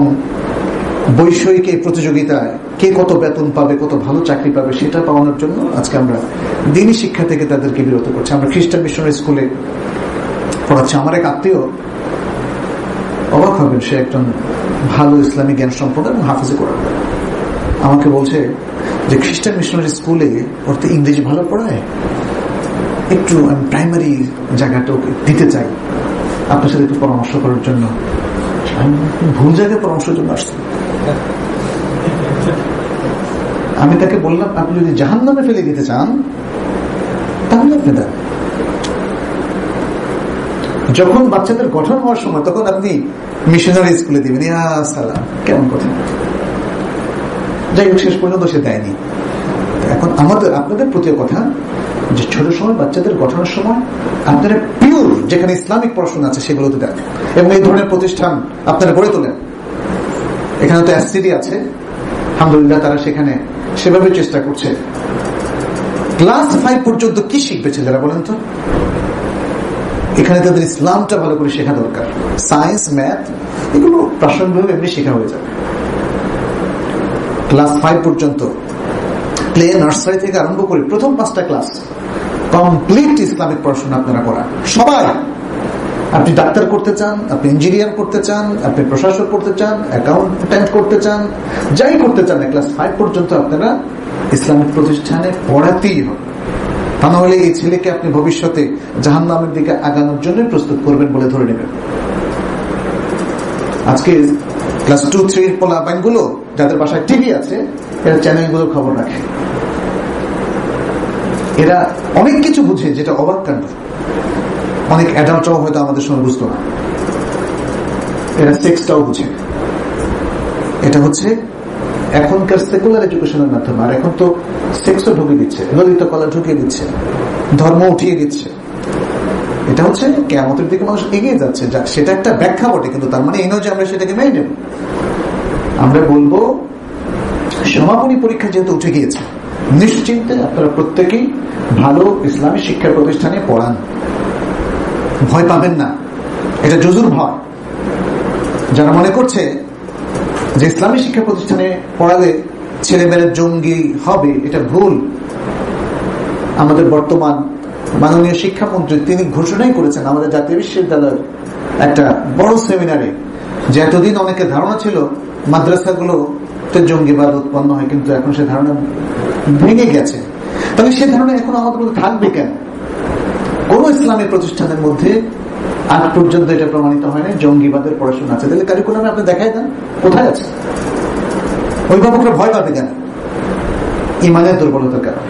বৈষয়িক এই প্রতিযোগিতায় কে কত বেতন পাবে, কত ভালো চাকরি পাবে, সেটা পাওয়ানোর জন্য আজকে আমরা দিনী শিক্ষা থেকে তাদেরকে বিরত করছি। আমরা খ্রিস্টান মিশনারি স্কুলে পড়াচ্ছি। আমার এক আত্মীয়, ও অবাক হবেন, সে একজন ভালো ইসলামী জ্ঞান সম্পন্ন এবং হাফেজে কোরআন। আমাকে বলছে যে খ্রিস্টান মিশনারি স্কুলে ওর তো ইংরেজি ভালো পড়ায়, একটু আমি প্রাইমারি জায়গাটা ওকে দিতে চাই, আপনার সাথে একটু পরামর্শ করার জন্য। আমি ভুল জায়গায় পরামর্শের জন্য আসছি। আমি তাকে বললাম, আপনি যদি জাহান্নামে ফেলে দিতে চান তাহলে আপনি দেন। যখন বাচ্চাদের গঠন হওয়ার সময় তখন আপনি মিশনারি স্কুলে দিবেন, ইয়া সালাম, কেমন কথা। যাই হোক, শেষ পর্যন্ত সে দেয়নি। এখন আপনাদের প্রতি কথা যে ছোট সময় বাচ্চাদের গঠনের সময় আপনারা পিওর যেখানে ইসলামিক পড়াশোনা আছে সেগুলোতে দেন, এবং এই ধরনের প্রতিষ্ঠান আপনারা গড়ে তোলেন। এখানে তো এসসিডি আছে, আলহামদুলিল্লাহ, তারা সেখানে সেভাবে চেষ্টা করছে। ক্লাস 5 পর্যন্ত কি শিখবে ছেলেরা বলেন তো? এখানে তাদের ইসলামটা ভালো করে শেখা দরকার। সায়েন্স, ম্যাথ এগুলো প্রাসঙ্গিকভাবে এমনি শেখা হয়ে যাবে। ক্লাস 5 পর্যন্ত প্লে নার্সারি থেকে আরম্ভ করে প্রথম 5টা ক্লাস কমপ্লিট ইসলামিক পড়াশোনা আপনারা করান। সবাই, আপনি ডাক্তার করতে চান, আপনি ইঞ্জিনিয়ার করতে চান, আপনি প্রশাসক করতে চান, অ্যাকাউন্টেন্ট করতে চান, যাই করতে চান, ক্লাস 5 পর্যন্ত আপনারা ইসলামিক প্রতিষ্ঠানে পড়াতেই হবে। তা নাহলে এই ছেলেকে আপনি ভবিষ্যতে জাহান্নামের দিকে আগানোর জন্য প্রস্তুত করবেন বলে ধরে নেবেন। আজকে ক্লাস 2-3 পোলাপাইনগুলো যাদের বাসায় টিভি আছে, এরা চ্যানেলগুলোর খবর রাখে, এরা অনেক কিছু বুঝে, যেটা অবাক কাণ্ড। অনেক অ্যাডাল্টরাও হয়তো আমাদের সময় বুঝতো না। এরা সেক্সটাও বুঝে। এটা হচ্ছে এখনকার সেকুলার এডুকেশনের মাধ্যমে। আর এখন তো সেক্সও ঢুকিয়ে দিচ্ছে, ললিত কলা ঢুকিয়ে দিচ্ছে, ধর্ম উঠিয়ে দিচ্ছে। এটা হচ্ছে কিয়ামতের দিকে মানুষ এগিয়ে যাচ্ছে, সেটা একটা ব্যাখ্যা বটে, কিন্তু তার মানে এই নয় যে আমরা সেটাকে মেনে নেব। আমরা বলবো সমাপনী পরীক্ষা যেহেতু উঠে গিয়েছে, নিশ্চিন্তে আপনারা প্রত্যেকেই ভালো ইসলামী শিক্ষা প্রতিষ্ঠানে পড়ান, ভয় পাবেন না। এটা জুজুর ভয়। যারা মনে করছে যে ইসলামী শিক্ষা প্রতিষ্ঠানে পড়ালে ছেলেমেয়েরা জঙ্গি হবে, এটা ভুল। আমাদের বর্তমান মাননীয় শিক্ষামন্ত্রী তিনি ঘোষণাই করেছেন আমাদের জাতীয় বিশ্ববিদ্যালয়ের একটা বড় সেমিনারে, যে এতদিন অনেকের ধারণা ছিল মাদ্রাসাগুলোতে জঙ্গিবাদ উৎপন্ন হয়, কিন্তু এখন সে ধারণা ভেঙে গেছে। তাহলে সে ধারণা এখন আমাদের মধ্যে থাকবে কেন? কোন ইসলামী প্রতিষ্ঠানের মধ্যে আজ পর্যন্ত এটা প্রমাণিত হয় না জঙ্গিবাদের পড়াশোনা আছে। তাহলে কারিকুলামে আপনি দেখাই দেন কোথায় আছে। অভিভাবকরা ভয় পাবে কেন? ইমানের দুর্বলতার কারণে।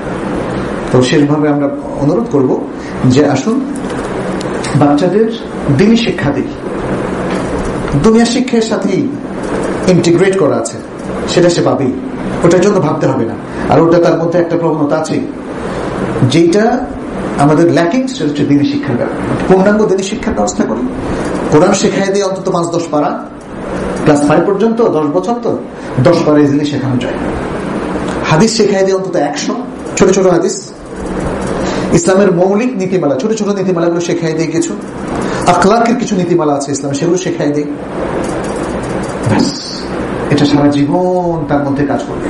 তো শেষভাবে আমরা অনুরোধ করব যে আসুন বাচ্চাদের দিনী শিক্ষা দিই। দুনিয়া শিক্ষার সাথেই ইন্টিগ্রেট করা আছে, সেটা সে পাবেই, ওটার জন্য ভাবতে হবে না। আর ওটা তার মধ্যে একটা প্রবণতা আছে, যেটা আমাদের ল্যাকিং, সেটা হচ্ছে দিনী শিক্ষার ব্যাপার। পূর্ণাঙ্গ দিনী শিক্ষার ব্যবস্থা করি, কোরআন শেখাই দিয়ে অন্তত 5-10 পারা, ক্লাস 5 পর্যন্ত 10 বছর তো 10 পারা ইজিলি শেখানো যায়। হাদিস শেখাই দিয়ে অন্তত 100 ছোট ছোট হাদিস, ইসলামের মৌলিক নীতিমালা, ছোট ছোট নীতিমালাগুলো শেখাই দিয়ে, কিছু আখলাকের কিছু নীতিমালা আছে ইসলামে, সেগুলো শেখাই দিই। এটা সারা জীবন তার মধ্যে কাজ করবে।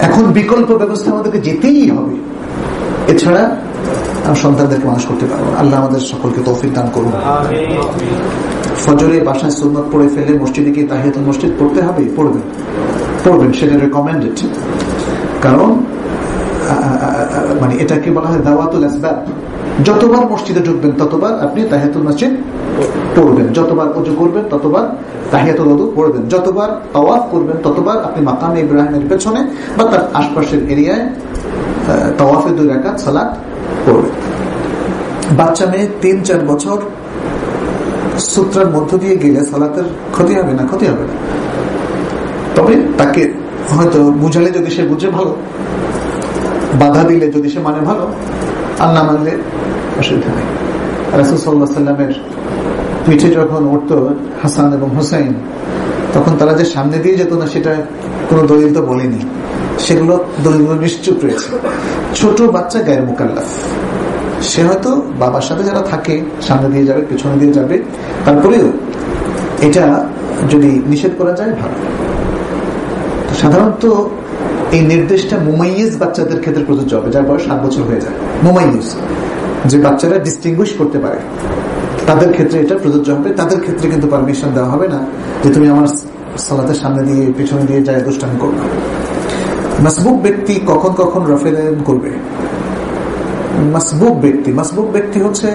এখন বিকল্প ব্যবস্থা আমাদেরকে যেতেই হবে, এছাড়া সন্তানদেরকে মানুষ করতে পারবো। আল্লাহ আমাদের সকলকে তৌফিক দান করুন। ফজরে বাসায় সুন্নাত পড়ে ফেলে মসজিদে গিয়ে তাহিয়াতুল মসজিদ পড়তে হবে, পড়বেন, সেটা রেকমেন্ডেড। কারণ মানে এটাকে বলা হয় দাওয়াতুল আসবাব। যতবার মসজিদে ঢুকবেন ততবার আপনি তাহিয়াতুল মসজিদ পড়বেন, যতবার ওযু করবেন ততবার তাহিয়াতুল ওযু পড়বেন, যতবার তাওয়াফ করবেন ততবার আপনি মাকামে ইব্রাহিমের পেছনে বা তার আশপাশের এরিয়ায় তাওয়াফে 2 রাকাত সালাত পড়বেন। বাচ্চা মেয়ে 3-4 বছর সূত্রের মধ্য দিয়ে গেলে সালাতের ক্ষতি হবে না, ক্ষতি হবে না। তবে তাকে হয়তো বুঝালে যদি সে বুঝে ভালো, বাধা দিলে যদি সে মানে ভালো, আর না মানলে অসুবিধা নেই। রাসূল সাল্লাল্লাহু আলাইহি ওয়াসাল্লামের পিঠে যখন উঠত হাসান এবং হুসাইন, তখন তারা যে সামনে দিয়ে যেত না সেটা কোনো দলিল তো বলেনি, সেগুলো দলিলগুলো নিশ্চুপ রয়েছে। ছোট বাচ্চা গায়ের মুকাল্লাফ, সে হয়তো বাবার সাথে যারা থাকে সামনে দিয়ে যাবে, পিছনে দিয়ে যাবে, তারপরেও এটা যদি নিষেধ করা যায় ভালো। সাধারণত এই নির্দেশটা মুমাইয়িজ বাচ্চাদের ক্ষেত্রে প্রযোজ্য হবে, যার বয়স 7 বছর হয়ে যায়। মুমাইয়িজ, যে বাচ্চারা ডিস্টিংগুইশ করতে পারে, তাদের ক্ষেত্রে এটা প্রযোজ্য হবে। তাদের ক্ষেত্রে কিন্তু পারমিশন দেওয়া হবে না যে তুমি আমার সালাতের সামনে দিয়ে পিছনে দিয়ে যায় দুষ্টামি করবে। মাসবুক ব্যক্তি কখন কখন রফে দান করবে? মাসবুক ব্যক্তি হচ্ছে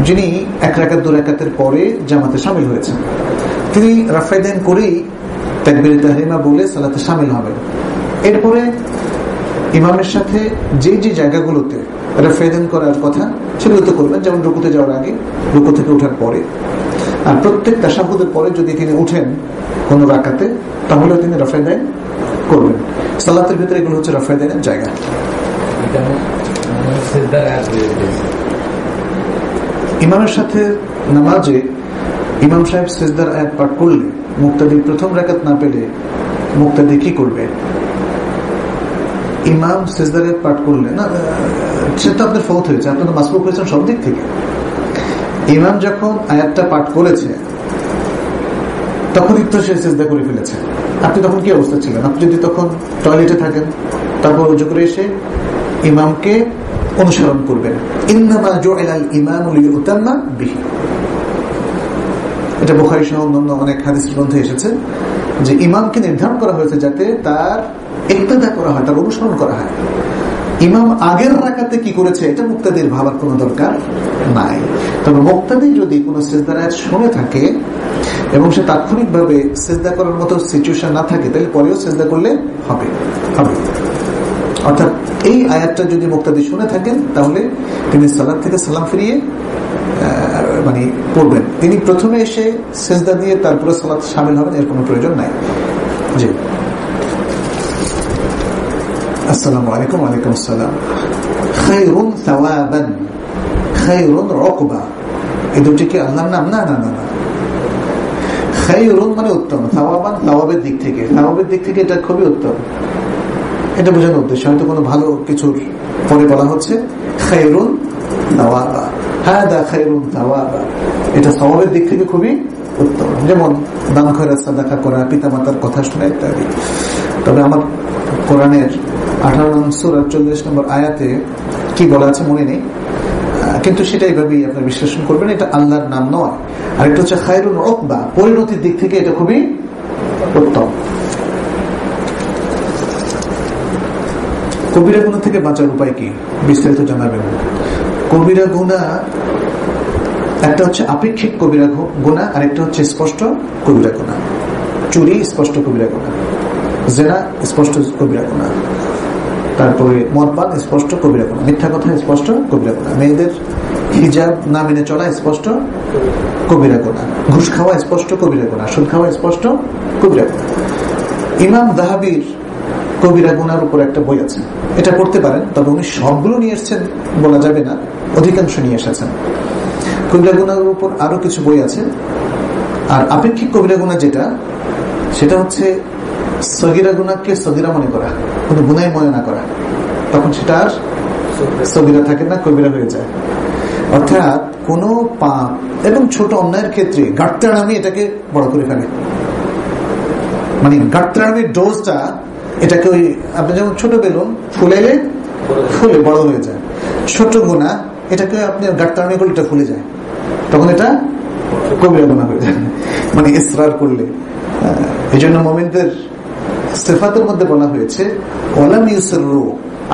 যিনি 1 রাকাত 2 রাকাতের পরে জামাতে শামিল হয়েছেন, তিনি রফে দান করেই তাকবীরে তাহরিমা বলে সালাতে শামিল হবেন। এরপরে ইমামের সাথে যে যে জায়গাগুলোতে রফে দান করার কথা সেগুলো তো করবেন, যেমন রুকুতে যাওয়ার আগে, রুকু থেকে ওঠার পরে, আর প্রত্যেক তাশাহুদের পরে যদি তিনি উঠেন কোন রাকাতে তাহলে তিনি রফে দান করবেন। সালাতের ভিতরে এগুলো হচ্ছে রফে দানের জায়গা। ইমামের সাথে নামাজে ইমাম সাহেব সিজদার আয়াত পাঠ করলে মুক্তাদি প্রথম রাকাত না পেলে মুক্তাদি কি করবে? ইমাম সিজদার আয়াত পাঠ করলে না, সেটা আপনার ফৌত হয়েছে, আপনার মাসবুক হয়েছেন সব দিক থেকে। ইমাম যখন আয়াতটা পাঠ করেছে তখনই তো সে সিজদা করে ফেলেছে। আপনি তখন কি অবস্থা ছিলেন? আপনি যদি তখন টয়লেটে থাকেন, তারপর রুজু করে এসে ইমামকে অনুসরণ করবেন। ইন্নামা জুইলাল ইমামু লিইউতাম্মা বিহি, এটা বুখারী সহ অন্যান্য অনেক হাদিস গ্রন্থে এসেছে যে ইমামকে নির্ধারণ করা হয়েছে যাতে তার ইক্তেদা করা হয়, তার অনুসরণ করা হয়। ইমাম আগের রাকাতে কি করেছে এটা মুক্তাদির ভাবার কোনো দরকার নাই। তবে মুক্তাদি যদি কোনো সিজদার আয়াত শুনে থাকে এবং সে তাৎক্ষণিকভাবে সিজদা করার মতো সিচুয়েশন না থাকে, তাহলে পরেও সিজদা করলে হবে। অর্থাৎ এই আয়াতটা যদি মুক্তাদি শুনে থাকেন তাহলে তিনি সালাত থেকে সালাম ফিরিয়ে মানে পড়বেন। তিনি প্রথমে এসে সিজদা দিয়ে তারপরে সালাত শামিল হবেন, এর কোনো প্রয়োজন নাই। জি, আসসালামু আলাইকুম। ওয়ালাইকুম আসসালাম। খায়রুন সাওয়াবান, খায়রুন উকবা, এই দুটি কি আল্লাহর নাম? না না না না। খায়রুন মানে উত্তম, সাওয়াবান সাওয়াবের দিক থেকে, সাওয়াবের দিক থেকে এটা খুবই উত্তম, এটা বোঝানোর উদ্দেশ্য। হয়তো কোনো ভালো কিছুর পরে বলা হচ্ছে খায়রুন সাওয়াবা, হাদা খায়রুন সাওয়াবা, এটা সাওয়াবের দিক থেকে খুবই উত্তম। যেমন দান খয়রাত সাদাকা করা, পিতামাতার কথা শোনা ইত্যাদি। তবে আমার কোরআনের 18 নং সূরা 40 নম্বর আয়াতে কি বলা আছে মনে নেই, কিন্তু সেটা এইভাবেই আপনার বিশ্লেষণ করবেন, এটা আল্লাহর নাম নয়। আর একটা হচ্ছে খায়রুন উকবা, পরিণতির দিক থেকে এটা খুবই উত্তম। কবিরা গুনাহ থেকে বাঁচার উপায় কি বিস্তারিত জানাবেন? কবিরা গুনাহ একটা হচ্ছে আপেক্ষিক কবিরা গুনাহ, আর একটা হচ্ছে স্পষ্ট কবিরা গুনাহ। চুরি স্পষ্ট কবিরা গুনাহ, জেনা স্পষ্ট কবিরা গুনাহ, তারপরে মদপান স্পষ্ট কবিরা গুনাহ, মিথ্যা কথা স্পষ্ট কবিরা গুনাহ, মেয়েদের হিজাব না মেনে চলা স্পষ্ট কবিরা গুনাহ, ঘুষ খাওয়া স্পষ্ট কবিরা গুনাহ, সুদ খাওয়া স্পষ্ট কবিরা গুনাহ। ইমাম যাহাবীর কবিরা গুনার উপর একটা বই আছে, এটা পড়তে পারেন। তবে উনি সবগুলো নিয়ে এসেছেন বলা যাবে না, অধিকাংশ নিয়ে এসেছেন। কবিরা গুনার উপর আরো কিছু বই আছে। আর আপেক্ষিক কবিরা গুনাহ যেটা, সেটা হচ্ছে সগীরা গুনাহকে সগীরা মনে করা, কোনো গুনাহ মনে না করা, তখন সেটা আর সগীরা থাকে না, কবিরা হয়ে যায়। অর্থাৎ কোন পাপ এবং ছোট অন্যায়ের ক্ষেত্রে গাট্টারামি এটাকে বড় করে ফেলে। মানে গাট্টারামির ডোজটা এটাকে ওই আপনি যেমন ছোট বেলুন ফুলেলে ফুলে বড় হয়ে যায়, ছোট গুনাহ এটাকে আপনি গাট্টারামি করলে এটা ফুলে যায়, তখন এটা কবিরা গুনাহ হয়ে যায়। মানে ইসরার করলে। এই জন্য মুমিনদের সিফাতের মধ্যে বলা হয়েছে ওয়ালাম ইউসিরু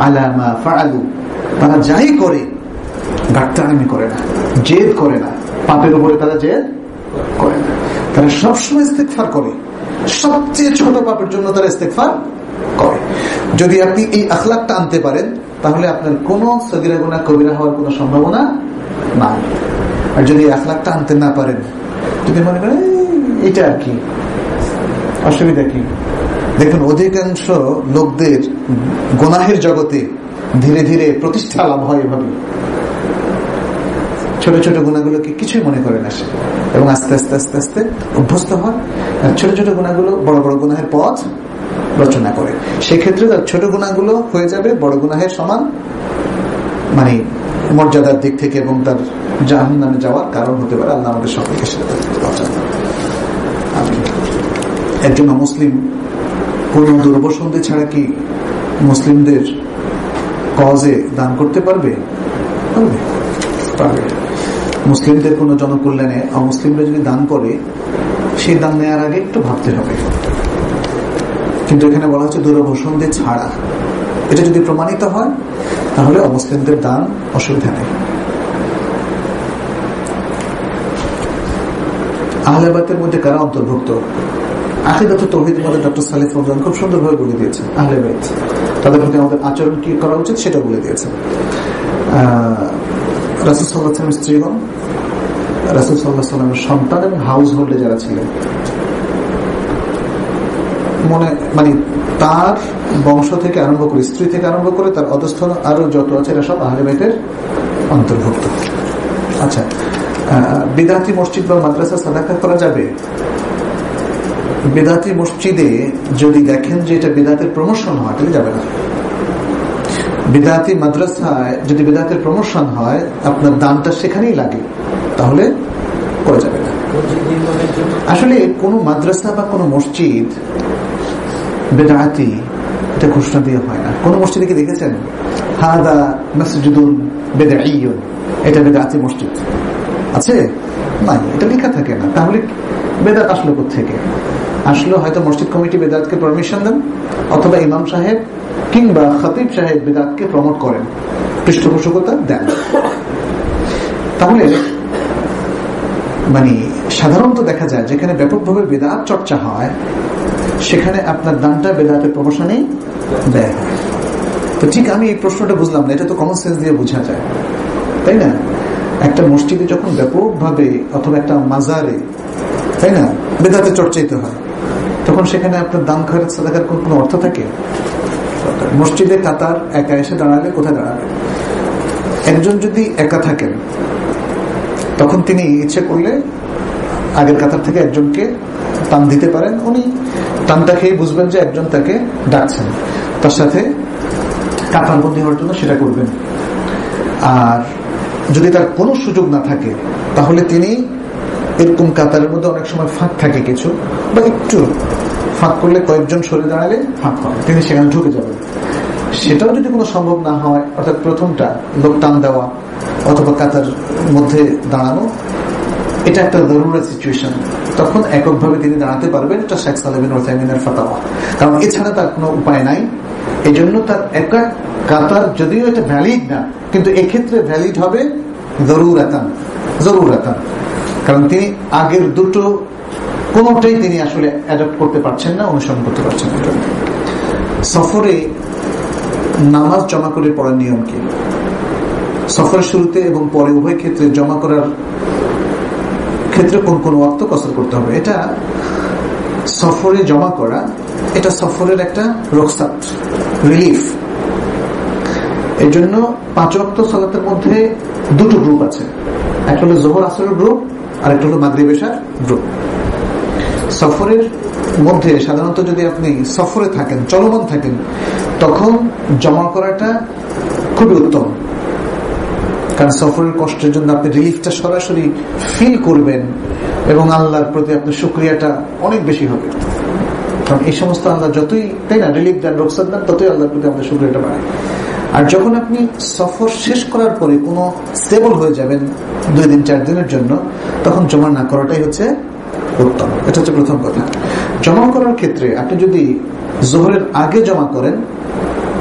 আলা মা ফাআলু, তারা যাই করে গাট্টারামি করে না, জেদ করে না, পাপের উপরে তারা জেদ করে না, তারা সবসময় ইস্তিগফার করে, সবচেয়ে ছোট পাপের জন্য তারা ইস্তিগফার করে। যদি আপনি এই আখলাকটা আনতে পারেন তাহলে আপনার কোন সগীরা গুনাহ কবিরা হওয়ার কোন সম্ভাবনা নাই। আর যদি এই আখলাকটা আনতে না পারেন, যদি মনে করেন এটা আর কি অসুবিধা কি, দেখুন অধিকাংশ লোকদের গুনাহের জগতে ধীরে ধীরে প্রতিষ্ঠা লাভ হয় এভাবে। ছোট ছোট গুনাহগুলোকে কিছুই মনে করে না সে, এবং আস্তে আস্তে আস্তে আস্তে অভ্যস্ত হয়। আর ছোট ছোট গুনাহগুলো বড় বড় গুনাহের পথ রচনা করে। সেক্ষেত্রে তার ছোট গুনাহগুলো হয়ে যাবে বড় গুনাহের সমান, মানে মর্যাদার দিক থেকে, এবং তার জাহান্নামে যাওয়ার কারণ হতে পারে। আল্লাহ আমাদের সকলকে সেটা বাঁচান। একজন মুসলিম কোন দুর্বসন্ধি ছাড়া কি মুসলিমদের কজে দান করতে পারবে? পারবে। মুসলিমদের কোনো জনকল্যাণে অমুসলিমরা যদি দান করে, সেই দান নেওয়ার আগে একটু ভাবতে হবে। কিন্তু এখানে বলা হচ্ছে দূরভূষণদের ছাড়া। এটা যদি প্রমাণিত হয় তাহলে অমুসলিমদের দান অসুবিধা নেই। আহলে বাইতের মধ্যে কারা অন্তর্ভুক্ত? আকিদাতুত তাওহীদের মধ্যে ডক্টর সালেহ ফৌজান খুব সুন্দরভাবে বলে দিয়েছেন আহলে বাইত, তাদের প্রতি আমাদের আচরণ কি করা উচিত সেটা বলে দিয়েছেন। রাসূল সাল্লাল্লাহু আলাইহি ওয়াসাল্লামের স্ত্রীগণ, রাসূল সাল্লাল্লাহু আলাইহি ওয়াসাল্লামের সন্তান এবং হাউস হোল্ডে যারা ছিলেন, মানে তার বংশ থেকে আরম্ভ করে, স্ত্রী থেকে আরম্ভ করে তার অধস্থ আরো যত আছে এরা সব আহলে বাইতের অন্তর্ভুক্ত। আচ্ছা, বিদআতি মসজিদ বা মাদ্রাসা সাদাকা করা যাবে? বিদআতি মসজিদে যদি দেখেন যে এটা বিদআতের প্রমোশন হয় তাহলে যাবে না। বিদআতি মাদ্রাসায় যদি বিদআতের প্রমোশন হয়, আপনার দানটা সেখানেই লাগে, তাহলে করা যাবে না। আসলে কোন মাদ্রাসা বা কোন মসজিদ বিদআতি এটা ঘোষণা দিয়ে হয় না। কোন মসজিদে কি দেখেছেন হাদা মসজিদুন বিদঈয়ুন, এটা বিদআতি মসজিদ আছে? নাই, এটা লেখা থাকে না। তাহলে বেদাত আসলো কোত্থেকে? আসলো হয়তো মসজিদ কমিটি বেদাতকে পারমিশন দেন, অথবা ইমাম সাহেব কিংবা খতিব সাহেব বেদাতকে প্রমোট করেন, পৃষ্ঠপোষকতা দেন। তাহলে মানে সাধারণত দেখা যায় যেখানে ব্যাপকভাবে বেদাত চর্চা হয় সেখানে আপনার দানটা বেদাতের প্রমোশনেই ব্যয় হয়। তো ঠিক আমি এই প্রশ্নটা বুঝলাম না, এটা তো কমন সেন্স দিয়ে বোঝা যায়, তাই না? একটা মসজিদে যখন ব্যাপকভাবে অথবা একটা মাজারে, তাই না, বেদাতে চর্চাইতে হয়, তখন সেখানে আপনার দান খয়রাত সাদাকার কোনো অর্থ থাকে? মসজিদে কাতার একা এসে দাঁড়ালে কোথায় দাঁড়াবে? একজন যদি একা থাকেন তখন তিনি ইচ্ছে করলে আগের কাতার থেকে একজনকে টান দিতে পারেন। উনি টানটা খেয়ে বুঝবেন যে একজন তাকে ডাকছেন, তার সাথে কাতারবন্দি হওয়ার জন্য সেটা করবেন। আর যদি তার কোনো সুযোগ না থাকে তাহলে তিনি এরকম কাতারের মধ্যে অনেক সময় ফাঁক থাকে কিছু, বা একটু ফাঁক করলে কয়েকজন সরে দাঁড়ালে ফাঁক হয়, তিনি সেখানে ঢুকে যাবেন। সেটাও যদি কোনো সম্ভব না হয়, অর্থাৎ প্রথমটা লোক টান দেওয়া অথবা কাতার মধ্যে দাঁড়ানো, এটা একটা জরুরি সিচুয়েশন, তখন এককভাবে তিনি দাঁড়াতে পারবেন। এটা শেখ সালেহ বিন উসাইমিনের ফাতাওয়া, কারণ এছাড়া তার কোনো উপায় নাই। এই জন্য তার একা কাতার যদিও এটা ভ্যালিড না, কিন্তু এক্ষেত্রে ভ্যালিড হবে জরুরাতান, কারণ তিনি আগের দুটো কোনোটাই তিনি আসলে অ্যাডপ্ট করতে পারছেন না, অনুসরণ করতে পারছেন না। সফরে নামাজ জমা করে পড়ার নিয়ম কি? সফরের শুরুতে এবং পরে উভয় ক্ষেত্রে জমা করার ক্ষেত্রে কোন কোন ওয়াক্ত কসর করতে হবে? এটা সফরে জমা করা, এটা সফরের একটা রুখসাত, রিলিফ। এই জন্য 5 ওয়াক্ত সালাতের মধ্যে দুটো গ্রুপ আছে, একটা হলো যোহর আসরের গ্রুপ আর একটা হলো মাগরিব এশার গ্রুপ। সফরের মধ্যে সাধারণত যদি আপনি সফরে থাকেন, চলমান থাকেন, তখন জমা করাটা খুবই উত্তম, কারণ সফরের কষ্টের জন্য আপনি রিলিফটা সরাসরি ফিল করবেন এবং আল্লাহর প্রতি আপনার শুকরিয়াটা অনেক বেশি হবে। কারণ এই সমস্ত আল্লাহ যতই, তাই না, রিলিফ দেন, রোকসাত দেন, ততই আল্লাহর প্রতি আমাদের শুকরিয়াটা বাড়ে। আর যখন আপনি সফর শেষ করার পরে কোনো স্টেবল হয়ে যাবেন 2 দিন 4 দিনের জন্য, তখন জমা না করাটাই হচ্ছে উত্তম। এটা হচ্ছে প্রথম কথা। জমা করার ক্ষেত্রে আপনি যদি জোহরের আগে জমা করেন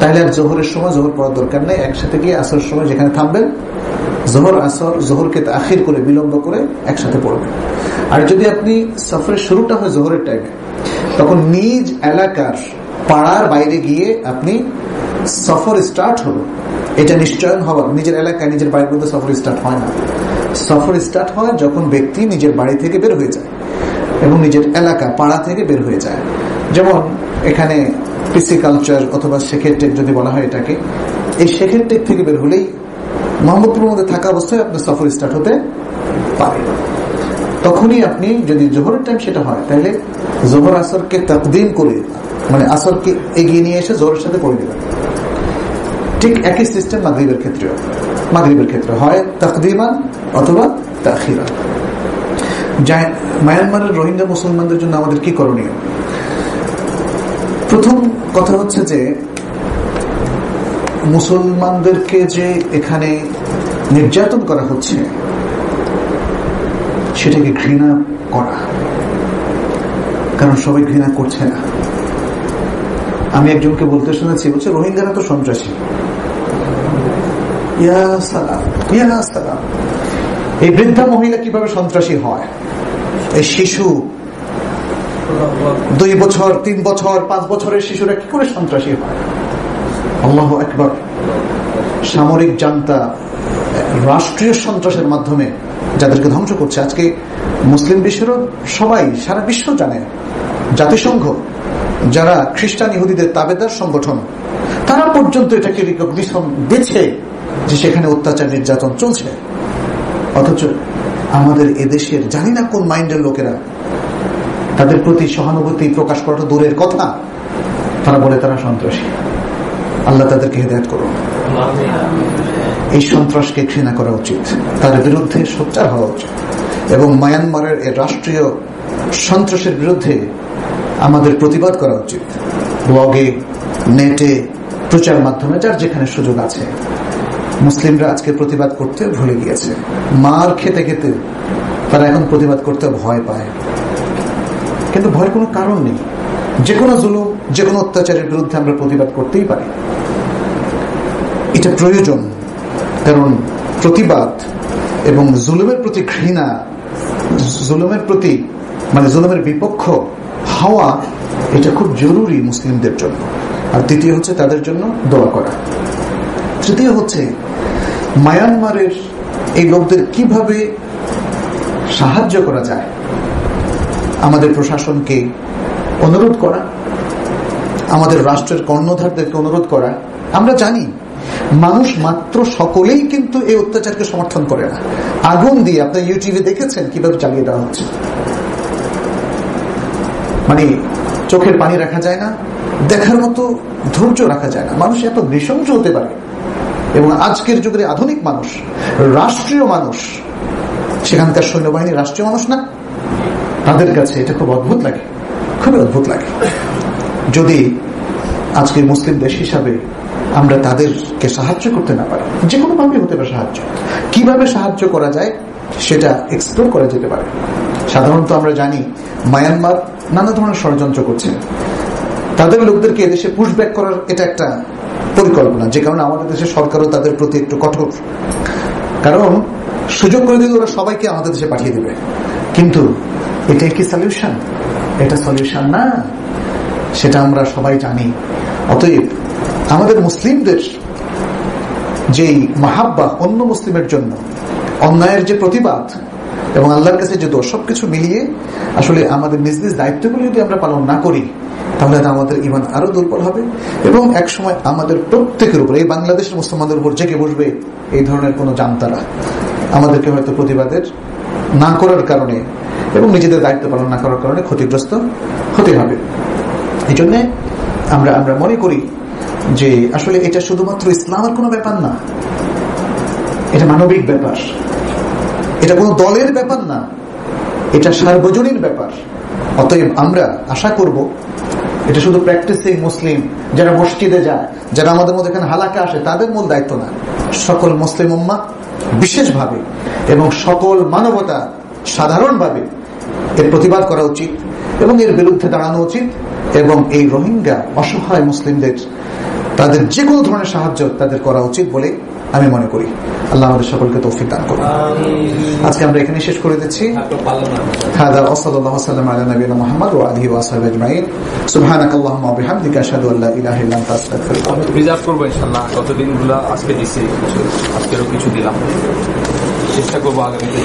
তাহলে আর জোহরের সময় জোহর পড়ার দরকার নেই, একসাথে গিয়ে আসরের সময় যেখানে থামবেন জোহর আসর, জোহরকে আখির করে বিলম্ব করে একসাথে পড়বেন। আর যদি আপনি সফরের শুরুটা হয় জোহরের টাইমে, তখন নিজ এলাকার পাড়ার বাইরে গিয়ে আপনি সফর স্টার্ট হলো, এটা নিশ্চয়ন হওয়ার, নিজের এলাকায় নিজের বাড়ির মধ্যে সফর স্টার্ট হয় না। সফর স্টার্ট হয় যখন ব্যক্তি নিজের বাড়ি থেকে বের হয়ে যায় এবং নিজের এলাকা পাড়া থেকে বের হয়ে যায়। যেমন এখানে পিসি কালচার অথবা শেখের টেক যদি বলা হয় এটাকে, এই শেখের টেক থেকে বের হলেই মোহাম্মদপুরের মধ্যে থাকা অবস্থায় আপনার সফর স্টার্ট হতে পারে। তখনই আপনি যদি জোহরের টাইম সেটা হয়, তাহলে জোহর আসরকে তাকদিম করে, মানে আসরকে এগিয়ে নিয়ে এসে জোহরের সাথে পড়ে দেবেন। ঠিক একই সিস্টেম মাগরিবের ক্ষেত্রে হয় তাকদিমান অথবা তাখিরান। মায়ানমারের রোহিঙ্গা মুসলমানদের জন্য আমাদের কি করণীয়? প্রথম কথা হচ্ছে যে মুসলমানদেরকে যে এখানে নির্যাতন করা হচ্ছে, সেটাকে ঘৃণা করা, কারণ সবাই ঘৃণা করছে না। আমি একজনকে বলতে শুনেছি, বলছে রোহিঙ্গারা তো সন্ত্রাসী। ইয়া সালাম, ইয়া সালাম। এই বৃদ্ধা মহিলা কিভাবে সন্ত্রাসী হয়? এই শিশু 2 বছর, 3 বছর, 5 বছরের শিশুরা কি করে সন্ত্রাসী হয়? আল্লাহু আকবার। সামরিক জান্তা রাষ্ট্রীয় সন্ত্রাসের মাধ্যমে যাদেরকে ধ্বংস করছে। আজকে মুসলিম বিশ্বেরও সবাই, সারা বিশ্ব জানে, জাতিসংঘ, যারা খ্রিস্টান ইহুদিদের তাবেদার সংগঠন, তারা পর্যন্ত এটাকে রিকগনিশন দিচ্ছে যে সেখানে অত্যাচার নির্যাতন চলছে। অথচ আমাদের এদেশের জানি না কোন মাইন্ডের লোকেরা তাদের প্রতি সহানুভূতি প্রকাশ করাটা দূরের কথা, তারা বলে তারা সন্ত্রাসী। আল্লাহ তাদেরকে হিদায়াত করুন। এই সন্ত্রাসকে ঘৃণা করা উচিত, তার বিরুদ্ধে সোচ্চার হওয়া উচিত, এবং মায়ানমারের এই রাষ্ট্রীয় সন্ত্রাসের বিরুদ্ধে আমাদের প্রতিবাদ করা উচিত। ব্লগে, নেটে, প্রচার মাধ্যমে, যার যেখানে সুযোগ আছে। মুসলিমরা আজকে প্রতিবাদ করতে ভুলে গিয়েছে। মার খেতে খেতে তারা এখন প্রতিবাদ করতে ভয় পায়, কিন্তু ভয়ের কোনো কারণ নেই। যে কোনো জুলুম, যে কোনো অত্যাচারের বিরুদ্ধে আমরা প্রতিবাদ করতেই পারি। এটা প্রয়োজন, কারণ প্রতিবাদ এবং জুলুমের প্রতি ঘৃণা, জুলুমের প্রতি জুলুমের বিপক্ষ হওয়া, এটা খুব জরুরি মুসলিমদের জন্য। আর দ্বিতীয় হচ্ছে তাদের জন্য দোয়া করা। তৃতীয় হচ্ছে মায়ানমারের এই লোকদের কিভাবে সাহায্য করা যায়, আমাদের প্রশাসনকে অনুরোধ করা, আমাদের রাষ্ট্রের কর্ণধারদেরকে অনুরোধ করা। আমরা জানি মানুষ মাত্র সকলেই কিন্তু এই অত্যাচারকে সমর্থন করে না। আগুন দিয়ে আপনার ইউটিউবে দেখেছেন কিভাবে চালিয়ে দেওয়া হচ্ছে, চোখের পানি রাখা যায় না, দেখার মতো ধৈর্য রাখা যায় না। মানুষ এত নৃশংস হতে পারে, এবং আজকের যুগের আধুনিক মানুষ, রাষ্ট্রীয় মানুষ, সেখানকার সৈন্যবাহিনী রাষ্ট্রীয় মানুষ না, তাদের কাছে এটা খুব অদ্ভুত লাগে, খুবই অদ্ভুত লাগে। যদি আজকের মুসলিম দেশ হিসাবে আমরা তাদেরকে সাহায্য করতে না পারি, যে কোনো ভাবে হতে পারে সাহায্য, কিভাবে সাহায্য করা যায় সেটা এক্সপ্লোর করা যেতে পারে। সাধারণত আমরা জানি মায়ানমার নানা ধরনের ষড়যন্ত্র করছে, তাদের লোকদেরকে এদেশে পুশব্যাক করার এটা একটা পরিকল্পনা, যে কারণে আমাদের দেশের সরকারও তাদের প্রতি একটু কঠোর। কারণ সুযোগ করে দিলে ওরা সবাইকে আমাদের দেশে পাঠিয়ে দেবে। কিন্তু এটাই কি সলিউশন? এটা সলিউশন না, সেটা আমরা সবাই জানি। অতএব আমাদের মুসলিমদের যেই মাহাব্বা অন্য মুসলিমের জন্য, অন্যায়ের যে প্রতিবাদ এবং আল্লাহর কাছে যে দোয়া, সবকিছু মিলিয়ে আসলে আমাদের নিজ নিজ দায়িত্বগুলো যদি আমরা পালন না করি, তাহলে আমাদের ঈমান আরো দুর্বল হবে, এবং একসময় আমাদের প্রত্যেকের উপর, এই বাংলাদেশের মুসলমানদের উপর জেগে বসবে এই ধরনের কোন জান্তারা, আমাদেরকে হয়তো প্রতিবাদের না করার কারণে এবং নিজেদের দায়িত্ব পালন না করার কারণে ক্ষতিগ্রস্ত হতে হবে। এই জন্য আমরা মনে করি যে আসলে এটা শুধুমাত্র ইসলামের কোনো ব্যাপার না, এটা মানবিক ব্যাপার, এটা কোনো দলের ব্যাপার না, এটা সার্বজনীন ব্যাপার। অতএব আমরা আশা করব এটা শুধু প্র্যাকটিসিং মুসলিম যারা মসজিদে যায়, যারা আমাদের মধ্যে এখানে হালাকা আসে, তাদের মূল দায়িত্ব না, সকল মুসলিম উম্মাহ বিশেষভাবে এবং সকল মানবতা সাধারণভাবে এর প্রতিবাদ করা উচিত এবং এর বিরুদ্ধে দাঁড়ানো উচিত, এবং এই রোহিঙ্গা অসহায় মুসলিমদের তাদের যে কোনো ধরনের সাহায্য তাদের করা উচিত বলে আমি মনে করি। আল্লাহ আমাদের সকলকে তৌফিক দান করুন। আজকে আমরা এখানে শেষ করে দিচ্ছি। হাদা ওয়া সাল্লাল্লাহু আলা নবিয়িনা মুহাম্মদ ওয়া আলিহি ওয়া সাহবিহি আজমাইন। সুবহানাকাল্লাহুম্মা ওয়া বিহামদিকা আশহাদু আল্লা ইলাহা ইল্লা আনতা আস্তাগফিরুকা ওয়া আতুবু ইলাইক। রিজার্ভ করব ইনশাআল্লাহ, কতদিনগুলো আজকে দিছি, আজকেরও কিছু দিলাম, চেষ্টা করবো আগামীতে।